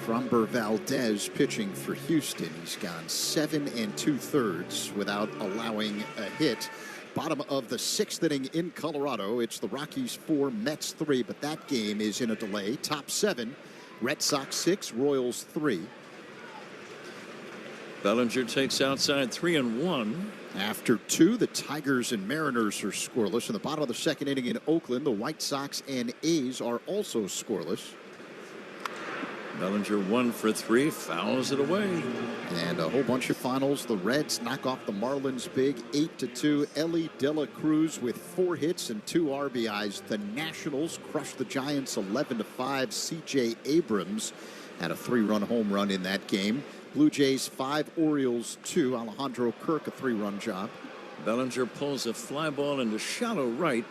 Framber Valdez pitching for Houston. He's gone 7 2/3 without allowing a hit. Bottom of the sixth inning in Colorado. It's the Rockies 4, Mets 3, but that game is in a delay. Top 7, Red Sox 6, Royals 3. Bellinger takes outside 3-1. After 2, the Tigers and Mariners are scoreless. In the bottom of the second inning in Oakland, the White Sox and A's are also scoreless. Bellinger 1 for 3, fouls it away. And a whole bunch of finals. The Reds knock off the Marlins big 8-2. Ellie De La Cruz with 4 hits and 2 RBIs. The Nationals crush the Giants 11-5. C.J. Abrams had a 3-run home run in that game. Blue Jays 5, Orioles 2. Alejandro Kirk a 3-run job. Bellinger pulls a fly ball into shallow right.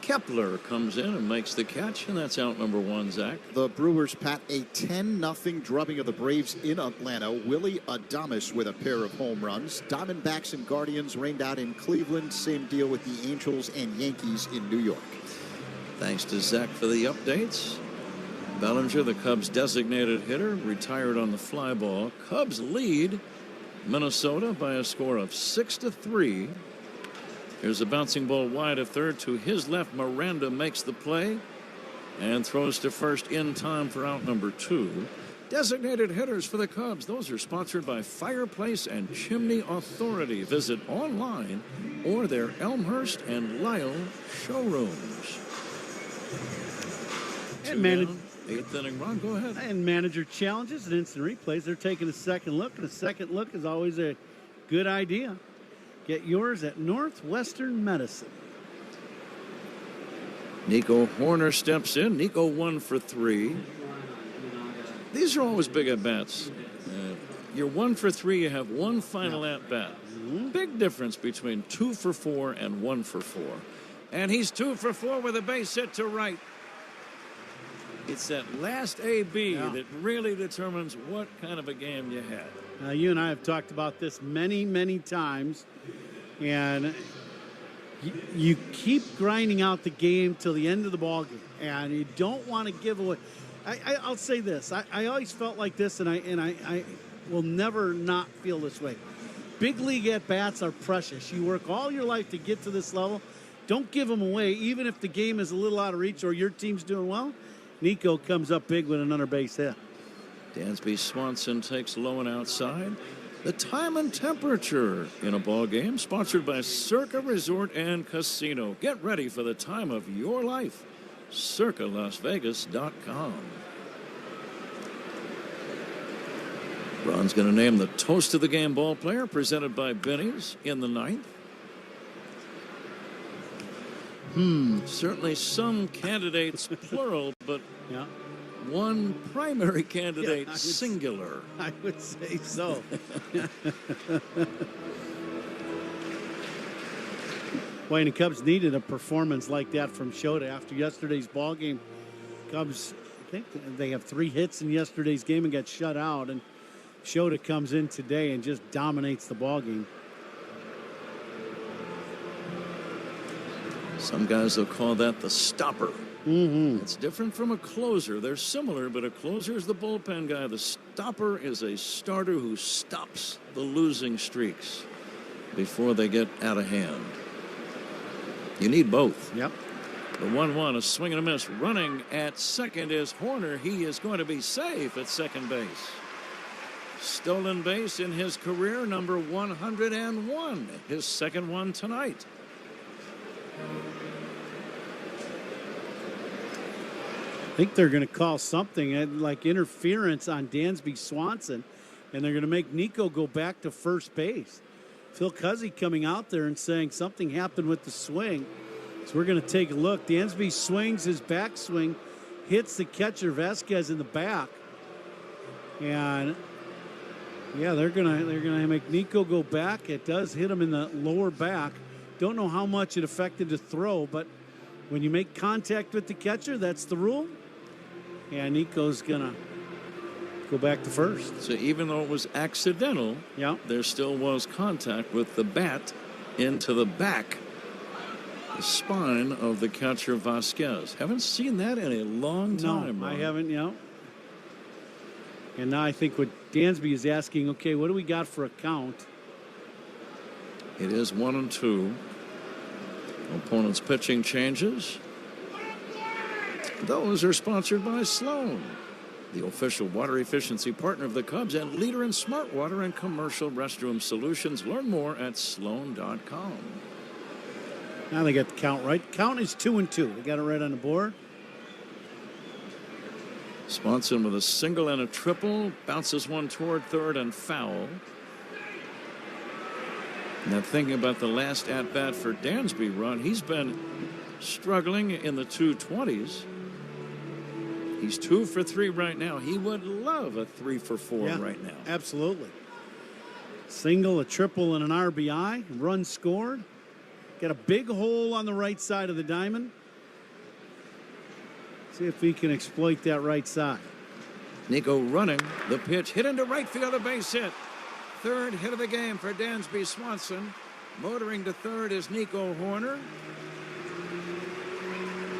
Kepler comes in and makes the catch, and that's out number 1, Zach. The Brewers pat a 10-0 drubbing of the Braves in Atlanta. Willie Adames with a pair of home runs. Diamondbacks and Guardians rained out in Cleveland. Same deal with the Angels and Yankees in New York. Thanks to Zach for the updates. Bellinger, the Cubs' designated hitter, retired on the fly ball. Cubs lead Minnesota by a score of 6-3. Here's a bouncing ball wide of third to his left. Miranda makes the play and throws to first in time for out number 2. Designated hitters for the Cubs. Those are sponsored by Fireplace and Chimney Authority. Visit online or their Elmhurst and Lyle showrooms. And eighth inning run. Go ahead. And manager challenges and instant replays. They're taking a second look, and a second look is always a good idea. Get yours at Northwestern Medicine. Nico Horner steps in. Nico 1 for 3. These are always big at-bats. You're 1 for 3. You have one final at-bat. Big difference between 2 for 4 and 1 for 4. And he's 2 for 4 with a base hit to right. It's that last AB that really determines what kind of a game you had. You and I have talked about this many, many times. And you keep grinding out the game till the end of the ball game. And you don't want to give away. I'll say this. I always felt like this, and I will never not feel this way. Big league at-bats are precious. You work all your life to get to this level. Don't give them away, even if the game is a little out of reach or your team's doing well. Nico comes up big with another base hit. Dansby Swanson takes low and outside. The time and temperature in a ball game sponsored by Circa Resort and Casino. Get ready for the time of your life. CircaLasVegas.com. Ron's going to name the toast of the game ball player presented by Benny's in the ninth. Certainly some candidates plural, but one primary candidate singular. I would say so. Wayne, the Cubs needed a performance like that from Shota after yesterday's ball game. Cubs, I think they have 3 hits in yesterday's game and got shut out, and Shota comes in today and just dominates the ball game. Some guys will call that the stopper. Mm-hmm. It's different from a closer. They're similar, but a closer is the bullpen guy. The stopper is a starter who stops the losing streaks before they get out of hand. You need both. Yep. The 1-1, a swing and a miss. Running at second is Horner. He is going to be safe at second base. Stolen base in his career, number 101. His second one tonight. I think they're going to call something like interference on Dansby Swanson, and they're going to make Nico go back to first base. Phil Cuzzy coming out there and saying something happened with the swing. So we're going to take a look. Dansby swings his backswing, hits the catcher Vasquez in the back, and yeah, they're gonna make Nico go back. It does hit him in the lower back. Don't know how much it affected the throw, but when you make contact with the catcher, that's the rule. And Nico's gonna go back to first. So even though it was accidental, there still was contact with the bat into the back, the spine of the catcher Vasquez. Haven't seen that in a long time. No, I haven't, And now I think what Dansby is asking, okay, what do we got for a count? It is 1-2. Opponent's pitching changes. Those are sponsored by Sloan, the official water efficiency partner of the Cubs and leader in smart water and commercial restroom solutions. Learn more at sloan.com. Now they got the count right. Count is 2-2. They got it right on the board. Swanson with a single and a triple. Bounces one toward third and foul. Now thinking about the last at-bat for Dansby, Ron, he's been struggling in the 220s. He's 2 for 3 right now. He would love a 3 for 4 right now. Absolutely. Single, a triple, and an RBI. Run scored. Got a big hole on the right side of the diamond. See if he can exploit that right side. Nico running. The pitch hit into right field, a base hit. Third hit of the game for Dansby Swanson. Motoring to third is Nico Horner.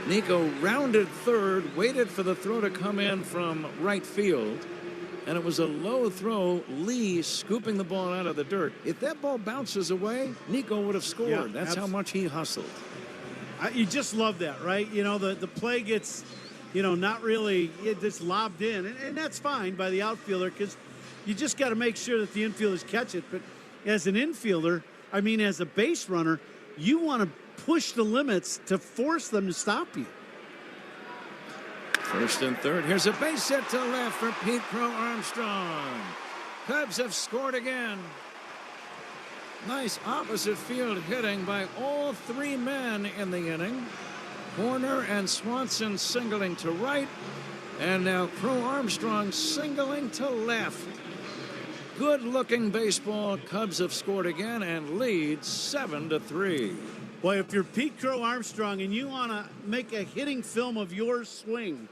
Nico rounded third, waited for the throw to come in from right field, and it was a low throw. Lee scooping the ball out of the dirt. If that ball bounces away, Nico would have scored. Yeah, that's how much he hustled. You just love that, right? The play gets, not really, it just lobbed in, and that's fine by the outfielder because you just got to make sure that the infielders catch it. But as an infielder, as a base runner, you want to push the limits to force them to stop you. First and third. Here's a base hit to left for Pete Crow Armstrong. Cubs have scored again. Nice opposite field hitting by all 3 men in the inning. Horner and Swanson singling to right. And now Crow Armstrong singling to left. Good looking baseball. Cubs have scored again and lead 7-3. Boy, if you're Pete Crow Armstrong and you want to make a hitting film of your swing,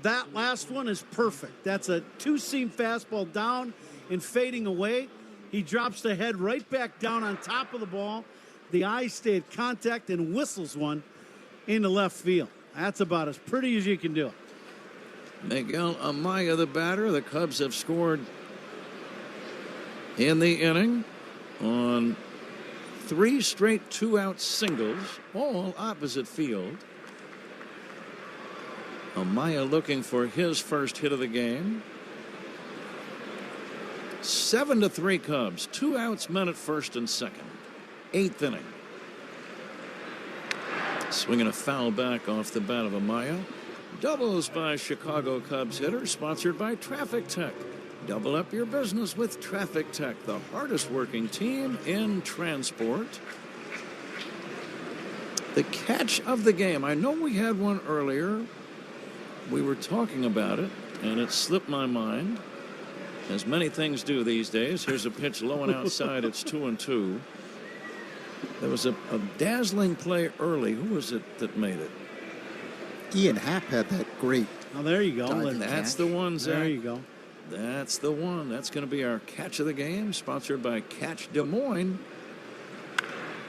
that last one is perfect. That's a 2-seam fastball down and fading away. He drops the head right back down on top of the ball. The eyes stay at contact and whistles one into left field. That's about as pretty as you can do it. Miguel Amaya, the batter. The Cubs have scored in the inning on 3 straight 2-out singles, all opposite field. Amaya looking for his first hit of the game. 7-3 Cubs. 2 outs, men at first and second. 8th inning. Swinging a foul back off the bat of Amaya. Doubles by Chicago Cubs hitter, sponsored by Traffic Tech. Double up your business with Traffic Tech, the hardest working team in transport. The catch of the game. I know we had one earlier. We were talking about it, and it slipped my mind, as many things do these days. Here's a pitch low and outside. It's 2-2. There was a dazzling play early. Who was it that made it? Ian Happ had that great. Oh, there you go. That's the one, Zach. There you go. That's the one. That's going to be our catch of the game, sponsored by Catch Des Moines.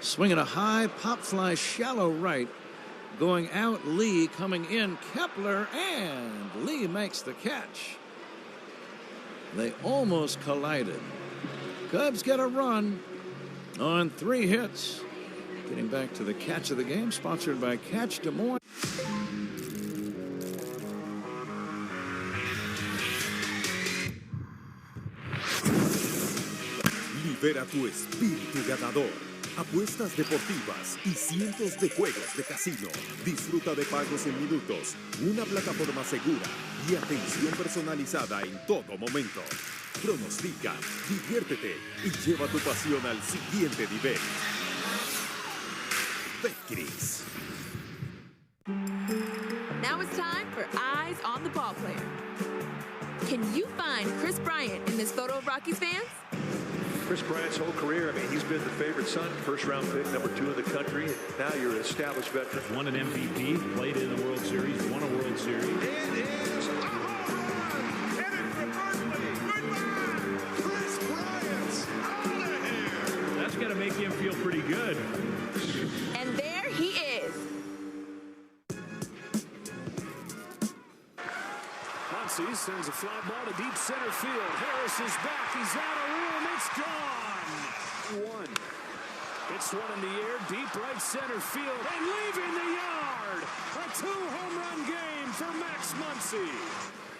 Swinging a high pop fly, shallow right. Going out, Lee coming in, Kepler, and Lee makes the catch. They almost collided. Cubs get a run on 3 hits. Getting back to the catch of the game, sponsored by Catch Des Moines. Libera tu espíritu ganador. Apuestas deportivas y cientos de juegos de casino. Disfruta de pagos en minutos, una plataforma segura y atención personalizada en todo momento. Pronostica, diviértete y lleva tu pasión al siguiente nivel. Betcris. Now it's time for Eyes on the Ball Player. Can you find Chris Bryant in this photo of Rockies fans? Chris Bryant's whole career, he's been the favorite son, first-round pick, number 2 in the country. Now you're an established veteran. Won an MVP, played in the World Series, won a World Series. It is a home run, headed for Berkeley. Goodbye, Chris Bryant's out of here. That's got to make him feel pretty good. And there he is. Muncy sends a fly ball to deep center field. Harris is back. He's out of room. It's gone. 1. It's one in the air, deep right center field, and leaving the yard. A 2-home run game for Max Muncy.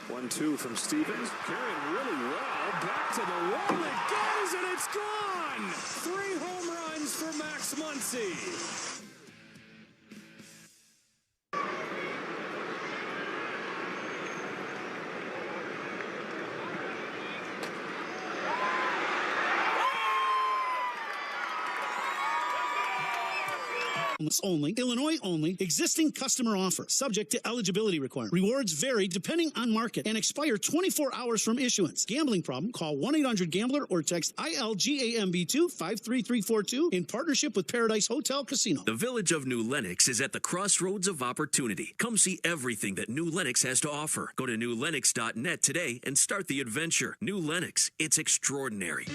1-2 from Stevens. Carrying really well. Back to the wall. It goes, and it's gone. 3 home runs for Max Muncy. Only, Illinois only, existing customer offer, subject to eligibility requirement. Rewards vary depending on market and expire 24 hours from issuance. Gambling problem? Call 1-800-GAMBLER or text ILGAMB2 53342 in partnership with Paradise Hotel Casino. The village of New Lenox is at the crossroads of opportunity. Come see everything that New Lenox has to offer. Go to newlenox.net today and start the adventure. New Lenox, it's extraordinary.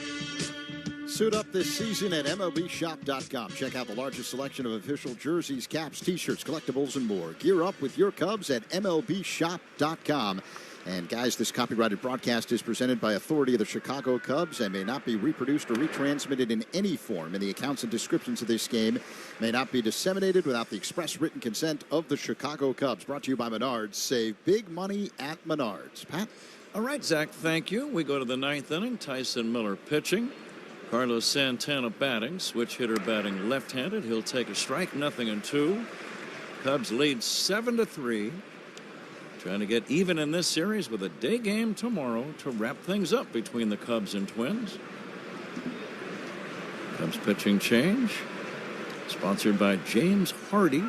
Suit up this season at MLBshop.com. Check out the largest selection of official jerseys, caps, t-shirts, collectibles, and more. Gear up with your Cubs at MLBshop.com. And guys, this copyrighted broadcast is presented by authority of the Chicago Cubs and may not be reproduced or retransmitted in any form. And the accounts and descriptions of this game may not be disseminated without the express written consent of the Chicago Cubs. Brought to you by Menards. Save big money at Menards. Pat? All right, Zach, thank you. We go to the 9th inning. Tyson Miller pitching. Carlos Santana batting, switch hitter batting left-handed. He'll take a strike, 0-2. Cubs lead 7-3. Trying to get even in this series with a day game tomorrow to wrap things up between the Cubs and Twins. Cubs pitching change. Sponsored by James Hardy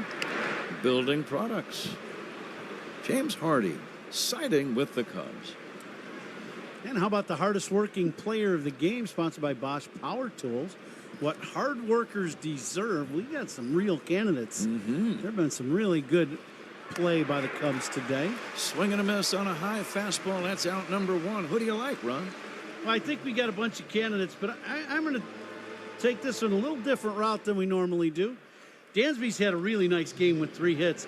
Building Products. James Hardy siding with the Cubs. And how about the hardest working player of the game, sponsored by Bosch Power Tools? What hard workers deserve. We got some real candidates. There have been some really good play by the Cubs today. Swing and a miss on a high fastball. That's out number 1. Who do you like, Ron? Well, I think we got a bunch of candidates, but I'm going to take this one a little different route than we normally do. Dansby's had a really nice game with 3 hits.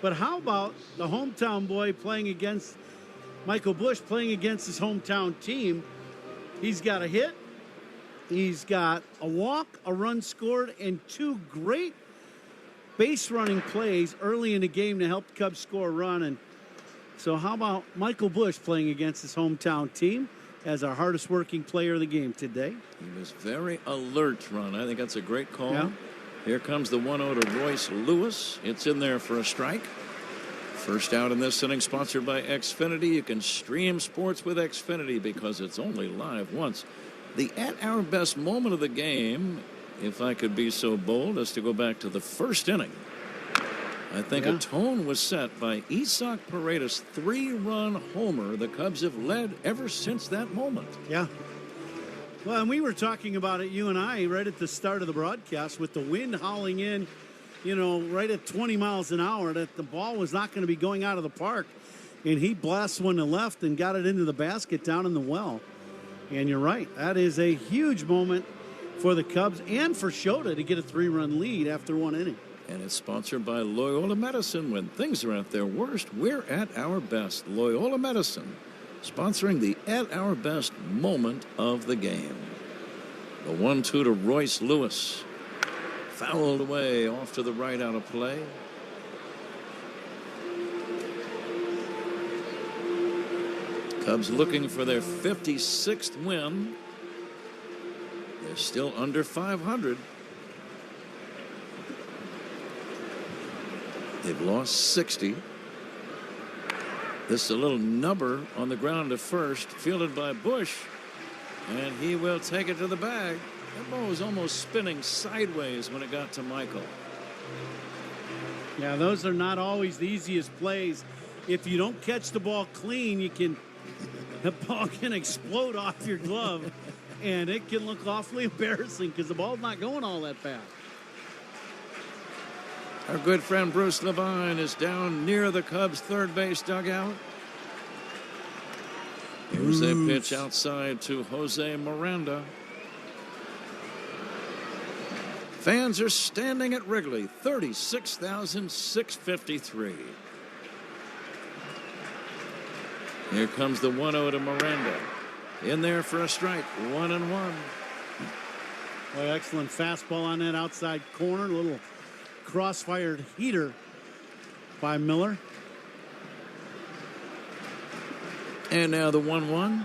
But how about the hometown boy playing against Michael Busch, playing against his hometown team? He's got a hit, he's got a walk, a run scored, and 2 great base running plays early in the game to help the Cubs score a run. And so how about Michael Busch playing against his hometown team as our hardest working player of the game today? He was very alert, Ron. I think that's a great call. Yeah. Here comes the 1-0 to Royce Lewis. It's in there for a strike. First out in this inning, sponsored by Xfinity. You can stream sports with Xfinity because it's only live once. The at our best moment of the game, if I could be so bold as to go back to the first inning. I think a tone was set by Isaac Paredes' 3-run homer. The Cubs have led ever since that moment. Yeah. Well, and we were talking about it, you and I, right at the start of the broadcast with the wind howling in, you know, right at 20 miles an hour, that the ball was not going to be going out of the park. And he blasts one to left and got it into the basket down in the well. And you're right. That is a huge moment for the Cubs and for Shota to get a 3-run lead after 1 inning. And it's sponsored by Loyola Medicine. When things are at their worst, we're at our best. Loyola Medicine, sponsoring the at our best moment of the game. The 1-2 to Royce Lewis. Fouled away off to the right out of play. Cubs looking for their 56th win. They're still under 500. They've lost 60. This is a little nubber on the ground to first, fielded by Busch, and he will take it to the bag. That ball was almost spinning sideways when it got to Michael. Yeah, those are not always the easiest plays. If you don't catch the ball clean, the ball can explode off your glove, and it can look awfully embarrassing because the ball's not going all that fast. Our good friend Bruce Levine is down near the Cubs' third base dugout. Here's a pitch outside to Jose Miranda. Fans are standing at Wrigley, 36,653. Here comes the 1-0 to Miranda. In there for a strike, 1-1. Boy, excellent fastball on that outside corner. A little cross-fired heater by Miller. And now the 1-1.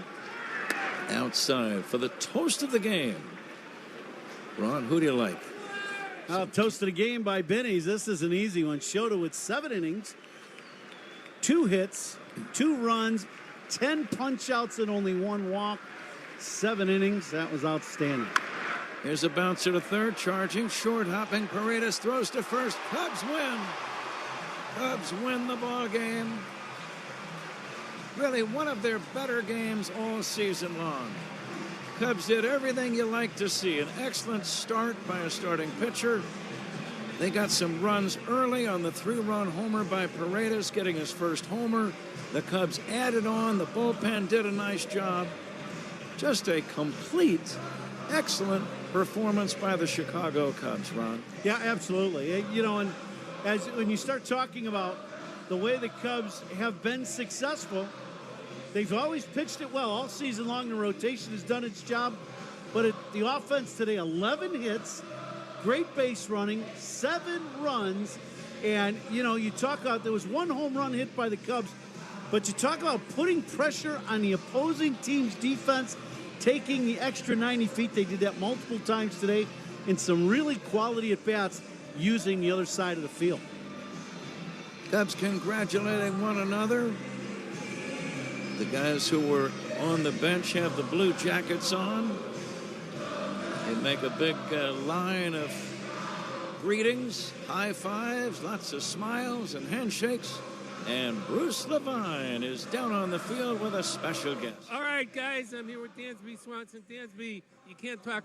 Outside for the toast of the game. Ron, who do you like? Toast of the game by Benny's. This is an easy one. Shota with 7 innings, 2 hits, 2 runs, 10 punch-outs and only 1 walk. 7 innings. That was outstanding. Here's a bouncer to third, charging, short, hopping. Paredes throws to first. Cubs win. Cubs win the ball game. Really one of their better games all season long. Cubs did everything you like to see. An excellent start by a starting pitcher. They got some runs early on the 3-run homer by Paredes, getting his first homer. The Cubs added on. The bullpen did a nice job. Just a complete, excellent performance by the Chicago Cubs, Ron. Yeah, absolutely. You know, and when you start talking about the way the Cubs have been successful, they've always pitched it well all season long. The rotation has done its job. But the offense today, 11 hits, great base running, 7 runs. And, you know, you talk about there was 1 home run hit by the Cubs. But you talk about putting pressure on the opposing team's defense, taking the extra 90 feet. They did that multiple times today in some really quality at-bats using the other side of the field. Cubs congratulating one another. The guys who were on the bench have the blue jackets on. They make a big line of greetings, high fives, lots of smiles and handshakes. And Bruce Levine is down on the field with a special guest. All right, guys, I'm here with Dansby Swanson. Dansby, you can't talk